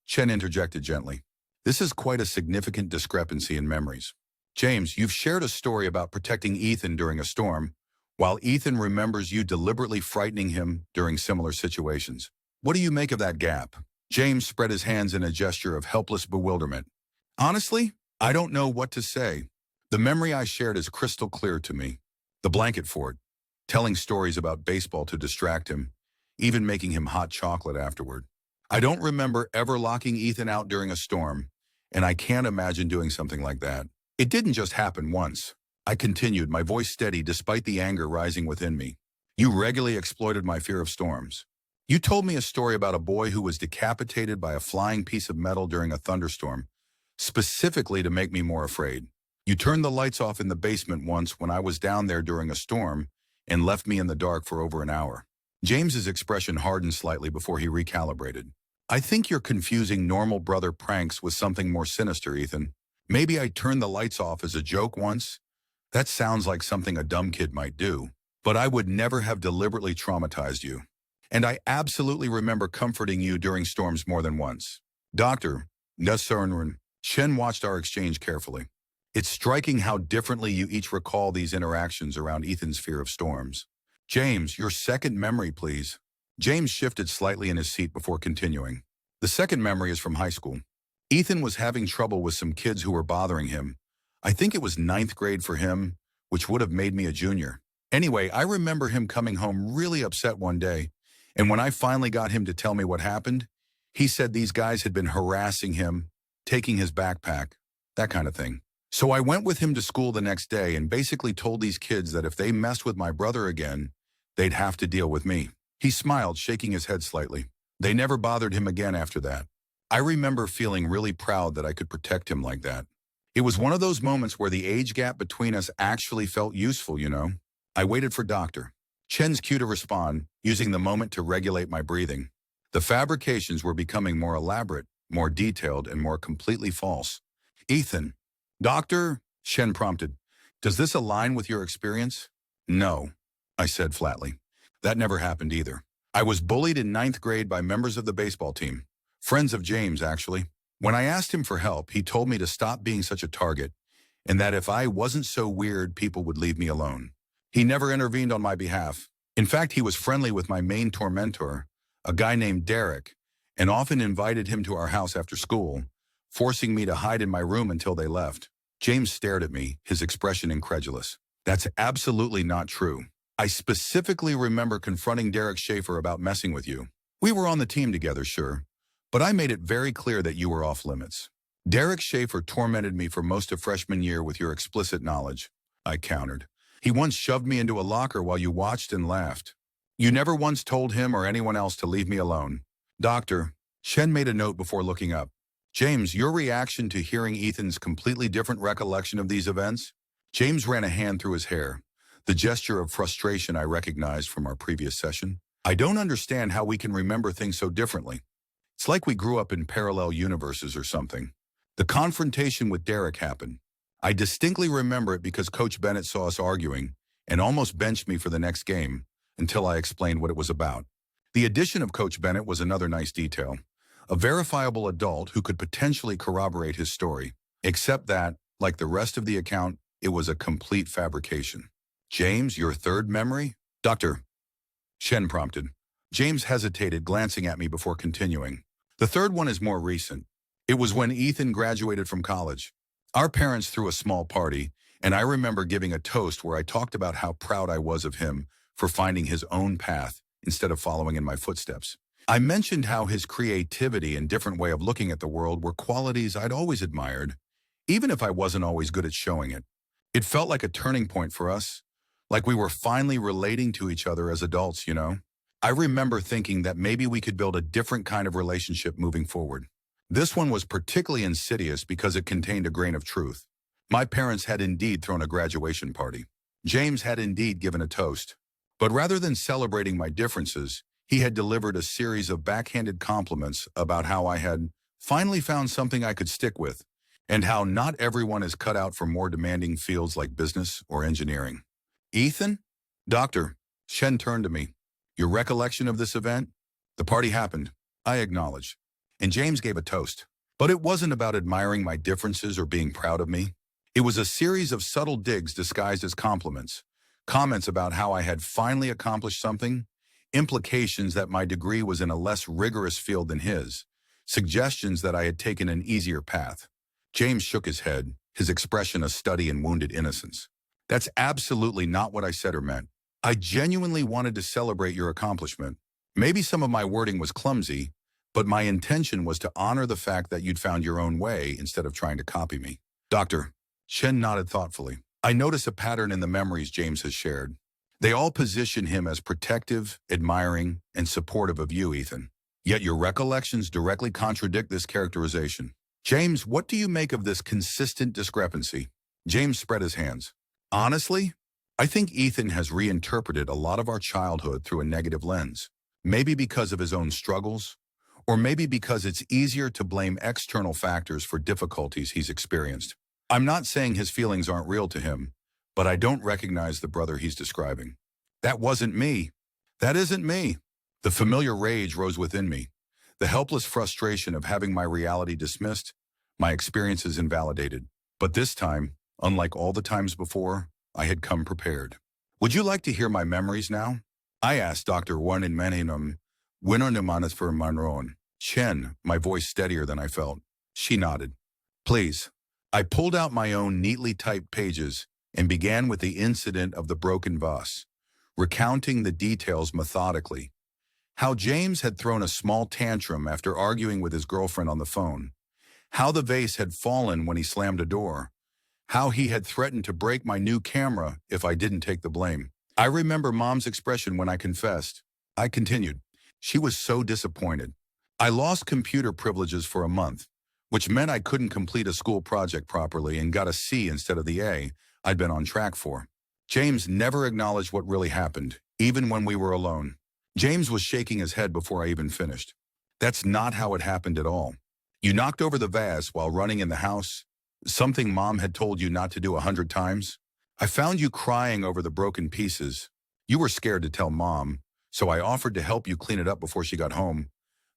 Chen interjected gently. This is quite a significant discrepancy in memories. James, you've shared a story about protecting Ethan during a storm, while Ethan remembers you deliberately frightening him during similar situations. What do you make of that gap? James spread his hands in a gesture of helpless bewilderment. Honestly, I don't know what to say. The memory I shared is crystal clear to me. The blanket fort, telling stories about baseball to distract him, even making him hot chocolate afterward. I don't remember ever locking Ethan out during a storm, and I can't imagine doing something like that. It didn't just happen once. I continued, my voice steady despite the anger rising within me. You regularly exploited my fear of storms. You told me a story about a boy who was decapitated by a flying piece of metal during a thunderstorm, specifically to make me more afraid. You turned the lights off in the basement once when I was down there during a storm and left me in the dark for over an hour. James's expression hardened slightly before he recalibrated. I think you're confusing normal brother pranks with something more sinister, Ethan. Maybe I turned the lights off as a joke once. That sounds like something a dumb kid might do, but I would never have deliberately traumatized you. And I absolutely remember comforting you during storms more than once. Doctor, Shen watched our exchange carefully. It's striking how differently you each recall these interactions around Ethan's fear of storms. James, your second memory, please. James shifted slightly in his seat before continuing. The second memory is from high school. Ethan was having trouble with some kids who were bothering him. I think it was ninth grade for him, which would have made me a junior. Anyway, I remember him coming home really upset one day, and when I finally got him to tell me what happened, he said these guys had been harassing him, taking his backpack, that kind of thing. So I went with him to school the next day and basically told these kids that if they messed with my brother again, they'd have to deal with me. He smiled, shaking his head slightly. They never bothered him again after that. I remember feeling really proud that I could protect him like that. It was one of those moments where the age gap between us actually felt useful, you know. I waited for Dr. Chen's cue to respond, using the moment to regulate my breathing. The fabrications were becoming more elaborate, more detailed, and more completely false. Ethan. Doctor, Shen prompted, does this align with your experience? No, I said flatly. That never happened either. I was bullied in ninth grade by members of the baseball team. Friends of James, actually. When I asked him for help, he told me to stop being such a target, and that if I wasn't so weird, people would leave me alone. He never intervened on my behalf. In fact, he was friendly with my main tormentor, a guy named Derek, and often invited him to our house after school, forcing me to hide in my room until they left. James stared at me, his expression incredulous. That's absolutely not true. I specifically remember confronting Derek Schaefer about messing with you. We were on the team together, sure, but I made it very clear that you were off limits. Derek Schaefer tormented me for most of freshman year with your explicit knowledge, I countered. He once shoved me into a locker while you watched and laughed. You never once told him or anyone else to leave me alone. Doctor, Shen made a note before looking up. James, your reaction to hearing Ethan's completely different recollection of these events? James ran a hand through his hair, the gesture of frustration I recognized from our previous session. I don't understand how we can remember things so differently. It's like we grew up in parallel universes or something. The confrontation with Derek happened. I distinctly remember it because Coach Bennett saw us arguing and almost benched me for the next game until I explained what it was about. The addition of Coach Bennett was another nice detail. A verifiable adult who could potentially corroborate his story, except that, like the rest of the account, it was a complete fabrication. James, your third memory? Doctor, Shen prompted. James hesitated, glancing at me before continuing. The third one is more recent. It was when Ethan graduated from college. Our parents threw a small party, and I remember giving a toast where I talked about how proud I was of him for finding his own path instead of following in my footsteps. I mentioned how his creativity and different way of looking at the world were qualities I'd always admired, even if I wasn't always good at showing it. It felt like a turning point for us, like we were finally relating to each other as adults, you know? I remember thinking that maybe we could build a different kind of relationship moving forward. This one was particularly insidious because it contained a grain of truth. My parents had indeed thrown a graduation party. James had indeed given a toast. But rather than celebrating my differences, he had delivered a series of backhanded compliments about how I had finally found something I could stick with, and how not everyone is cut out for more demanding fields like business or engineering. Ethan? Doctor, Shen turned to me. Your recollection of this event? The party happened, I acknowledged, and James gave a toast. But it wasn't about admiring my differences or being proud of me. It was a series of subtle digs disguised as compliments, comments about how I had finally accomplished something, implications that my degree was in a less rigorous field than his, suggestions that I had taken an easier path. James shook his head, his expression a study in wounded innocence. That's absolutely not what I said or meant. I genuinely wanted to celebrate your accomplishment. Maybe some of my wording was clumsy, but my intention was to honor the fact that you'd found your own way instead of trying to copy me. Doctor, Shen nodded thoughtfully. I notice a pattern in the memories James has shared. They all position him as protective, admiring, and supportive of you, Ethan. Yet your recollections directly contradict this characterization. James, what do you make of this consistent discrepancy? James spread his hands. Honestly, I think Ethan has reinterpreted a lot of our childhood through a negative lens. Maybe because of his own struggles, or maybe because it's easier to blame external factors for difficulties he's experienced. I'm not saying his feelings aren't real to him, but I don't recognize the brother he's describing. That wasn't me. That isn't me. The familiar rage rose within me, the helpless frustration of having my reality dismissed, my experiences invalidated. But this time, unlike all the times before, I had come prepared. Would you like to hear my memories now? I asked Dr. Warren Maninum, Winnernumanas for Monroe. Chen, my voice steadier than I felt. She nodded. Please. I pulled out my own neatly typed pages and began with the incident of the broken vase, recounting the details methodically. How James had thrown a small tantrum after arguing with his girlfriend on the phone. How the vase had fallen when he slammed a door. How he had threatened to break my new camera if I didn't take the blame. I remember Mom's expression when I confessed. I continued. She was so disappointed. I lost computer privileges for a month, which meant I couldn't complete a school project properly and got a C instead of the A I'd been on track for. James never acknowledged what really happened, even when we were alone. James was shaking his head before I even finished. That's not how it happened at all. You knocked over the vase while running in the house, something Mom had told you not to do 100 times. I found you crying over the broken pieces. You were scared to tell Mom, so I offered to help you clean it up before she got home.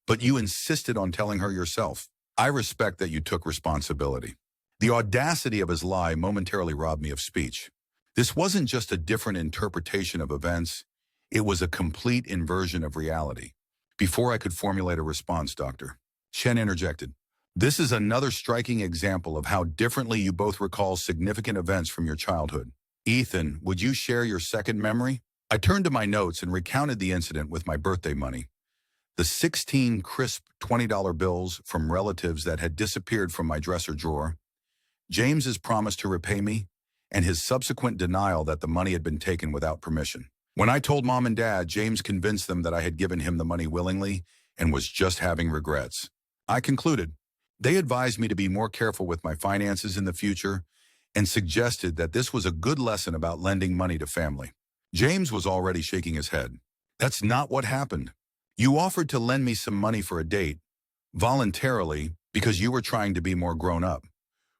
But you insisted on telling her yourself. I respect that you took responsibility. The audacity of his lie momentarily robbed me of speech. This wasn't just a different interpretation of events. It was a complete inversion of reality. Before I could formulate a response, Doctor, Shen interjected. This is another striking example of how differently you both recall significant events from your childhood. Ethan, would you share your second memory? I turned to my notes and recounted the incident with my birthday money. The 16 crisp $20 bills from relatives that had disappeared from my dresser drawer, James's promise to repay me, and his subsequent denial that the money had been taken without permission. When I told Mom and Dad, James convinced them that I had given him the money willingly and was just having regrets. I concluded. They advised me to be more careful with my finances in the future and suggested that this was a good lesson about lending money to family. James was already shaking his head. That's not what happened. You offered to lend me some money for a date, voluntarily, because you were trying to be more grown up.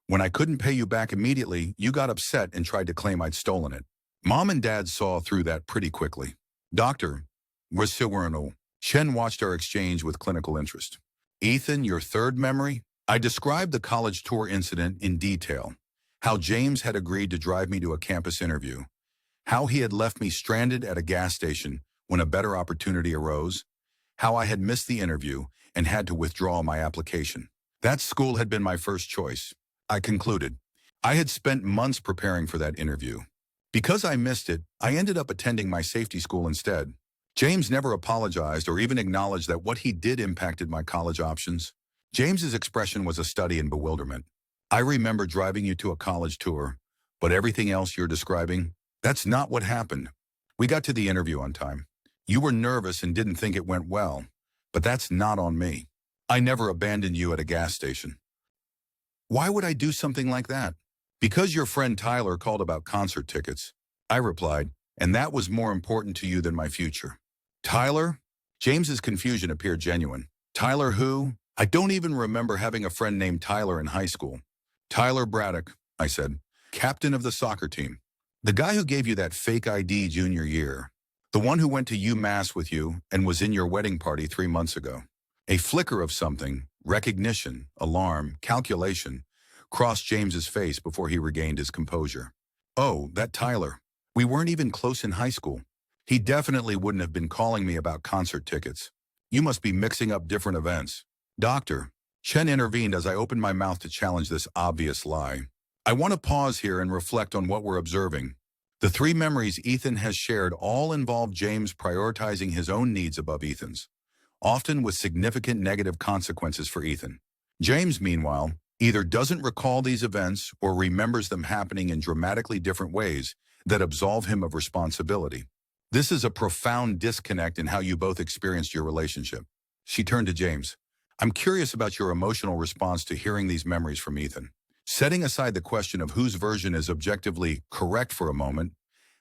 When I couldn't pay you back immediately, you got upset and tried to claim I'd stolen it. Mom and Dad saw through that pretty quickly. Doctor, Shen watched our exchange with clinical interest. Ethan, your third memory? I described the college tour incident in detail. How James had agreed to drive me to a campus interview. How he had left me stranded at a gas station when a better opportunity arose. How I had missed the interview and had to withdraw my application. That school had been my first choice. I concluded. I had spent months preparing for that interview. Because I missed it, I ended up attending my safety school instead. James never apologized or even acknowledged that what he did impacted my college options. James's expression was a study in bewilderment. I remember driving you to a college tour, but everything else you're describing, that's not what happened. We got to the interview on time. You were nervous and didn't think it went well, but that's not on me. I never abandoned you at a gas station. Why would I do something like that? Because your friend Tyler called about concert tickets, I replied, and that was more important to you than my future. Tyler? James's confusion appeared genuine. Tyler who? I don't even remember having a friend named Tyler in high school. Tyler Braddock, I said, captain of the soccer team. The guy who gave you that fake ID junior year. The one who went to UMass with you and was in your wedding party 3 months ago. A flicker of something, recognition, alarm, calculation, crossed James's face before he regained his composure. Oh, that Tyler. We weren't even close in high school. He definitely wouldn't have been calling me about concert tickets. You must be mixing up different events. Doctor, Chen intervened as I opened my mouth to challenge this obvious lie. I want to pause here and reflect on what we're observing. The three memories Ethan has shared all involve James prioritizing his own needs above Ethan's, often with significant negative consequences for Ethan. James, meanwhile, either doesn't recall these events or remembers them happening in dramatically different ways that absolve him of responsibility. This is a profound disconnect in how you both experienced your relationship. She turned to James. I'm curious about your emotional response to hearing these memories from Ethan. Setting aside the question of whose version is objectively correct for a moment,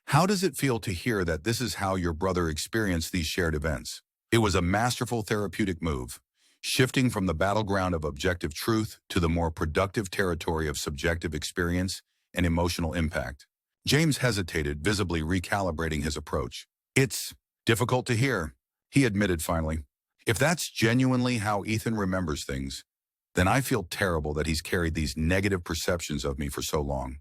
how does it feel to hear that this is how your brother experienced these shared events? It was a masterful therapeutic move, shifting from the battleground of objective truth to the more productive territory of subjective experience and emotional impact. James hesitated, visibly recalibrating his approach. It's difficult to hear, he admitted finally. If that's genuinely how Ethan remembers things, then I feel terrible that he's carried these negative perceptions of me for so long.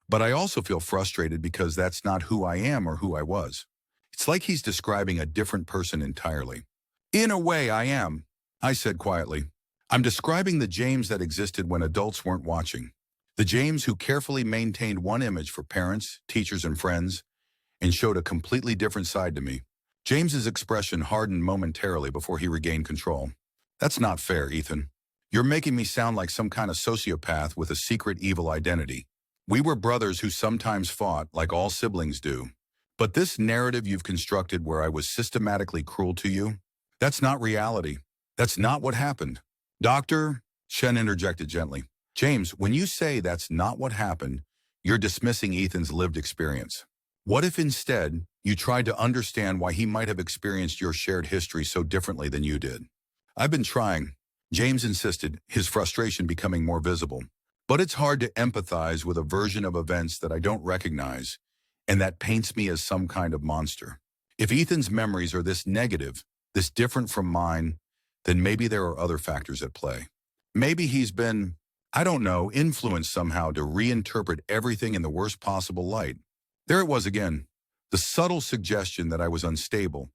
But I also feel frustrated because that's not who I am or who I was. It's like he's describing a different person entirely. In a way, I am, I said quietly. I'm describing the James that existed when adults weren't watching. The James who carefully maintained one image for parents, teachers, and friends, and showed a completely different side to me. James's expression hardened momentarily before he regained control. That's not fair, Ethan. You're making me sound like some kind of sociopath with a secret evil identity. We were brothers who sometimes fought, like all siblings do. But this narrative you've constructed where I was systematically cruel to you, that's not reality. That's not what happened. Doctor, Shen interjected gently. James, when you say that's not what happened, you're dismissing Ethan's lived experience. What if instead you tried to understand why he might have experienced your shared history so differently than you did? I've been trying, James insisted, his frustration becoming more visible. But it's hard to empathize with a version of events that I don't recognize, and that paints me as some kind of monster. If Ethan's memories are this negative, this different from mine, then maybe there are other factors at play. Maybe he's been, I don't know, influenced somehow to reinterpret everything in the worst possible light. There it was again, the subtle suggestion that I was unstable,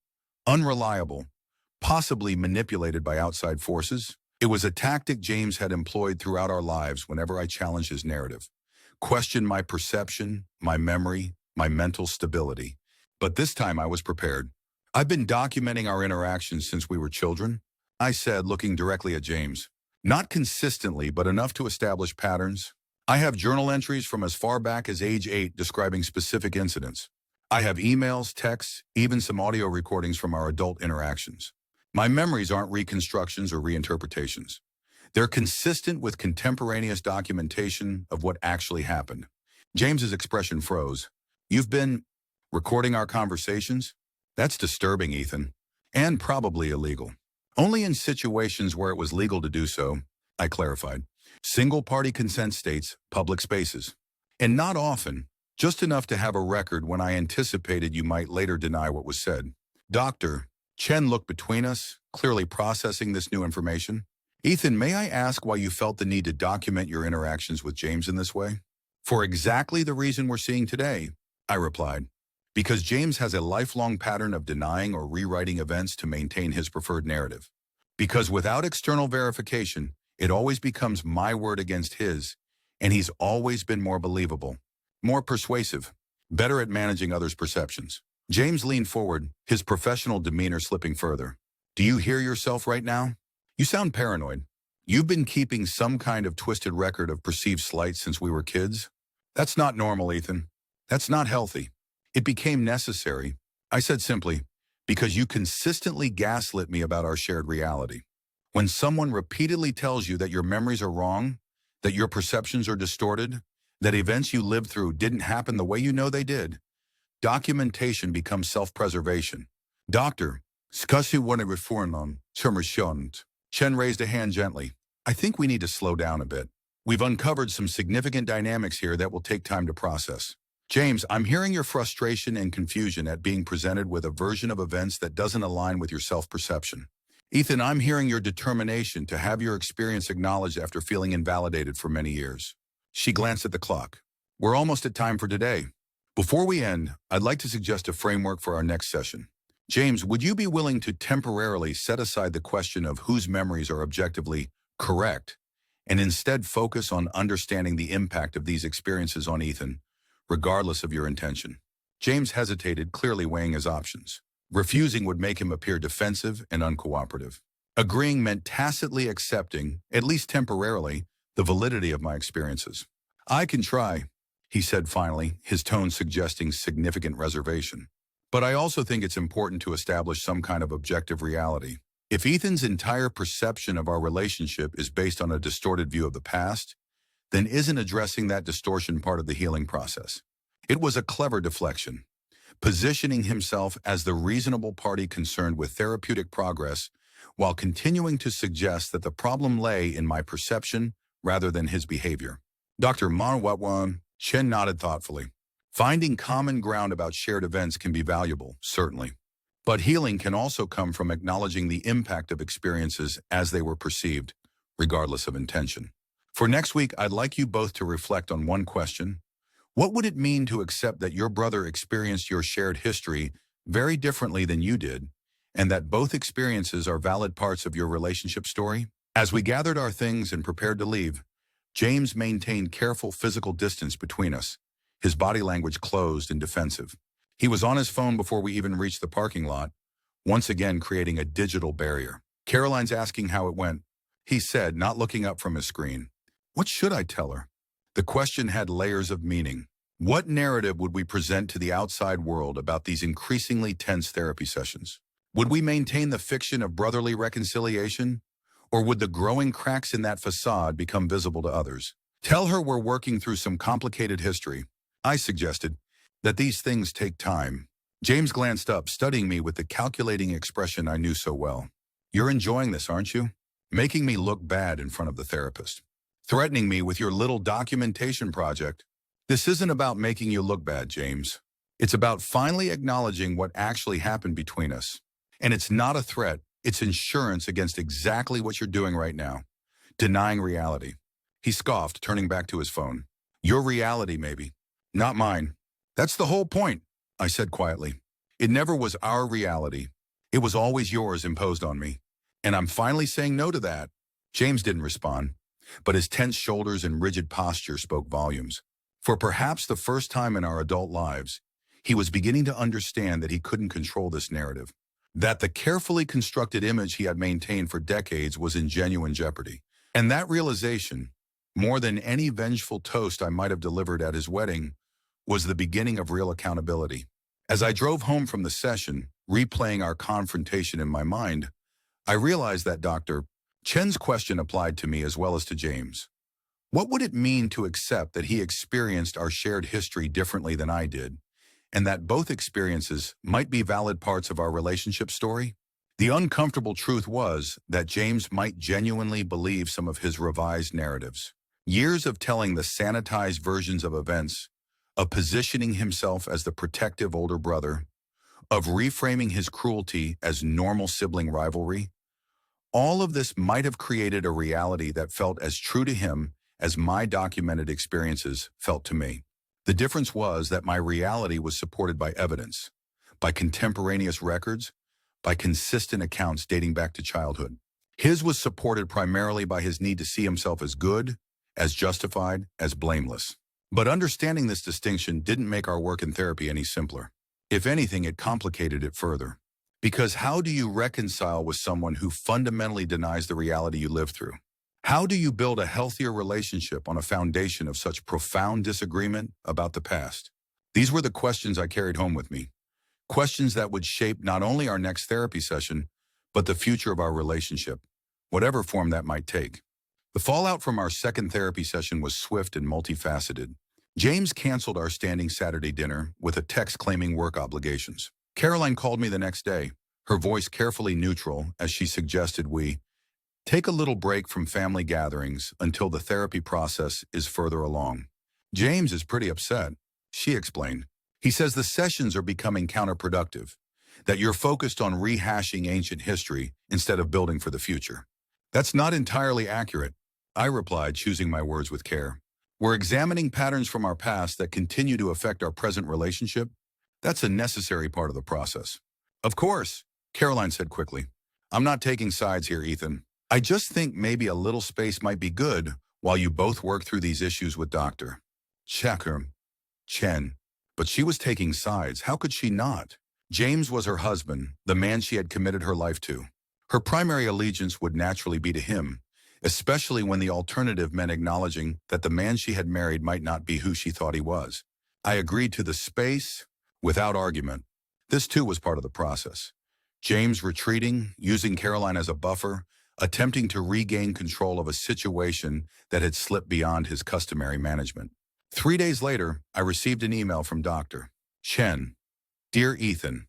unreliable, possibly manipulated by outside forces. It was a tactic James had employed throughout our lives whenever I challenged his narrative, questioned my perception, my memory, my mental stability. But this time I was prepared. I've been documenting our interactions since we were children, I said, looking directly at James. Not consistently, but enough to establish patterns. I have journal entries from as far back as age 8 describing specific incidents. I have emails, texts, even some audio recordings from our adult interactions. My memories aren't reconstructions or reinterpretations. They're consistent with contemporaneous documentation of what actually happened. James's expression froze. You've been recording our conversations? That's disturbing, Ethan, and probably illegal. Only in situations where it was legal to do so, I clarified. Single-party consent states, public spaces. And not often, just enough to have a record when I anticipated you might later deny what was said. Doctor, Chen looked between us, clearly processing this new information. Ethan, may I ask why you felt the need to document your interactions with James in this way? For exactly the reason we're seeing today, I replied. Because James has a lifelong pattern of denying or rewriting events to maintain his preferred narrative. Because without external verification, it always becomes my word against his, and he's always been more believable, more persuasive, better at managing others' perceptions. James leaned forward, his professional demeanor slipping further. Do you hear yourself right now? You sound paranoid. You've been keeping some kind of twisted record of perceived slights since we were kids? That's not normal, Ethan. That's not healthy. It became necessary, I said simply, because you consistently gaslit me about our shared reality. When someone repeatedly tells you that your memories are wrong, that your perceptions are distorted, that events you lived through didn't happen the way you know they did, documentation becomes self-preservation. Doctor, skasi wane reformon, termishont. Chen raised a hand gently. I think we need to slow down a bit. We've uncovered some significant dynamics here that will take time to process. James, I'm hearing your frustration and confusion at being presented with a version of events that doesn't align with your self-perception. Ethan, I'm hearing your determination to have your experience acknowledged after feeling invalidated for many years. She glanced at the clock. We're almost at time for today. Before we end, I'd like to suggest a framework for our next session. James, would you be willing to temporarily set aside the question of whose memories are objectively Correct. And instead focus on understanding the impact of these experiences on Ethan, regardless of your intention. James hesitated, clearly weighing his options. Refusing would make him appear defensive and uncooperative. Agreeing meant tacitly accepting, at least temporarily, the validity of my experiences. I can try, he said finally, his tone suggesting significant reservation. But I also think it's important to establish some kind of objective reality. If Ethan's entire perception of our relationship is based on a distorted view of the past, then isn't addressing that distortion part of the healing process? It was a clever deflection, positioning himself as the reasonable party concerned with therapeutic progress while continuing to suggest that the problem lay in my perception rather than his behavior. Dr. Manwatwan Chen nodded thoughtfully. Finding common ground about shared events can be valuable, certainly. But healing can also come from acknowledging the impact of experiences as they were perceived, regardless of intention. For next week, I'd like you both to reflect on one question. What would it mean to accept that your brother experienced your shared history very differently than you did, and that both experiences are valid parts of your relationship story? As we gathered our things and prepared to leave, James maintained careful physical distance between us, his body language closed and defensive. He was on his phone before we even reached the parking lot, once again creating a digital barrier. Caroline's asking how it went, he said, not looking up from his screen. What should I tell her? The question had layers of meaning. What narrative would we present to the outside world about these increasingly tense therapy sessions? Would we maintain the fiction of brotherly reconciliation? Or would the growing cracks in that facade become visible to others? Tell her we're working through some complicated history, I suggested, that these things take time. James glanced up, studying me with the calculating expression I knew so well. You're enjoying this, aren't you? Making me look bad in front of the therapist. Threatening me with your little documentation project. This isn't about making you look bad, James. It's about finally acknowledging what actually happened between us. And it's not a threat, it's insurance against exactly what you're doing right now. Denying reality. He scoffed, turning back to his phone. Your reality, maybe. Not mine. That's the whole point, I said quietly. It never was our reality. It was always yours imposed on me. And I'm finally saying no to that. James didn't respond, but his tense shoulders and rigid posture spoke volumes. For perhaps the first time in our adult lives, he was beginning to understand that he couldn't control this narrative. That the carefully constructed image he had maintained for decades was in genuine jeopardy. And that realization, more than any vengeful toast I might have delivered at his wedding, was the beginning of real accountability. As I drove home from the session, replaying our confrontation in my mind, I realized that Dr. Chen's question applied to me as well as to James. What would it mean to accept that he experienced our shared history differently than I did, and that both experiences might be valid parts of our relationship story? The uncomfortable truth was that James might genuinely believe some of his revised narratives. Years of telling the sanitized versions of events, of positioning himself as the protective older brother, of reframing his cruelty as normal sibling rivalry, all of this might have created a reality that felt as true to him as my documented experiences felt to me. The difference was that my reality was supported by evidence, by contemporaneous records, by consistent accounts dating back to childhood. His was supported primarily by his need to see himself as good, as justified, as blameless. But understanding this distinction didn't make our work in therapy any simpler. If anything, it complicated it further. Because how do you reconcile with someone who fundamentally denies the reality you live through? How do you build a healthier relationship on a foundation of such profound disagreement about the past? These were the questions I carried home with me. Questions that would shape not only our next therapy session, but the future of our relationship, whatever form that might take. The fallout from our second therapy session was swift and multifaceted. James canceled our standing Saturday dinner with a text claiming work obligations. Caroline called me the next day, her voice carefully neutral as she suggested we take a little break from family gatherings until the therapy process is further along. James is pretty upset, she explained. He says the sessions are becoming counterproductive, that you're focused on rehashing ancient history instead of building for the future. That's not entirely accurate, I replied, choosing my words with care. We're examining patterns from our past that continue to affect our present relationship. That's a necessary part of the process. Of course, Caroline said quickly. I'm not taking sides here, Ethan. I just think maybe a little space might be good while you both work through these issues with Dr. Checker, Chen. But she was taking sides. How could she not? James was her husband, the man she had committed her life to. Her primary allegiance would naturally be to him, especially when the alternative meant acknowledging that the man she had married might not be who she thought he was. I agreed to the space without argument. This too was part of the process. James retreating, using Caroline as a buffer, attempting to regain control of a situation that had slipped beyond his customary management. 3 days later, I received an email from Dr. Chen. Dear Ethan,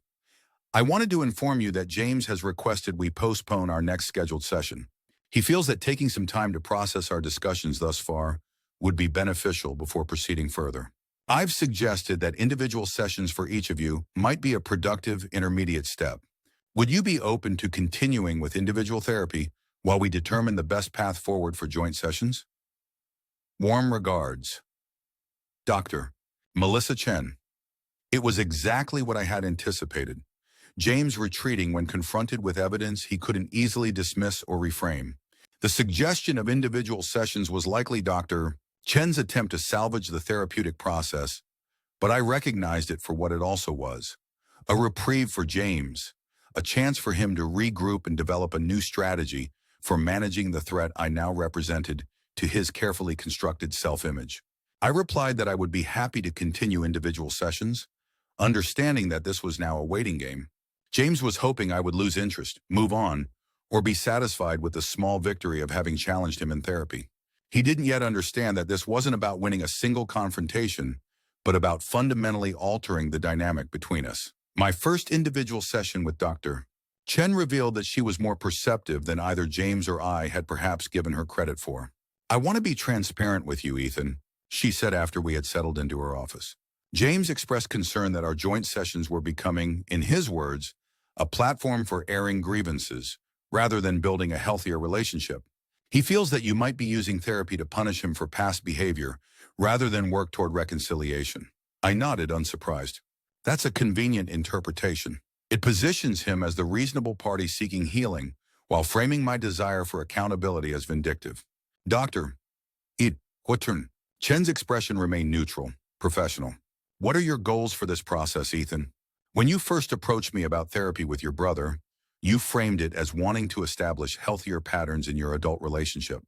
I wanted to inform you that James has requested we postpone our next scheduled session. He feels that taking some time to process our discussions thus far would be beneficial before proceeding further. I've suggested that individual sessions for each of you might be a productive intermediate step. Would you be open to continuing with individual therapy while we determine the best path forward for joint sessions? Warm regards. Dr. Melissa Chen. It was exactly what I had anticipated. James retreating when confronted with evidence he couldn't easily dismiss or reframe. The suggestion of individual sessions was likely Dr. Chen's attempt to salvage the therapeutic process, but I recognized it for what it also was. A reprieve for James, a chance for him to regroup and develop a new strategy for managing the threat I now represented to his carefully constructed self-image. I replied that I would be happy to continue individual sessions, understanding that this was now a waiting game. James was hoping I would lose interest, move on, or be satisfied with the small victory of having challenged him in therapy. He didn't yet understand that this wasn't about winning a single confrontation, but about fundamentally altering the dynamic between us. My first individual session with Dr. Chen revealed that she was more perceptive than either James or I had perhaps given her credit for. I want to be transparent with you, Ethan, she said after we had settled into her office. James expressed concern that our joint sessions were becoming, in his words, a platform for airing grievances, rather than building a healthier relationship. He feels that you might be using therapy to punish him for past behavior, rather than work toward reconciliation. I nodded, unsurprised. That's a convenient interpretation. It positions him as the reasonable party seeking healing, while framing my desire for accountability as vindictive. Doctor, Chen's expression remained neutral, professional. What are your goals for this process, Ethan? When you first approached me about therapy with your brother, you framed it as wanting to establish healthier patterns in your adult relationship.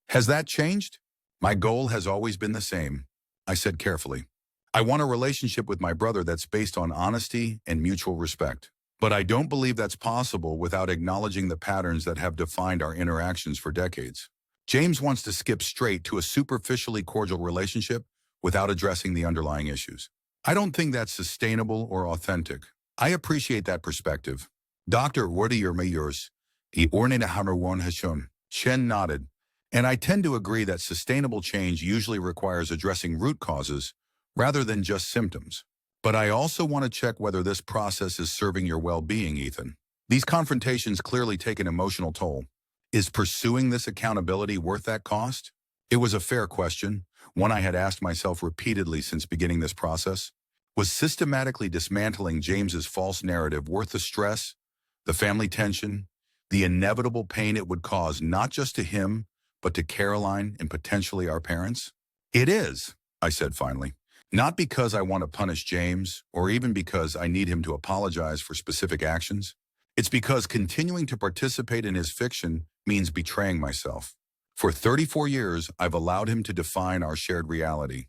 Has that changed? My goal has always been the same, I said carefully. I want a relationship with my brother that's based on honesty and mutual respect. But I don't believe that's possible without acknowledging the patterns that have defined our interactions for decades. James wants to skip straight to a superficially cordial relationship without addressing the underlying issues. I don't think that's sustainable or authentic. I appreciate that perspective. Dr. Mayors, Chen nodded, and I tend to agree that sustainable change usually requires addressing root causes rather than just symptoms. But I also want to check whether this process is serving your well-being, Ethan. These confrontations clearly take an emotional toll. Is pursuing this accountability worth that cost? It was a fair question, one I had asked myself repeatedly since beginning this process. Was systematically dismantling James's false narrative worth the stress, the family tension, the inevitable pain it would cause not just to him, but to Caroline and potentially our parents? It is, I said finally. Not because I want to punish James, or even because I need him to apologize for specific actions. It's because continuing to participate in his fiction means betraying myself. For 34 years, I've allowed him to define our shared reality.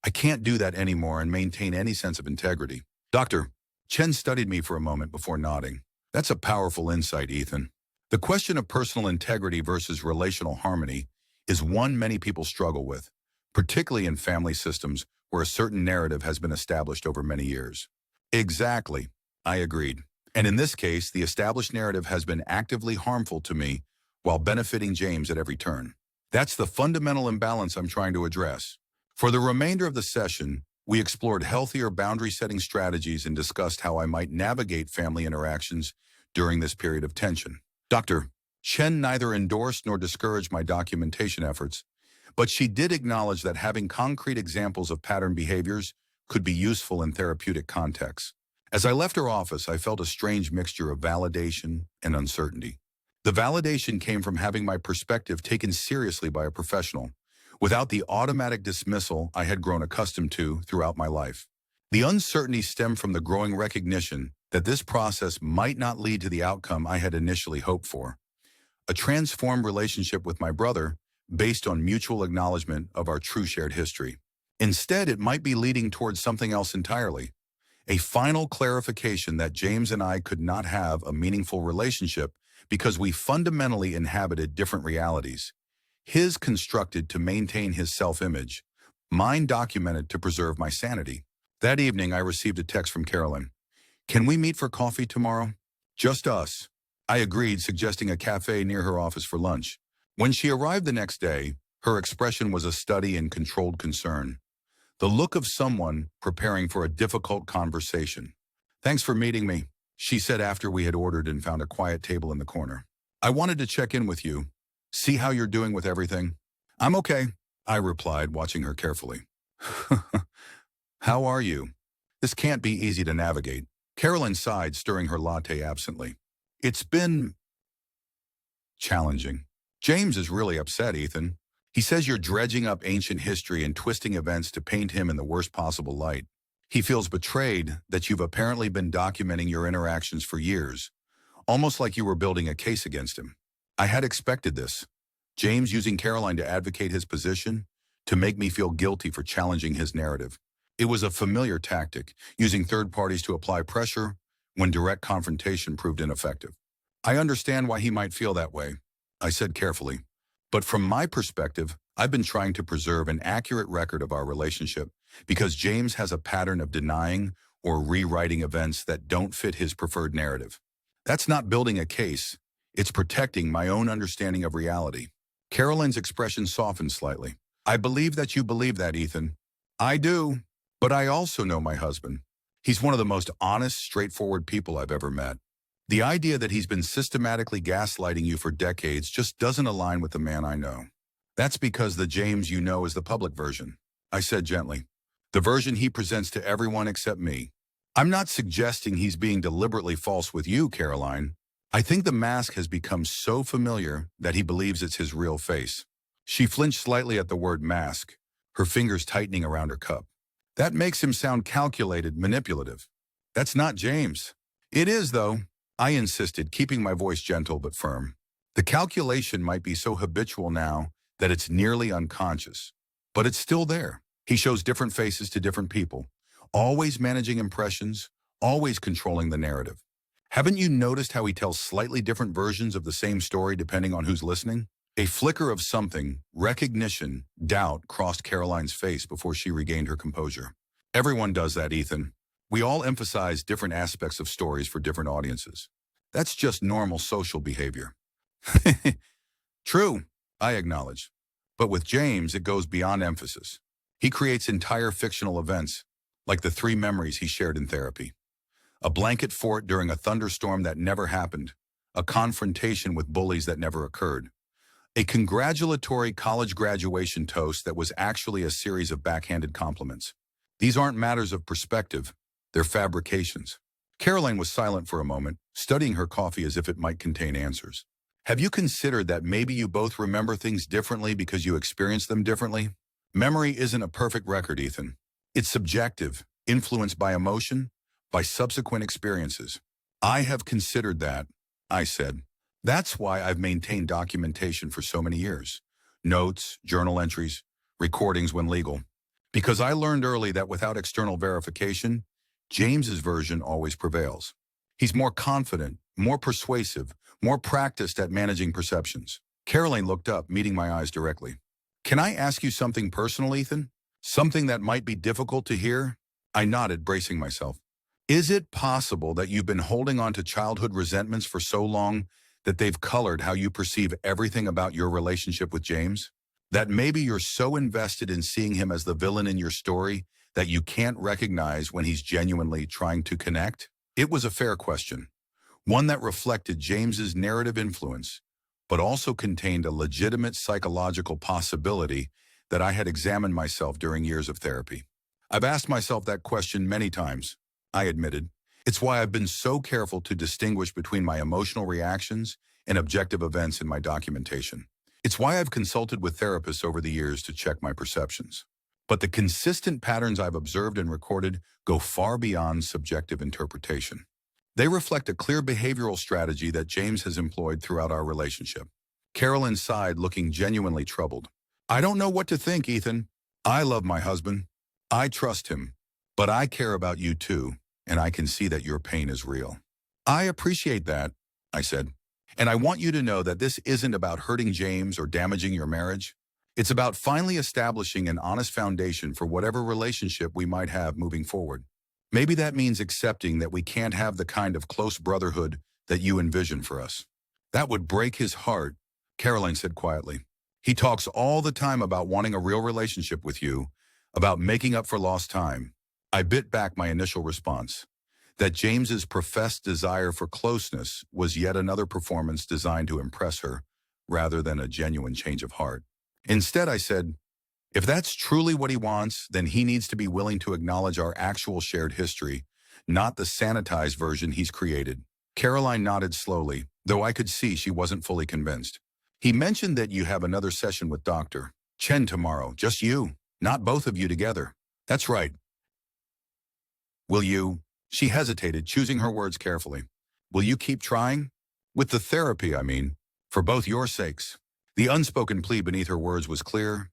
I can't do that anymore and maintain any sense of integrity. Dr. Chen studied me for a moment before nodding. That's a powerful insight, Ethan. The question of personal integrity versus relational harmony is one many people struggle with, particularly in family systems where a certain narrative has been established over many years. Exactly, I agreed. And in this case, the established narrative has been actively harmful to me while benefiting James at every turn. That's the fundamental imbalance I'm trying to address. For the remainder of the session, we explored healthier boundary-setting strategies and discussed how I might navigate family interactions during this period of tension. Dr. Chen neither endorsed nor discouraged my documentation efforts, but she did acknowledge that having concrete examples of pattern behaviors could be useful in therapeutic contexts. As I left her office, I felt a strange mixture of validation and uncertainty. The validation came from having my perspective taken seriously by a professional, without the automatic dismissal I had grown accustomed to throughout my life. The uncertainty stemmed from the growing recognition that this process might not lead to the outcome I had initially hoped for. A transformed relationship with my brother based on mutual acknowledgement of our true shared history. Instead, it might be leading towards something else entirely. A final clarification that James and I could not have a meaningful relationship because we fundamentally inhabited different realities. His constructed to maintain his self-image, mine documented to preserve my sanity. That evening, I received a text from Carolyn. "Can we meet for coffee tomorrow?" "Just us." I agreed, suggesting a cafe near her office for lunch. When she arrived the next day, her expression was a study in controlled concern. The look of someone preparing for a difficult conversation. "Thanks for meeting me," she said after we had ordered and found a quiet table in the corner. "I wanted to check in with you, see how you're doing with everything." "I'm okay," I replied, watching her carefully. "How are you? This can't be easy to navigate." Carolyn sighed, stirring her latte absently. "It's been challenging. James is really upset, Ethan. He says you're dredging up ancient history and twisting events to paint him in the worst possible light. He feels betrayed that you've apparently been documenting your interactions for years, almost like you were building a case against him. I had expected this. James using Caroline to advocate his position, to make me feel guilty for challenging his narrative. It was a familiar tactic, using third parties to apply pressure when direct confrontation proved ineffective. I understand why he might feel that way, I said carefully. But from my perspective, I've been trying to preserve an accurate record of our relationship because James has a pattern of denying or rewriting events that don't fit his preferred narrative. That's not building a case. It's protecting my own understanding of reality. Caroline's expression softened slightly. I believe that you believe that, Ethan. I do, but I also know my husband. He's one of the most honest, straightforward people I've ever met. The idea that he's been systematically gaslighting you for decades just doesn't align with the man I know. That's because the James you know is the public version, I said gently. The version he presents to everyone except me. I'm not suggesting he's being deliberately false with you, Caroline. I think the mask has become so familiar that he believes it's his real face. She flinched slightly at the word mask, her fingers tightening around her cup. That makes him sound calculated, manipulative. That's not James. It is, though, I insisted, keeping my voice gentle but firm. The calculation might be so habitual now that it's nearly unconscious. But it's still there. He shows different faces to different people, always managing impressions, always controlling the narrative. Haven't you noticed how he tells slightly different versions of the same story depending on who's listening? A flicker of something, recognition, doubt crossed Caroline's face before she regained her composure. Everyone does that, Ethan. We all emphasize different aspects of stories for different audiences. That's just normal social behavior. True, I acknowledge. But with James, it goes beyond emphasis. He creates entire fictional events, like the 3 memories he shared in therapy. A blanket fort during a thunderstorm that never happened, a confrontation with bullies that never occurred, a congratulatory college graduation toast that was actually a series of backhanded compliments. These aren't matters of perspective, they're fabrications. Caroline was silent for a moment, studying her coffee as if it might contain answers. Have you considered that maybe you both remember things differently because you experienced them differently? Memory isn't a perfect record, Ethan. It's subjective, influenced by emotion, by subsequent experiences. I have considered that, I said. That's why I've maintained documentation for so many years. Notes, journal entries, recordings when legal. Because I learned early that without external verification, James's version always prevails. He's more confident, more persuasive, more practiced at managing perceptions. Caroline looked up, meeting my eyes directly. Can I ask you something personal, Ethan? Something that might be difficult to hear? I nodded, bracing myself. Is it possible that you've been holding on to childhood resentments for so long that they've colored how you perceive everything about your relationship with James? That maybe you're so invested in seeing him as the villain in your story that you can't recognize when he's genuinely trying to connect? It was a fair question, one that reflected James's narrative influence, but also contained a legitimate psychological possibility that I had examined myself during years of therapy. I've asked myself that question many times, I admitted. It's why I've been so careful to distinguish between my emotional reactions and objective events in my documentation. It's why I've consulted with therapists over the years to check my perceptions. But the consistent patterns I've observed and recorded go far beyond subjective interpretation. They reflect a clear behavioral strategy that James has employed throughout our relationship. Carolyn sighed, looking genuinely troubled. I don't know what to think, Ethan. I love my husband. I trust him. But I care about you too, and I can see that your pain is real. I appreciate that, I said. And I want you to know that this isn't about hurting James or damaging your marriage. It's about finally establishing an honest foundation for whatever relationship we might have moving forward. Maybe that means accepting that we can't have the kind of close brotherhood that you envision for us. That would break his heart, Caroline said quietly. He talks all the time about wanting a real relationship with you, about making up for lost time. I bit back my initial response, that James's professed desire for closeness was yet another performance designed to impress her, rather than a genuine change of heart. Instead, I said, if that's truly what he wants, then he needs to be willing to acknowledge our actual shared history, not the sanitized version he's created. Caroline nodded slowly, though I could see she wasn't fully convinced. He mentioned that you have another session with Dr. Chen tomorrow, just you, not both of you together. That's right. Will you? She hesitated, choosing her words carefully. Will you keep trying? With the therapy, I mean, for both your sakes. The unspoken plea beneath her words was clear.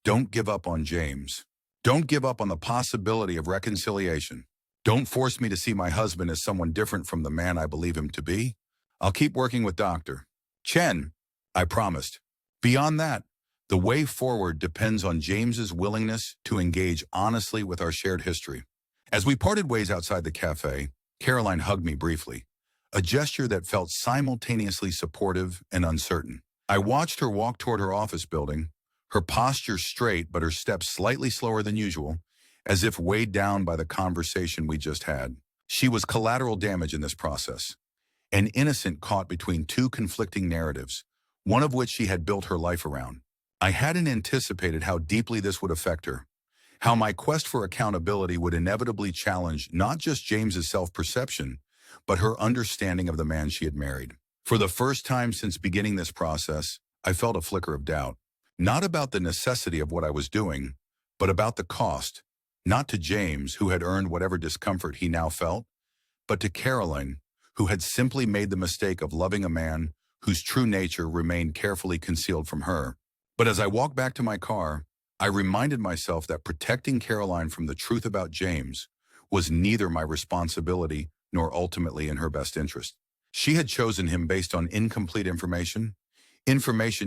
Don't give up on James. Don't give up on the possibility of reconciliation. Don't force me to see my husband as someone different from the man I believe him to be. I'll keep working with Dr. Chen, I promised. Beyond that, the way forward depends on James's willingness to engage honestly with our shared history. As we parted ways outside the cafe, Caroline hugged me briefly, a gesture that felt simultaneously supportive and uncertain. I watched her walk toward her office building, her posture straight but her steps slightly slower than usual, as if weighed down by the conversation we just had. She was collateral damage in this process, an innocent caught between two conflicting narratives, one of which she had built her life around. I hadn't anticipated how deeply this would affect her, how my quest for accountability would inevitably challenge not just James's self-perception, but her understanding of the man she had married. For the first time since beginning this process, I felt a flicker of doubt, not about the necessity of what I was doing, but about the cost, not to James, who had earned whatever discomfort he now felt, but to Caroline, who had simply made the mistake of loving a man whose true nature remained carefully concealed from her. But as I walked back to my car, I reminded myself that protecting Caroline from the truth about James was neither my responsibility nor ultimately in her best interest. She had chosen him based on incomplete information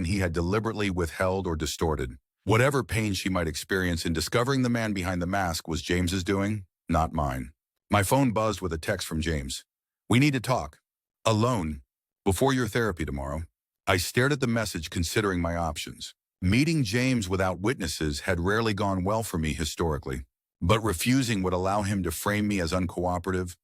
he had deliberately withheld or distorted. Whatever pain she might experience in discovering the man behind the mask was James's doing, not mine. My phone buzzed with a text from James. We need to talk. Alone. Before your therapy tomorrow. I stared at the message, considering my options. Meeting James without witnesses had rarely gone well for me historically, but refusing would allow him to frame me as uncooperative,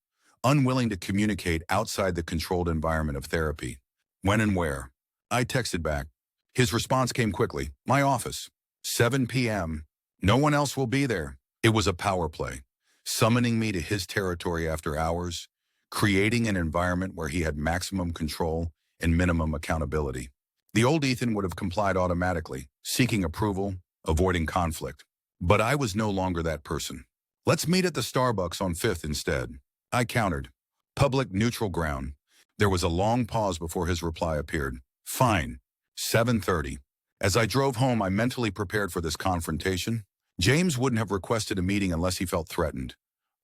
unwilling to communicate outside the controlled environment of therapy. When and where? I texted back. His response came quickly. My office. 7 p.m. No one else will be there. It was a power play, summoning me to his territory after hours, creating an environment where he had maximum control and minimum accountability. The old Ethan would have complied automatically, seeking approval, avoiding conflict. But I was no longer that person. Let's meet at the Starbucks on 5th instead. I countered. Public neutral ground. There was a long pause before his reply appeared. Fine. 7:30. As I drove home, I mentally prepared for this confrontation. James wouldn't have requested a meeting unless he felt threatened,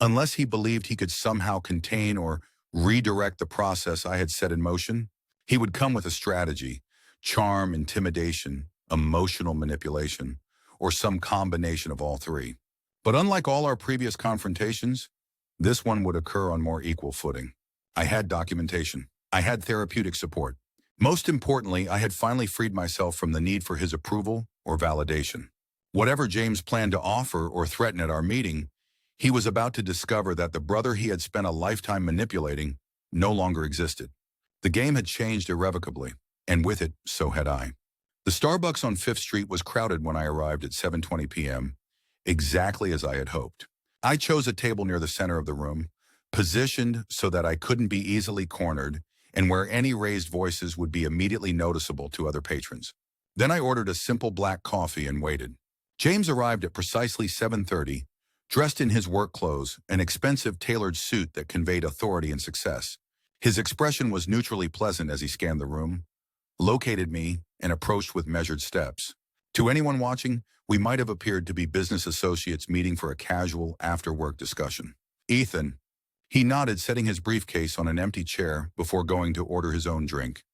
unless he believed he could somehow contain or redirect the process I had set in motion. He would come with a strategy, charm, intimidation, emotional manipulation, or some combination of all three. But unlike all our previous confrontations, this one would occur on more equal footing. I had documentation. I had therapeutic support. Most importantly, I had finally freed myself from the need for his approval or validation. Whatever James planned to offer or threaten at our meeting, he was about to discover that the brother he had spent a lifetime manipulating no longer existed. The game had changed irrevocably, and with it, so had I. The Starbucks on 5th Street was crowded when I arrived at 7:20 p.m., exactly as I had hoped. I chose a table near the center of the room, positioned so that I couldn't be easily cornered, and where any raised voices would be immediately noticeable to other patrons. Then I ordered a simple black coffee and waited. James arrived at precisely 7:30, dressed in his work clothes, an expensive tailored suit that conveyed authority and success. His expression was neutrally pleasant as he scanned the room, located me, and approached with measured steps. To anyone watching, we might have appeared to be business associates meeting for a casual after-work discussion. Ethan. He nodded, setting his briefcase on an empty chair before going to order his own drink.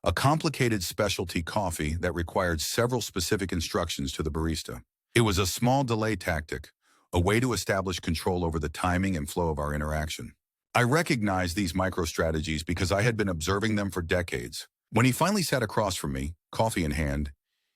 A complicated specialty coffee that required several specific instructions to the barista. It was a small delay tactic, a way to establish control over the timing and flow of our interaction. I recognized these micro-strategies because I had been observing them for decades. When he finally sat across from me, coffee in hand,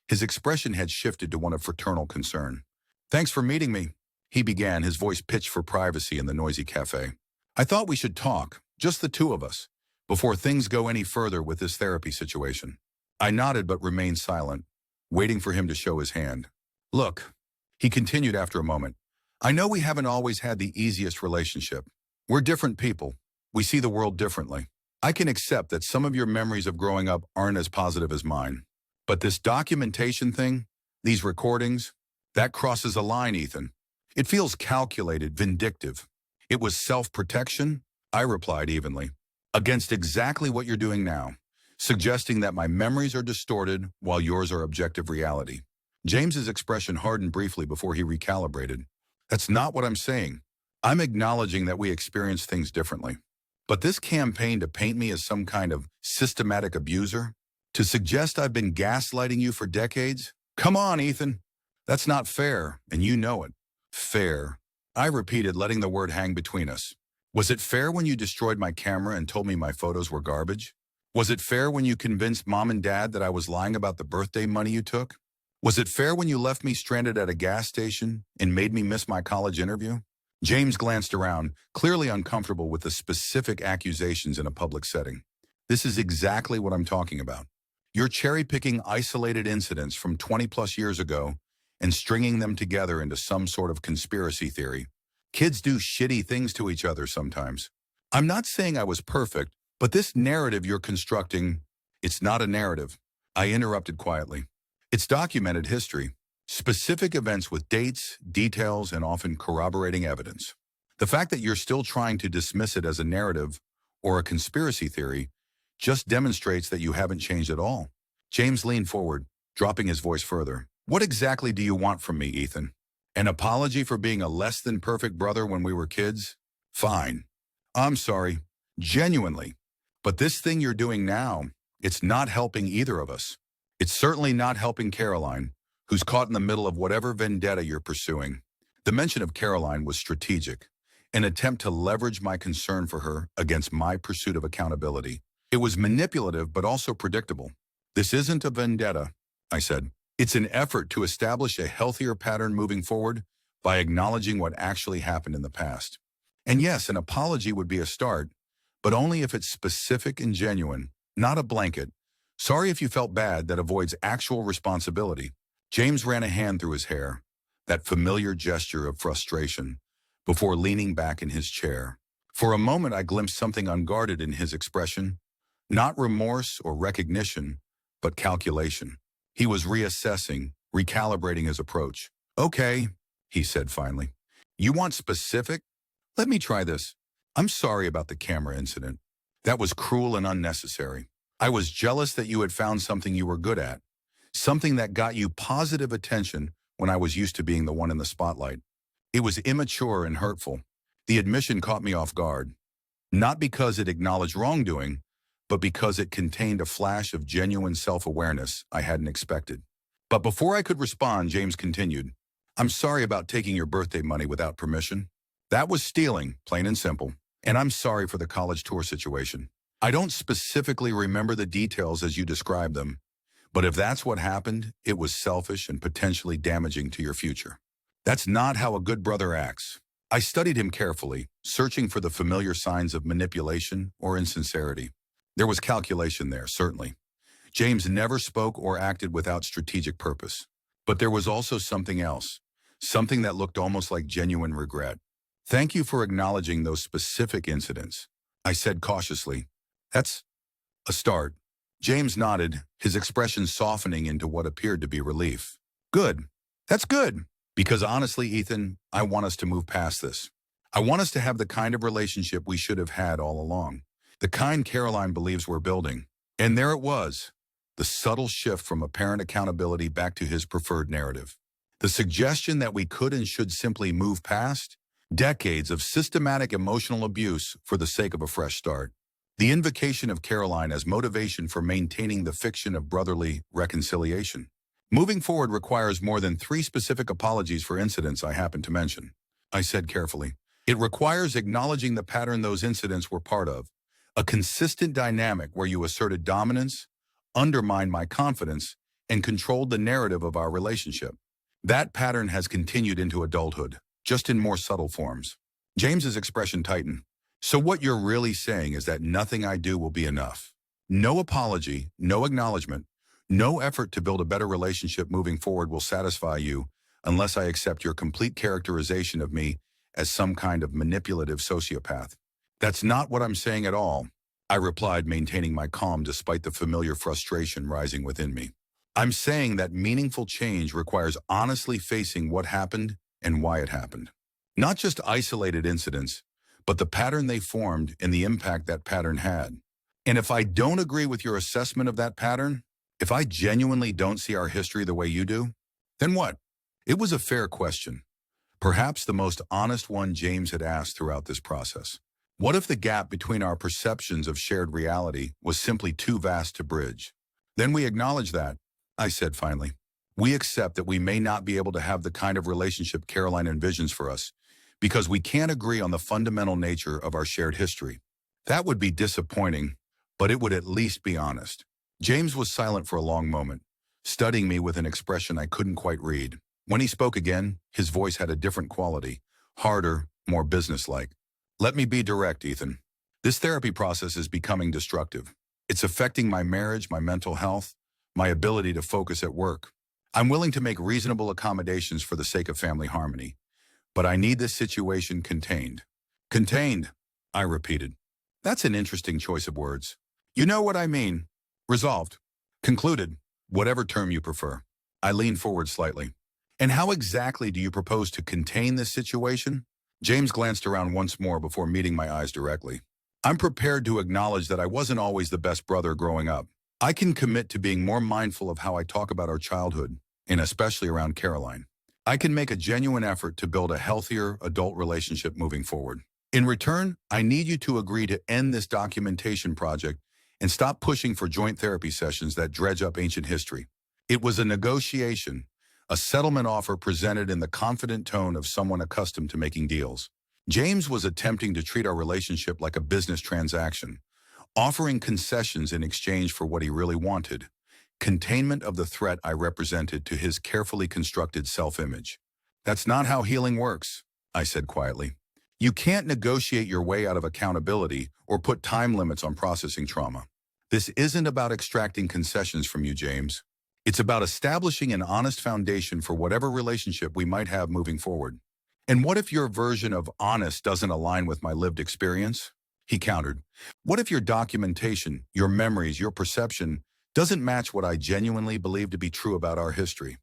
his expression had shifted to one of fraternal concern. "Thanks for meeting me," he began, his voice pitched for privacy in the noisy cafe. "I thought we should talk, just the two of us, before things go any further with this therapy situation." I nodded but remained silent, waiting for him to show his hand. "Look," he continued after a moment, "I know we haven't always had the easiest relationship. We're different people. We see the world differently. I can accept that some of your memories of growing up aren't as positive as mine. But this documentation thing, these recordings, that crosses a line, Ethan. It feels calculated, vindictive. It was self-protection," I replied evenly, "against exactly what you're doing now, suggesting that my memories are distorted while yours are objective reality." James's expression hardened briefly before he recalibrated. "That's not what I'm saying. I'm acknowledging that we experience things differently. But this campaign to paint me as some kind of systematic abuser, to suggest I've been gaslighting you for decades? Come on, Ethan. That's not fair, and you know it." "Fair," I repeated, letting the word hang between us. "Was it fair when you destroyed my camera and told me my photos were garbage? Was it fair when you convinced Mom and Dad that I was lying about the birthday money you took? Was it fair when you left me stranded at a gas station and made me miss my college interview?" James glanced around, clearly uncomfortable with the specific accusations in a public setting. "This is exactly what I'm talking about. You're cherry-picking isolated incidents from 20-plus years ago and stringing them together into some sort of conspiracy theory. Kids do shitty things to each other sometimes. I'm not saying I was perfect, but this narrative you're constructing, it's not a narrative." I interrupted quietly. "It's documented history. Specific events with dates, details, and often corroborating evidence. The fact that you're still trying to dismiss it as a narrative or a conspiracy theory just demonstrates that you haven't changed at all." James leaned forward, dropping his voice further. "What exactly do you want from me, Ethan? An apology for being a less-than-perfect brother when we were kids? Fine. I'm sorry. Genuinely. But this thing you're doing now, it's not helping either of us. It's certainly not helping Caroline, who's caught in the middle of whatever vendetta you're pursuing." The mention of Caroline was strategic, an attempt to leverage my concern for her against my pursuit of accountability. It was manipulative but also predictable. "This isn't a vendetta," I said. "It's an effort to establish a healthier pattern moving forward by acknowledging what actually happened in the past. And yes, an apology would be a start, but only if it's specific and genuine, not a blanket. Sorry if you felt bad that avoids actual responsibility." James ran a hand through his hair, that familiar gesture of frustration, before leaning back in his chair. For a moment, I glimpsed something unguarded in his expression. Not remorse or recognition, but calculation. He was reassessing, recalibrating his approach. "Okay," he said finally. "You want specific? Let me try this. I'm sorry about the camera incident. That was cruel and unnecessary. I was jealous that you had found something you were good at, something that got you positive attention when I was used to being the one in the spotlight. It was immature and hurtful. The admission caught me off guard. Not because it acknowledged wrongdoing, but because it contained a flash of genuine self-awareness I hadn't expected." But before I could respond, James continued, "I'm sorry about taking your birthday money without permission. That was stealing, plain and simple. And I'm sorry for the college tour situation. I don't specifically remember the details as you described them, but if that's what happened, it was selfish and potentially damaging to your future. That's not how a good brother acts." I studied him carefully, searching for the familiar signs of manipulation or insincerity. There was calculation there, certainly. James never spoke or acted without strategic purpose. But there was also something else, something that looked almost like genuine regret. "Thank you for acknowledging those specific incidents," I said cautiously. A start. James nodded, his expression softening into what appeared to be relief. Good. That's good. Because honestly, Ethan, I want us to move past this. I want us to have the kind of relationship we should have had all along. The kind Caroline believes we're building. And there it was. The subtle shift from apparent accountability back to his preferred narrative. The suggestion that we could and should simply move past decades of systematic emotional abuse for the sake of a fresh start. The invocation of Caroline as motivation for maintaining the fiction of brotherly reconciliation. Moving forward requires more than 3 specific apologies for incidents I happen to mention. I said carefully. It requires acknowledging the pattern those incidents were part of. A consistent dynamic where you asserted dominance, undermined my confidence, and controlled the narrative of our relationship. That pattern has continued into adulthood, just in more subtle forms. James's expression tightened. So what you're really saying is that nothing I do will be enough. No apology, no acknowledgement, no effort to build a better relationship moving forward will satisfy you unless I accept your complete characterization of me as some kind of manipulative sociopath. That's not what I'm saying at all, I replied, maintaining my calm despite the familiar frustration rising within me. I'm saying that meaningful change requires honestly facing what happened and why it happened. Not just isolated incidents, but the pattern they formed and the impact that pattern had. And if I don't agree with your assessment of that pattern, if I genuinely don't see our history the way you do, then what? It was a fair question. Perhaps the most honest one James had asked throughout this process. What if the gap between our perceptions of shared reality was simply too vast to bridge? Then we acknowledge that, I said finally. We accept that we may not be able to have the kind of relationship Caroline envisions for us, because we can't agree on the fundamental nature of our shared history. That would be disappointing, but it would at least be honest. James was silent for a long moment, studying me with an expression I couldn't quite read. When he spoke again, his voice had a different quality, harder, more businesslike. Let me be direct, Ethan. This therapy process is becoming destructive. It's affecting my marriage, my mental health, my ability to focus at work. I'm willing to make reasonable accommodations for the sake of family harmony. But I need this situation contained. Contained, I repeated. That's an interesting choice of words. You know what I mean. Resolved. Concluded. Whatever term you prefer. I leaned forward slightly. And how exactly do you propose to contain this situation? James glanced around once more before meeting my eyes directly. I'm prepared to acknowledge that I wasn't always the best brother growing up. I can commit to being more mindful of how I talk about our childhood, and especially around Caroline. I can make a genuine effort to build a healthier adult relationship moving forward. In return, I need you to agree to end this documentation project and stop pushing for joint therapy sessions that dredge up ancient history. It was a negotiation, a settlement offer presented in the confident tone of someone accustomed to making deals. James was attempting to treat our relationship like a business transaction, offering concessions in exchange for what he really wanted: containment of the threat I represented to his carefully constructed self-image. That's not how healing works, I said quietly. You can't negotiate your way out of accountability or put time limits on processing trauma. This isn't about extracting concessions from you, James. It's about establishing an honest foundation for whatever relationship we might have moving forward. And what if your version of honest doesn't align with my lived experience? He countered. What if your documentation, your memories, your perception doesn't match what I genuinely believe to be true about our history?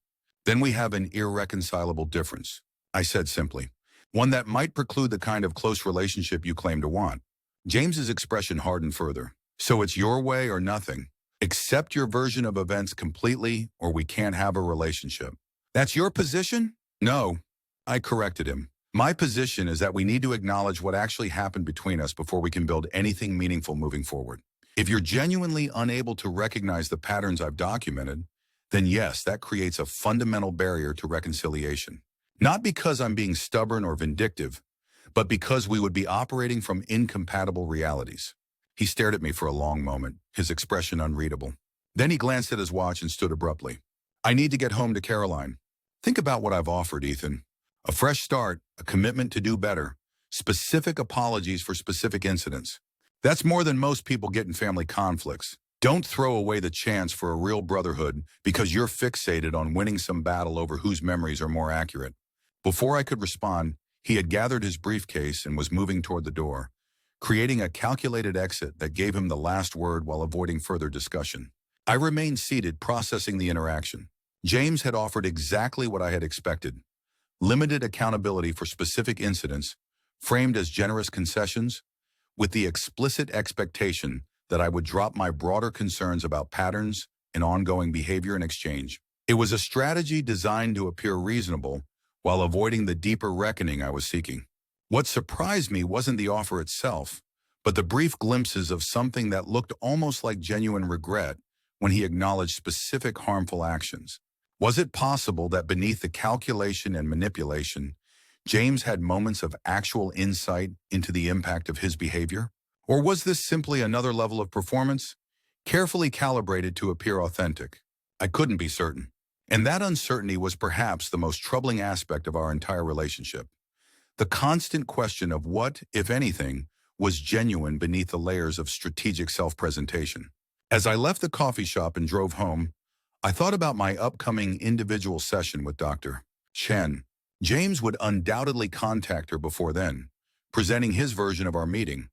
Then we have an irreconcilable difference, I said simply. One that might preclude the kind of close relationship you claim to want. James's expression hardened further. So it's your way or nothing. Accept your version of events completely, or we can't have a relationship. That's your position? No, I corrected him. My position is that we need to acknowledge what actually happened between us before we can build anything meaningful moving forward. If you're genuinely unable to recognize the patterns I've documented, then yes, that creates a fundamental barrier to reconciliation. Not because I'm being stubborn or vindictive, but because we would be operating from incompatible realities. He stared at me for a long moment, his expression unreadable. Then he glanced at his watch and stood abruptly. I need to get home to Caroline. Think about what I've offered, Ethan. A fresh start, a commitment to do better, specific apologies for specific incidents. That's more than most people get in family conflicts. Don't throw away the chance for a real brotherhood because you're fixated on winning some battle over whose memories are more accurate. Before I could respond, he had gathered his briefcase and was moving toward the door, creating a calculated exit that gave him the last word while avoiding further discussion. I remained seated, processing the interaction. James had offered exactly what I had expected: limited accountability for specific incidents, framed as generous concessions, with the explicit expectation that I would drop my broader concerns about patterns and ongoing behavior in exchange. It was a strategy designed to appear reasonable while avoiding the deeper reckoning I was seeking. What surprised me wasn't the offer itself, but the brief glimpses of something that looked almost like genuine regret when he acknowledged specific harmful actions. Was it possible that beneath the calculation and manipulation, James had moments of actual insight into the impact of his behavior? Or was this simply another level of performance, carefully calibrated to appear authentic? I couldn't be certain. And that uncertainty was perhaps the most troubling aspect of our entire relationship. The constant question of what, if anything, was genuine beneath the layers of strategic self-presentation. As I left the coffee shop and drove home, I thought about my upcoming individual session with Dr. Chen. James would undoubtedly contact her before then, presenting his version of our meeting,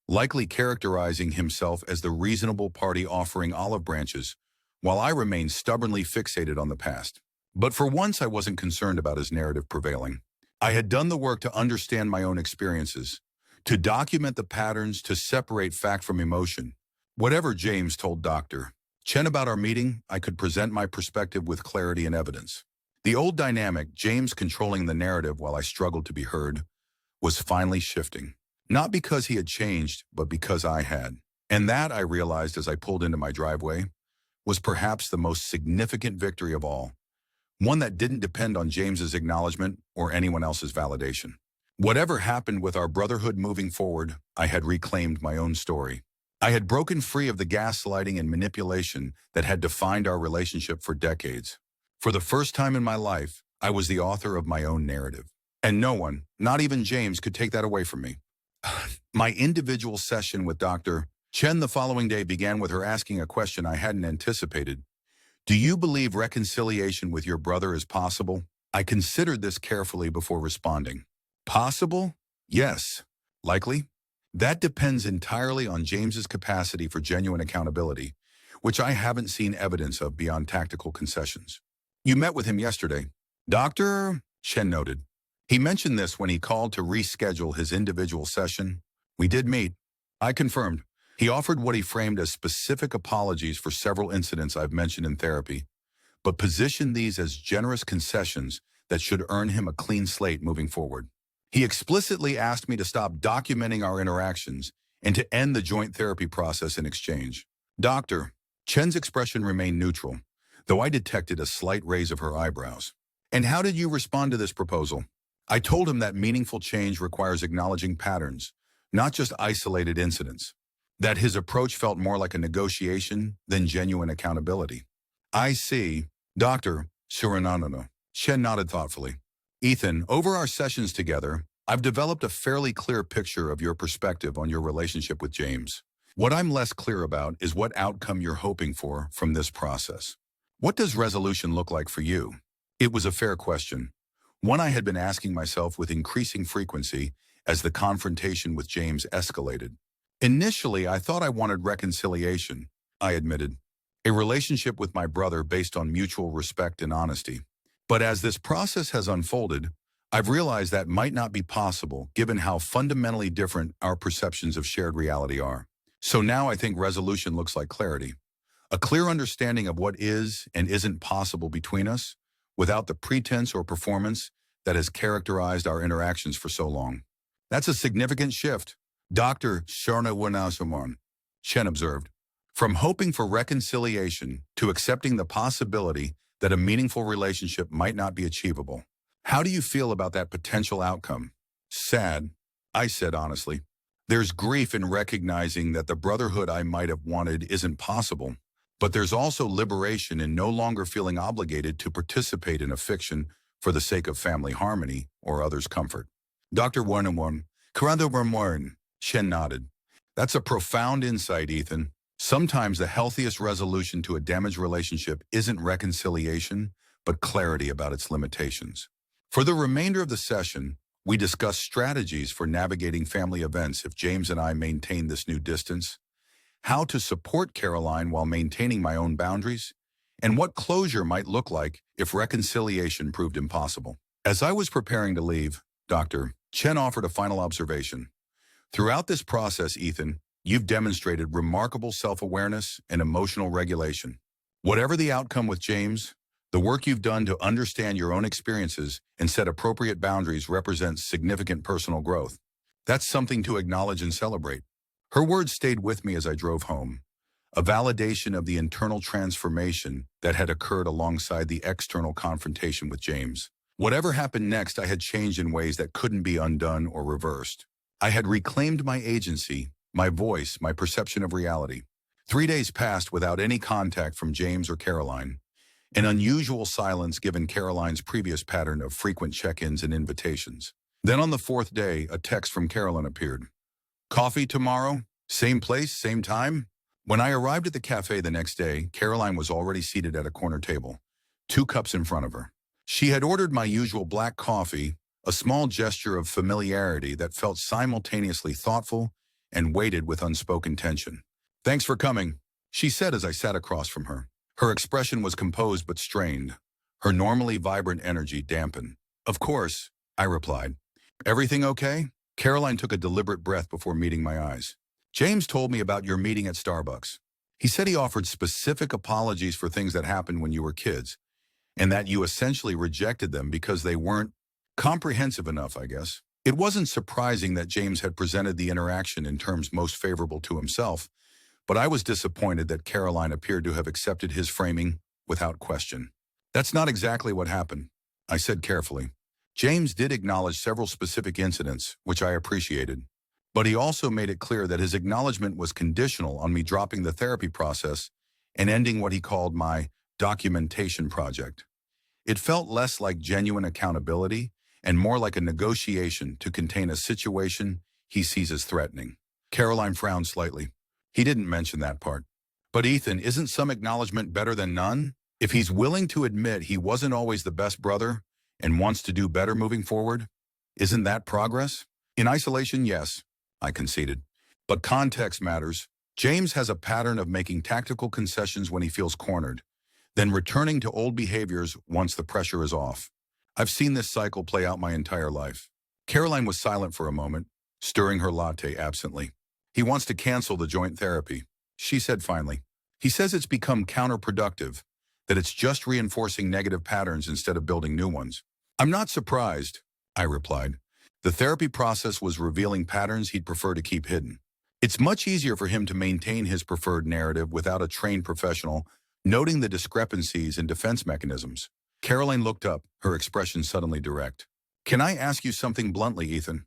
likely characterizing himself as the reasonable party offering olive branches, while I remained stubbornly fixated on the past. But for once, I wasn't concerned about his narrative prevailing. I had done the work to understand my own experiences, to document the patterns, to separate fact from emotion. Whatever James told Dr. Chen about our meeting, I could present my perspective with clarity and evidence. The old dynamic, James controlling the narrative while I struggled to be heard, was finally shifting. Not because he had changed, but because I had. And that, I realized as I pulled into my driveway, was perhaps the most significant victory of all, one that didn't depend on James's acknowledgement or anyone else's validation. Whatever happened with our brotherhood moving forward, I had reclaimed my own story. I had broken free of the gaslighting and manipulation that had defined our relationship for decades. For the first time in my life, I was the author of my own narrative. And no one, not even James, could take that away from me. My individual session with Dr. Chen the following day began with her asking a question I hadn't anticipated. Do you believe reconciliation with your brother is possible? I considered this carefully before responding. Possible? Yes. Likely? That depends entirely on James's capacity for genuine accountability, which I haven't seen evidence of beyond tactical concessions. You met with him yesterday. Dr. Chen noted. He mentioned this when he called to reschedule his individual session. We did meet. I confirmed. He offered what he framed as specific apologies for several incidents I've mentioned in therapy, but positioned these as generous concessions that should earn him a clean slate moving forward. He explicitly asked me to stop documenting our interactions and to end the joint therapy process in exchange. Dr. Chen's expression remained neutral, though I detected a slight raise of her eyebrows. And how did you respond to this proposal? I told him that meaningful change requires acknowledging patterns, not just isolated incidents. That his approach felt more like a negotiation than genuine accountability. I see. Dr. Surananana. Chen nodded thoughtfully. Ethan, over our sessions together, I've developed a fairly clear picture of your perspective on your relationship with James. What I'm less clear about is what outcome you're hoping for from this process. What does resolution look like for you? It was a fair question, one I had been asking myself with increasing frequency as the confrontation with James escalated. Initially, I thought I wanted reconciliation, I admitted, a relationship with my brother based on mutual respect and honesty. But as this process has unfolded, I've realized that might not be possible given how fundamentally different our perceptions of shared reality are. So now I think resolution looks like clarity, a clear understanding of what is and isn't possible between us without the pretense or performance that has characterized our interactions for so long. That's a significant shift. Dr. Sharna Chen observed, from hoping for reconciliation to accepting the possibility that a meaningful relationship might not be achievable. How do you feel about that potential outcome? Sad, I said honestly. There's grief in recognizing that the brotherhood I might have wanted isn't possible, but there's also liberation in no longer feeling obligated to participate in a fiction for the sake of family harmony or others' comfort. Dr. Chen nodded. That's a profound insight, Ethan. Sometimes the healthiest resolution to a damaged relationship isn't reconciliation, but clarity about its limitations. For the remainder of the session, We discussed strategies for navigating family events if James and I maintain this new distance, how to support Caroline while maintaining my own boundaries, and what closure might look like if reconciliation proved impossible. As I was preparing to leave, Dr. Chen offered a final observation. Throughout this process, Ethan, you've demonstrated remarkable self-awareness and emotional regulation. Whatever the outcome with James, the work you've done to understand your own experiences and set appropriate boundaries represents significant personal growth. That's something to acknowledge and celebrate. Her words stayed with me as I drove home, a validation of the internal transformation that had occurred alongside the external confrontation with James. Whatever happened next, I had changed in ways that couldn't be undone or reversed. I had reclaimed my agency, my voice, my perception of reality. 3 days passed without any contact from James or Caroline, an unusual silence given Caroline's previous pattern of frequent check-ins and invitations. Then on the 4th day, a text from Caroline appeared. Coffee tomorrow? Same place, same time? When I arrived at the cafe the next day, Caroline was already seated at a corner table, 2 cups in front of her. She had ordered my usual black coffee, a small gesture of familiarity that felt simultaneously thoughtful and weighted with unspoken tension. Thanks for coming, she said as I sat across from her. Her expression was composed but strained, her normally vibrant energy dampened. Of course, I replied. Everything okay? Caroline took a deliberate breath before meeting my eyes. James told me about your meeting at Starbucks. He said he offered specific apologies for things that happened when you were kids, and that you essentially rejected them because they weren't comprehensive enough, I guess. It wasn't surprising that James had presented the interaction in terms most favorable to himself, but I was disappointed that Caroline appeared to have accepted his framing without question. That's not exactly what happened, I said carefully. James did acknowledge several specific incidents, which I appreciated, but he also made it clear that his acknowledgement was conditional on me dropping the therapy process and ending what he called my documentation project. It felt less like genuine accountability and more like a negotiation to contain a situation he sees as threatening. Caroline frowned slightly. He didn't mention that part. But Ethan, isn't some acknowledgement better than none? If he's willing to admit he wasn't always the best brother and wants to do better moving forward, isn't that progress? In isolation, yes, I conceded. But context matters. James has a pattern of making tactical concessions when he feels cornered, then returning to old behaviors once the pressure is off. I've seen this cycle play out my entire life. Caroline was silent for a moment, stirring her latte absently. He wants to cancel the joint therapy, she said finally. He says it's become counterproductive, that it's just reinforcing negative patterns instead of building new ones. I'm not surprised, I replied. The therapy process was revealing patterns he'd prefer to keep hidden. It's much easier for him to maintain his preferred narrative without a trained professional noting the discrepancies and defense mechanisms. Caroline looked up, her expression suddenly direct. Can I ask you something bluntly, Ethan?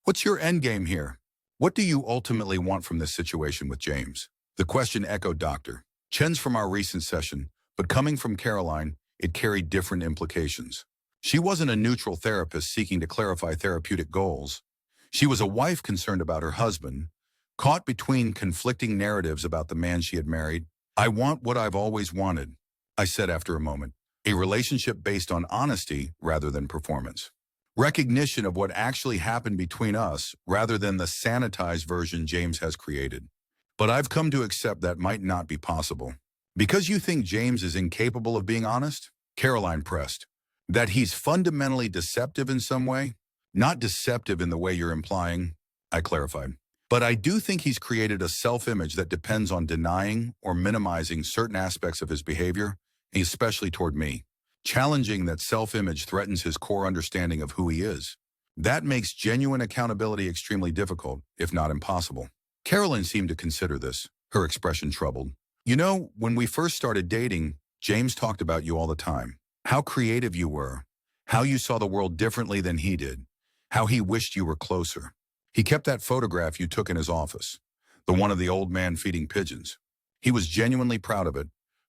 What's your endgame here? What do you ultimately want from this situation with James? The question echoed Dr. Chen's from our recent session, but coming from Caroline, it carried different implications. She wasn't a neutral therapist seeking to clarify therapeutic goals. She was a wife concerned about her husband, caught between conflicting narratives about the man she had married. I want what I've always wanted, I said after a moment. A relationship based on honesty rather than performance. Recognition of what actually happened between us rather than the sanitized version James has created. But I've come to accept that might not be possible. Because you think James is incapable of being honest? Caroline pressed. That he's fundamentally deceptive in some way? Not deceptive in the way you're implying, I clarified. But I do think he's created a self-image that depends on denying or minimizing certain aspects of his behavior, especially toward me. Challenging that self-image threatens his core understanding of who he is. That makes genuine accountability extremely difficult, if not impossible. Caroline seemed to consider this, her expression troubled. You know, when we first started dating, James talked about you all the time. How creative you were, how you saw the world differently than he did, how he wished you were closer. He kept that photograph you took in his office, the one of the old man feeding pigeons. He was genuinely proud of it,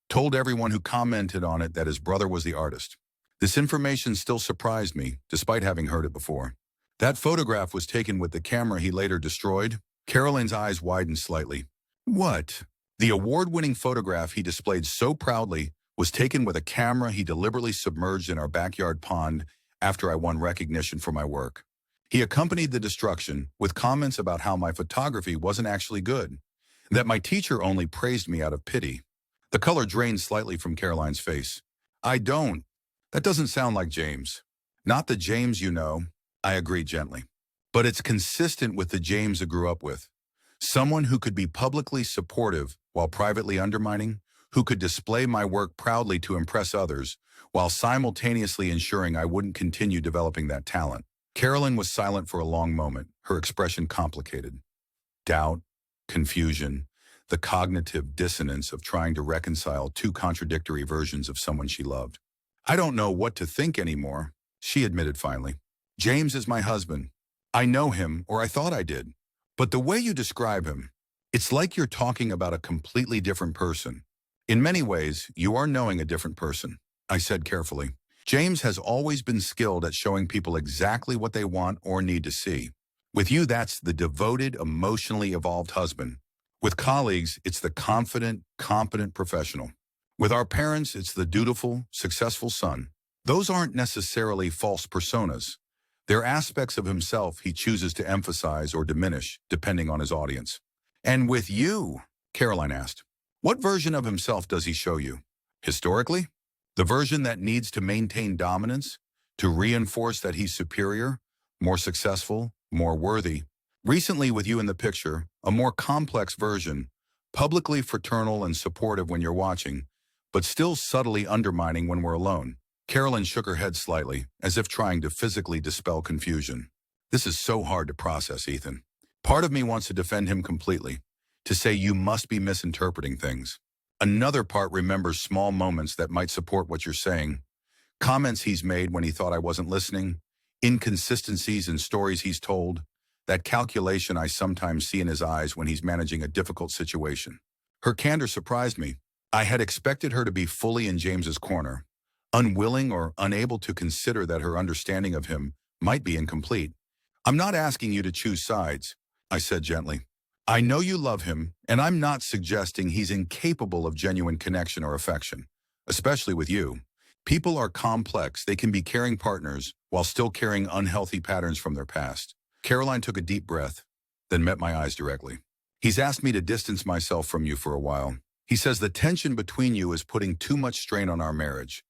told everyone who commented on it that his brother was the artist. This information still surprised me, despite having heard it before. That photograph was taken with the camera he later destroyed. Caroline's eyes widened slightly. What? The award-winning photograph he displayed so proudly was taken with a camera he deliberately submerged in our backyard pond after I won recognition for my work. He accompanied the destruction with comments about how my photography wasn't actually good, that my teacher only praised me out of pity. The color drained slightly from Caroline's face. I don't. That doesn't sound like James. Not the James you know, I agreed gently. But it's consistent with the James I grew up with. Someone who could be publicly supportive while privately undermining, who could display my work proudly to impress others, while simultaneously ensuring I wouldn't continue developing that talent. Caroline was silent for a long moment, her expression complicated. Doubt, confusion, the cognitive dissonance of trying to reconcile two contradictory versions of someone she loved. I don't know what to think anymore, she admitted finally. James is my husband. I know him, or I thought I did. But the way you describe him, it's like you're talking about a completely different person. In many ways, you are knowing a different person, I said carefully. James has always been skilled at showing people exactly what they want or need to see. With you, that's the devoted, emotionally evolved husband. With colleagues, it's the confident, competent professional. With our parents, it's the dutiful, successful son. Those aren't necessarily false personas. They're aspects of himself he chooses to emphasize or diminish, depending on his audience. And with you, Caroline asked, what version of himself does he show you? Historically? The version that needs to maintain dominance, to reinforce that he's superior, more successful, more worthy. Recently, with you in the picture, a more complex version, publicly fraternal and supportive when you're watching, but still subtly undermining when we're alone. Caroline shook her head slightly, as if trying to physically dispel confusion. This is so hard to process, Ethan. Part of me wants to defend him completely, to say you must be misinterpreting things. Another part remembers small moments that might support what you're saying, comments he's made when he thought I wasn't listening, inconsistencies in stories he's told, that calculation I sometimes see in his eyes when he's managing a difficult situation. Her candor surprised me. I had expected her to be fully in James's corner, unwilling or unable to consider that her understanding of him might be incomplete. I'm not asking you to choose sides, I said gently. I know you love him, and I'm not suggesting he's incapable of genuine connection or affection, especially with you. People are complex. They can be caring partners while still carrying unhealthy patterns from their past. Caroline took a deep breath, then met my eyes directly. He's asked me to distance myself from you for a while. He says the tension between you is putting too much strain on our marriage,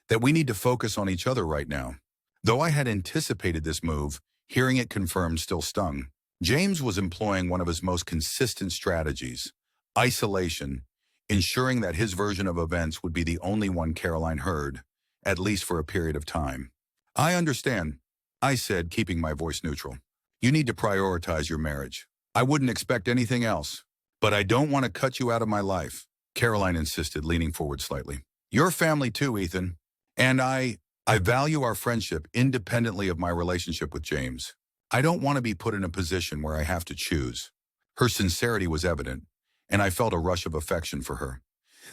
that we need to focus on each other right now. Though I had anticipated this move, hearing it confirmed still stung. James was employing one of his most consistent strategies, isolation, ensuring that his version of events would be the only one Caroline heard, at least for a period of time. I understand, I said, keeping my voice neutral. You need to prioritize your marriage. I wouldn't expect anything else. But I don't want to cut you out of my life, Caroline insisted, leaning forward slightly. Your family too, Ethan. And I value our friendship independently of my relationship with James. I don't want to be put in a position where I have to choose. Her sincerity was evident, and I felt a rush of affection for her.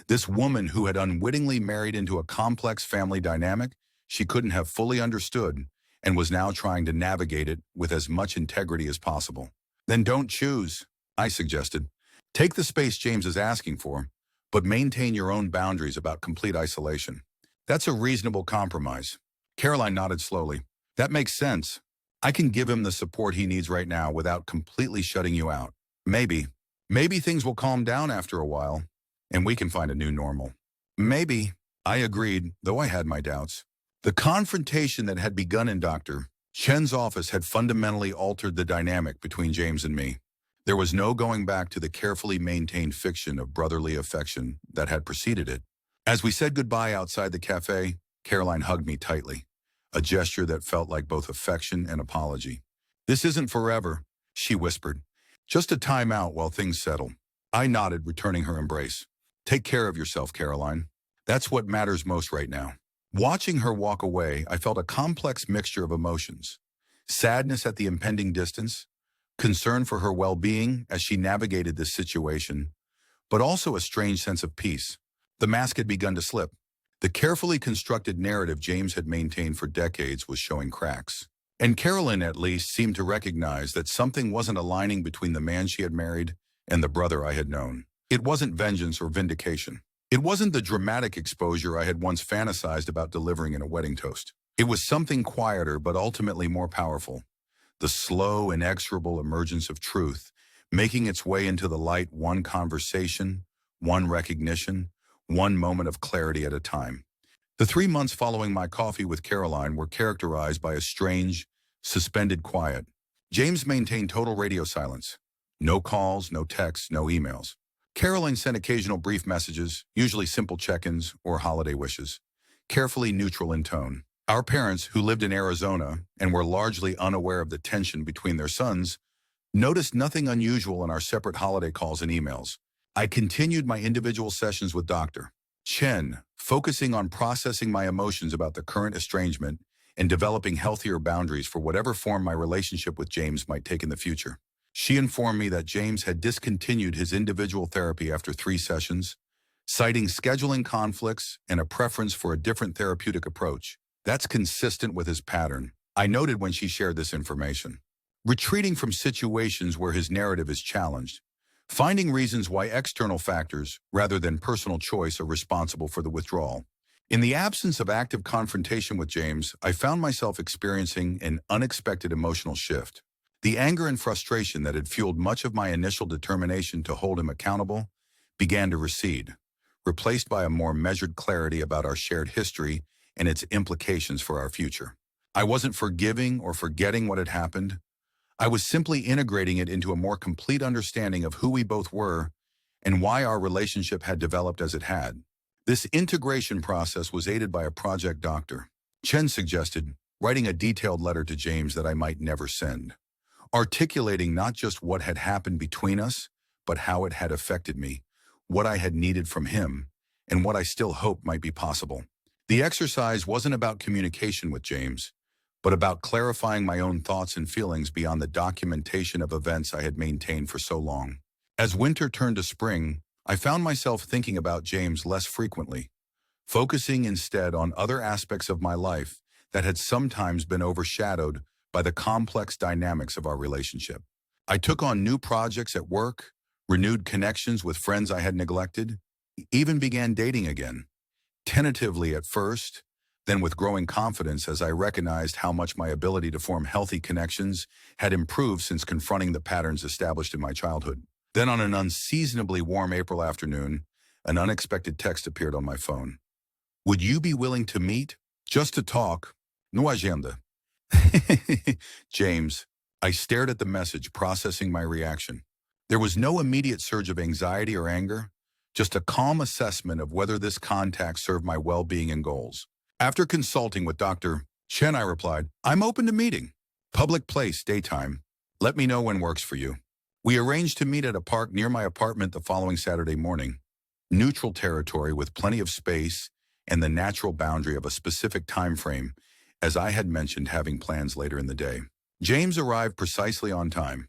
This woman who had unwittingly married into a complex family dynamic she couldn't have fully understood and was now trying to navigate it with as much integrity as possible. Then don't choose, I suggested. Take the space James is asking for, but maintain your own boundaries about complete isolation. That's a reasonable compromise. Caroline nodded slowly. That makes sense. I can give him the support he needs right now without completely shutting you out. Maybe things will calm down after a while, and we can find a new normal. Maybe, I agreed, though I had my doubts. The confrontation that had begun in Dr. Chen's office had fundamentally altered the dynamic between James and me. There was no going back to the carefully maintained fiction of brotherly affection that had preceded it. As we said goodbye outside the cafe, Caroline hugged me tightly, a gesture that felt like both affection and apology. This isn't forever, she whispered. Just a time out while things settle. I nodded, returning her embrace. Take care of yourself, Caroline. That's what matters most right now. Watching her walk away, I felt a complex mixture of emotions. Sadness at the impending distance, concern for her well-being as she navigated this situation, but also a strange sense of peace. The mask had begun to slip. The carefully constructed narrative James had maintained for decades was showing cracks. And Caroline, at least, seemed to recognize that something wasn't aligning between the man she had married and the brother I had known. It wasn't vengeance or vindication. It wasn't the dramatic exposure I had once fantasized about delivering in a wedding toast. It was something quieter but ultimately more powerful. the slow, inexorable emergence of truth, making its way into the light one conversation, one recognition, one moment of clarity at a time. The 3 months following my coffee with Caroline were characterized by a strange, suspended quiet. James maintained total radio silence. No calls, no texts, no emails. Caroline sent occasional brief messages, usually simple check-ins or holiday wishes, carefully neutral in tone. Our parents, who lived in Arizona and were largely unaware of the tension between their sons, noticed nothing unusual in our separate holiday calls and emails. I continued my individual sessions with Dr. Chen, focusing on processing my emotions about the current estrangement and developing healthier boundaries for whatever form my relationship with James might take in the future. She informed me that James had discontinued his individual therapy after 3 sessions, citing scheduling conflicts and a preference for a different therapeutic approach. That's consistent with his pattern, I noted when she shared this information. Retreating from situations where his narrative is challenged, finding reasons why external factors, rather than personal choice, are responsible for the withdrawal. In the absence of active confrontation with James, I found myself experiencing an unexpected emotional shift. The anger and frustration that had fueled much of my initial determination to hold him accountable began to recede, replaced by a more measured clarity about our shared history and its implications for our future. I wasn't forgiving or forgetting what had happened. I was simply integrating it into a more complete understanding of who we both were and why our relationship had developed as it had. This integration process was aided by a project Dr. Chen suggested, writing a detailed letter to James that I might never send, articulating not just what had happened between us, but how it had affected me, what I had needed from him, and what I still hoped might be possible. The exercise wasn't about communication with James, but about clarifying my own thoughts and feelings beyond the documentation of events I had maintained for so long. As winter turned to spring, I found myself thinking about James less frequently, focusing instead on other aspects of my life that had sometimes been overshadowed by the complex dynamics of our relationship. I took on new projects at work, renewed connections with friends I had neglected, even began dating again, tentatively at first, then with growing confidence as I recognized how much my ability to form healthy connections had improved since confronting the patterns established in my childhood. Then on an unseasonably warm April afternoon, an unexpected text appeared on my phone. "Would you be willing to meet? Just to talk. No agenda." James. I stared at the message, processing my reaction. There was no immediate surge of anxiety or anger, just a calm assessment of whether this contact served my well-being and goals. After consulting with Dr. Chen, I replied, "I'm open to meeting. Public place, daytime. Let me know when works for you." We arranged to meet at a park near my apartment the following Saturday morning. Neutral territory with plenty of space and the natural boundary of a specific time frame, as I had mentioned having plans later in the day. James arrived precisely on time,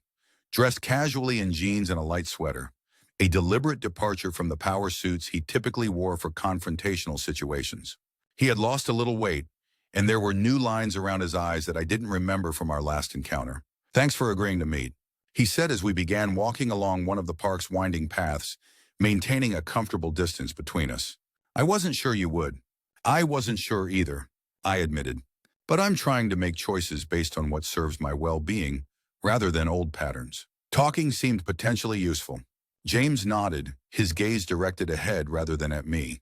dressed casually in jeans and a light sweater, a deliberate departure from the power suits he typically wore for confrontational situations. He had lost a little weight, and there were new lines around his eyes that I didn't remember from our last encounter. "Thanks for agreeing to meet," he said as we began walking along one of the park's winding paths, maintaining a comfortable distance between us. "I wasn't sure you would." "I wasn't sure either," I admitted. "But I'm trying to make choices based on what serves my well-being, rather than old patterns." Talking seemed potentially useful. James nodded, his gaze directed ahead rather than at me,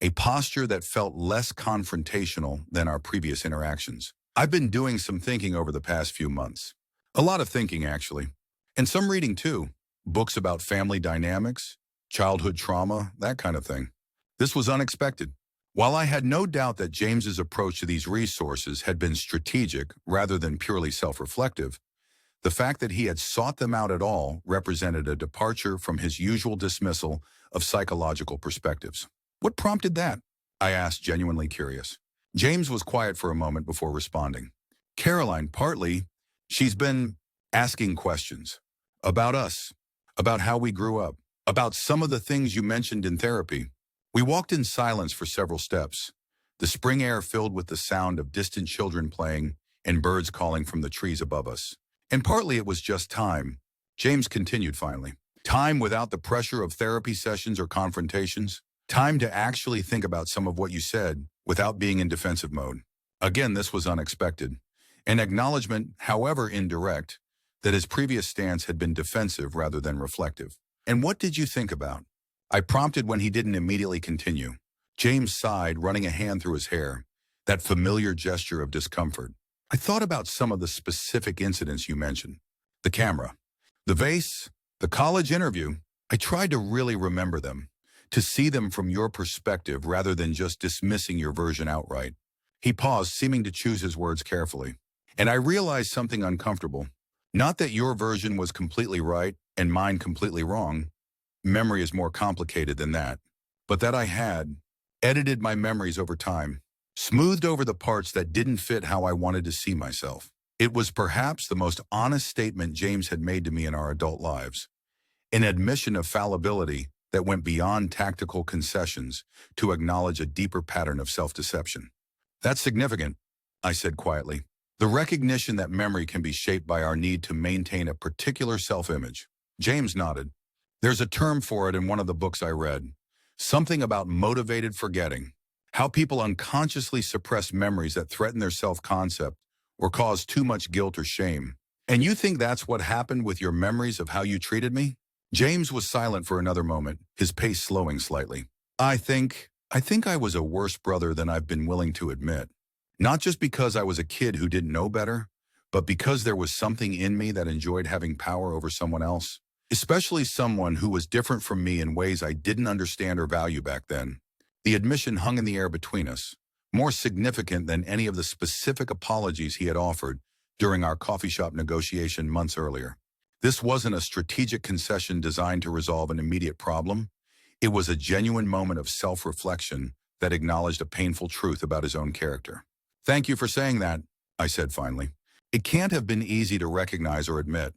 a posture that felt less confrontational than our previous interactions. "I've been doing some thinking over the past few months. A lot of thinking, actually. And some reading, too. Books about family dynamics, childhood trauma, that kind of thing. This was unexpected. While I had no doubt that James's approach to these resources had been strategic rather than purely self-reflective, the fact that he had sought them out at all represented a departure from his usual dismissal of psychological perspectives. "What prompted that?" I asked, genuinely curious. James was quiet for a moment before responding. "Caroline, partly, she's been asking questions. About us, about how we grew up, about some of the things you mentioned in therapy." We walked in silence for several steps, the spring air filled with the sound of distant children playing and birds calling from the trees above us. "And partly it was just time," James continued finally. "Time without the pressure of therapy sessions or confrontations. Time to actually think about some of what you said without being in defensive mode." Again, this was unexpected. An acknowledgement, however indirect, that his previous stance had been defensive rather than reflective. "And what did you think about?" I prompted when he didn't immediately continue. James sighed, running a hand through his hair, that familiar gesture of discomfort. "I thought about some of the specific incidents you mentioned. The camera, the vase, the college interview. I tried to really remember them, to see them from your perspective rather than just dismissing your version outright." He paused, seeming to choose his words carefully. "And I realized something uncomfortable. Not that your version was completely right and mine completely wrong. Memory is more complicated than that. But that I had edited my memories over time, smoothed over the parts that didn't fit how I wanted to see myself." It was perhaps the most honest statement James had made to me in our adult lives. An admission of fallibility that went beyond tactical concessions to acknowledge a deeper pattern of self-deception. "That's significant," I said quietly. "The recognition that memory can be shaped by our need to maintain a particular self-image." James nodded. "There's a term for it in one of the books I read. Something about motivated forgetting. How people unconsciously suppress memories that threaten their self-concept or cause too much guilt or shame. And you think that's what happened with your memories of how you treated me?" James was silent for another moment, his pace slowing slightly. I think I was a worse brother than I've been willing to admit. Not just because I was a kid who didn't know better, but because there was something in me that enjoyed having power over someone else, especially someone who was different from me in ways I didn't understand or value back then. The admission hung in the air between us, more significant than any of the specific apologies he had offered during our coffee shop negotiation months earlier. This wasn't a strategic concession designed to resolve an immediate problem. It was a genuine moment of self-reflection that acknowledged a painful truth about his own character. "Thank you for saying that," I said finally. "It can't have been easy to recognize or admit."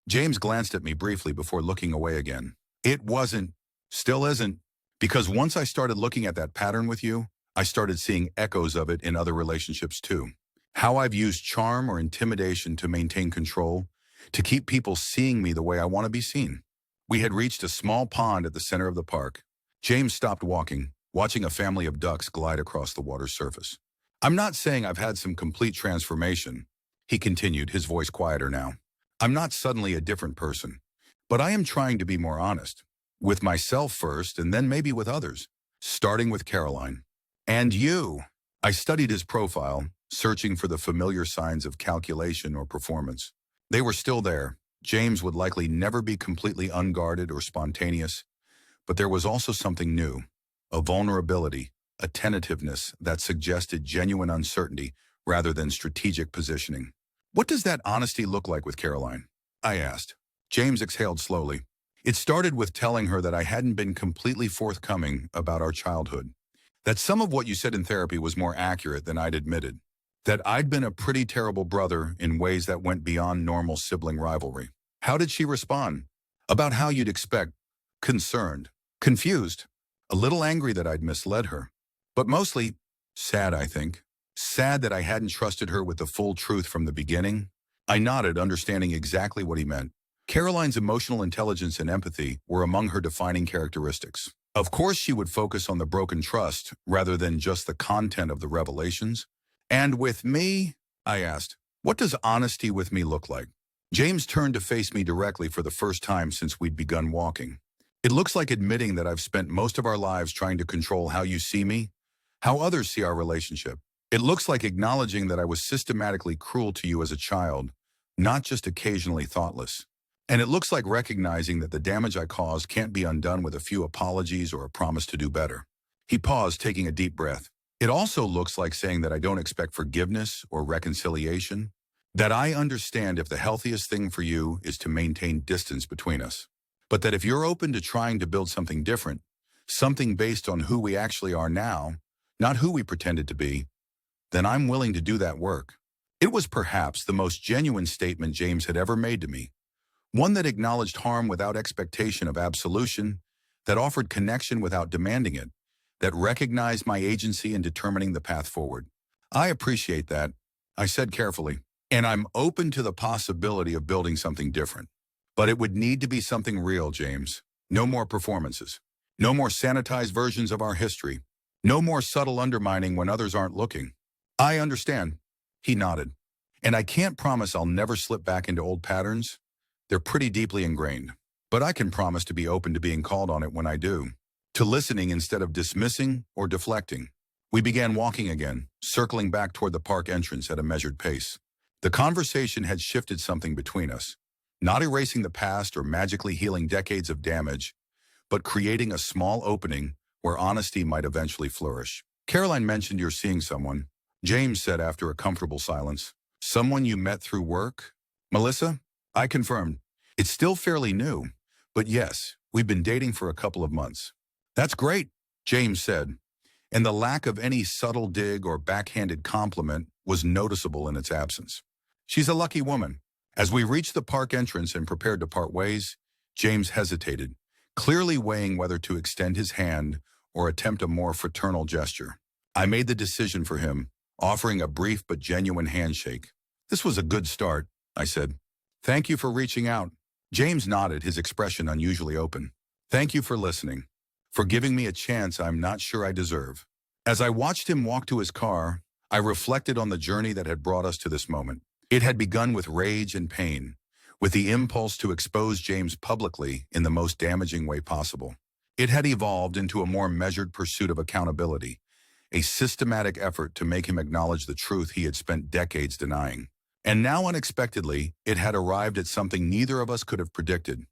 James glanced at me briefly before looking away again. "It wasn't, still isn't, because once I started looking at that pattern with you, I started seeing echoes of it in other relationships too. How I've used charm or intimidation to maintain control, to keep people seeing me the way I want to be seen." We had reached a small pond at the center of the park. James stopped walking, watching a family of ducks glide across the water's surface. "I'm not saying I've had some complete transformation," he continued, his voice quieter now. "I'm not suddenly a different person, but I am trying to be more honest. With myself first, and then maybe with others, starting with Caroline. And you." I studied his profile, searching for the familiar signs of calculation or performance. They were still there. James would likely never be completely unguarded or spontaneous, but there was also something new, a vulnerability, a tentativeness that suggested genuine uncertainty rather than strategic positioning. "What does that honesty look like with Caroline?" I asked. James exhaled slowly. "It started with telling her that I hadn't been completely forthcoming about our childhood, that some of what you said in therapy was more accurate than I'd admitted, that I'd been a pretty terrible brother in ways that went beyond normal sibling rivalry." "How did she respond?" "About how you'd expect. Concerned. Confused. A little angry that I'd misled her. But mostly sad, I think. Sad that I hadn't trusted her with the full truth from the beginning." I nodded, understanding exactly what he meant. Caroline's emotional intelligence and empathy were among her defining characteristics. Of course she would focus on the broken trust rather than just the content of the revelations. "And with me?" I asked. "What does honesty with me look like?" James turned to face me directly for the first time since we'd begun walking. "It looks like admitting that I've spent most of our lives trying to control how you see me, how others see our relationship. It looks like acknowledging that I was systematically cruel to you as a child, not just occasionally thoughtless. And it looks like recognizing that the damage I caused can't be undone with a few apologies or a promise to do better." He paused, taking a deep breath. "It also looks like saying that I don't expect forgiveness or reconciliation, that I understand if the healthiest thing for you is to maintain distance between us, but that if you're open to trying to build something different, something based on who we actually are now, not who we pretended to be, then I'm willing to do that work." It was perhaps the most genuine statement James had ever made to me, one that acknowledged harm without expectation of absolution, that offered connection without demanding it, that recognized my agency in determining the path forward. "I appreciate that," I said carefully, "and I'm open to the possibility of building something different. But it would need to be something real, James. No more performances. No more sanitized versions of our history. No more subtle undermining when others aren't looking." "I understand," he nodded. And I can't promise I'll never slip back into old patterns. They're pretty deeply ingrained. But I can promise to be open to being called on it when I do. To listening instead of dismissing or deflecting. We began walking again, circling back toward the park entrance at a measured pace. The conversation had shifted something between us, not erasing the past or magically healing decades of damage, but creating a small opening where honesty might eventually flourish. Caroline mentioned you're seeing someone, James said after a comfortable silence. Someone you met through work? Melissa? I confirmed. It's still fairly new, but yes, we've been dating for a couple of months. That's great, James said, and the lack of any subtle dig or backhanded compliment was noticeable in its absence. She's a lucky woman. As we reached the park entrance and prepared to part ways, James hesitated, clearly weighing whether to extend his hand or attempt a more fraternal gesture. I made the decision for him, offering a brief but genuine handshake. This was a good start, I said. Thank you for reaching out. James nodded, his expression unusually open. Thank you for listening, for giving me a chance I'm not sure I deserve. As I watched him walk to his car, I reflected on the journey that had brought us to this moment. It had begun with rage and pain, with the impulse to expose James publicly in the most damaging way possible. It had evolved into a more measured pursuit of accountability, a systematic effort to make him acknowledge the truth he had spent decades denying. And now, unexpectedly, it had arrived at something neither of us could have predicted.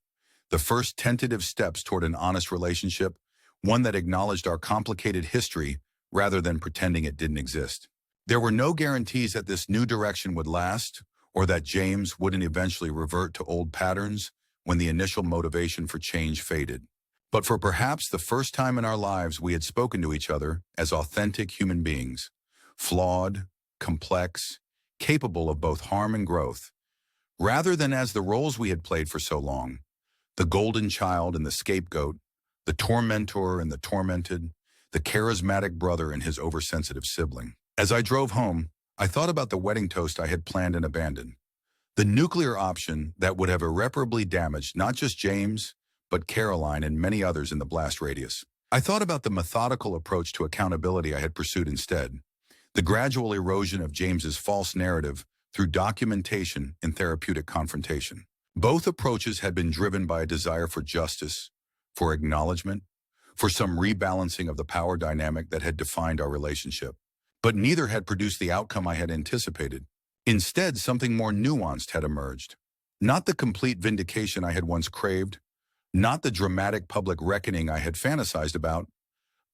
The first tentative steps toward an honest relationship, one that acknowledged our complicated history rather than pretending it didn't exist. There were no guarantees that this new direction would last, or that James wouldn't eventually revert to old patterns when the initial motivation for change faded. But for perhaps the first time in our lives, we had spoken to each other as authentic human beings, flawed, complex, capable of both harm and growth, rather than as the roles we had played for so long, the golden child and the scapegoat, the tormentor and the tormented, the charismatic brother and his oversensitive sibling. As I drove home, I thought about the wedding toast I had planned and abandoned. The nuclear option that would have irreparably damaged not just James, but Caroline and many others in the blast radius. I thought about the methodical approach to accountability I had pursued instead, the gradual erosion of James's false narrative through documentation and therapeutic confrontation. Both approaches had been driven by a desire for justice, for acknowledgement, for some rebalancing of the power dynamic that had defined our relationship. But neither had produced the outcome I had anticipated. Instead, something more nuanced had emerged. Not the complete vindication I had once craved, not the dramatic public reckoning I had fantasized about,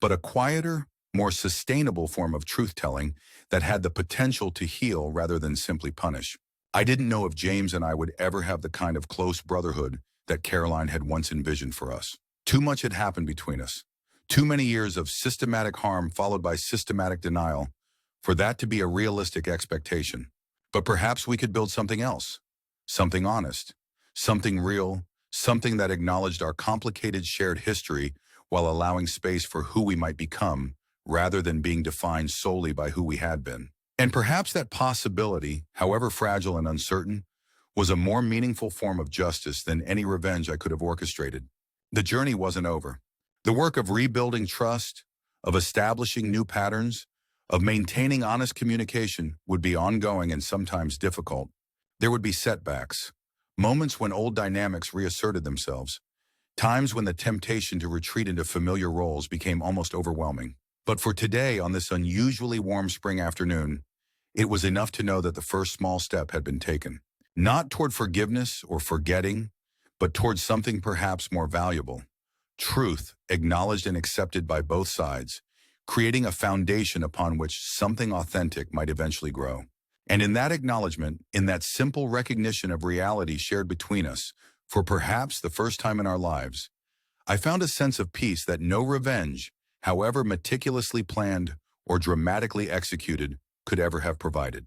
but a quieter, more sustainable form of truth-telling that had the potential to heal rather than simply punish. I didn't know if James and I would ever have the kind of close brotherhood that Caroline had once envisioned for us. Too much had happened between us. Too many years of systematic harm followed by systematic denial for that to be a realistic expectation. But perhaps we could build something else, something honest, something real, something that acknowledged our complicated shared history while allowing space for who we might become rather than being defined solely by who we had been. And perhaps that possibility, however fragile and uncertain, was a more meaningful form of justice than any revenge I could have orchestrated. The journey wasn't over. The work of rebuilding trust, of establishing new patterns, of maintaining honest communication would be ongoing and sometimes difficult. There would be setbacks, moments when old dynamics reasserted themselves, times when the temptation to retreat into familiar roles became almost overwhelming. But for today, on this unusually warm spring afternoon, it was enough to know that the first small step had been taken. Not toward forgiveness or forgetting, but towards something perhaps more valuable. Truth, acknowledged and accepted by both sides, creating a foundation upon which something authentic might eventually grow. And in that acknowledgement, in that simple recognition of reality shared between us, for perhaps the first time in our lives, I found a sense of peace that no revenge, however meticulously planned or dramatically executed, could ever have provided.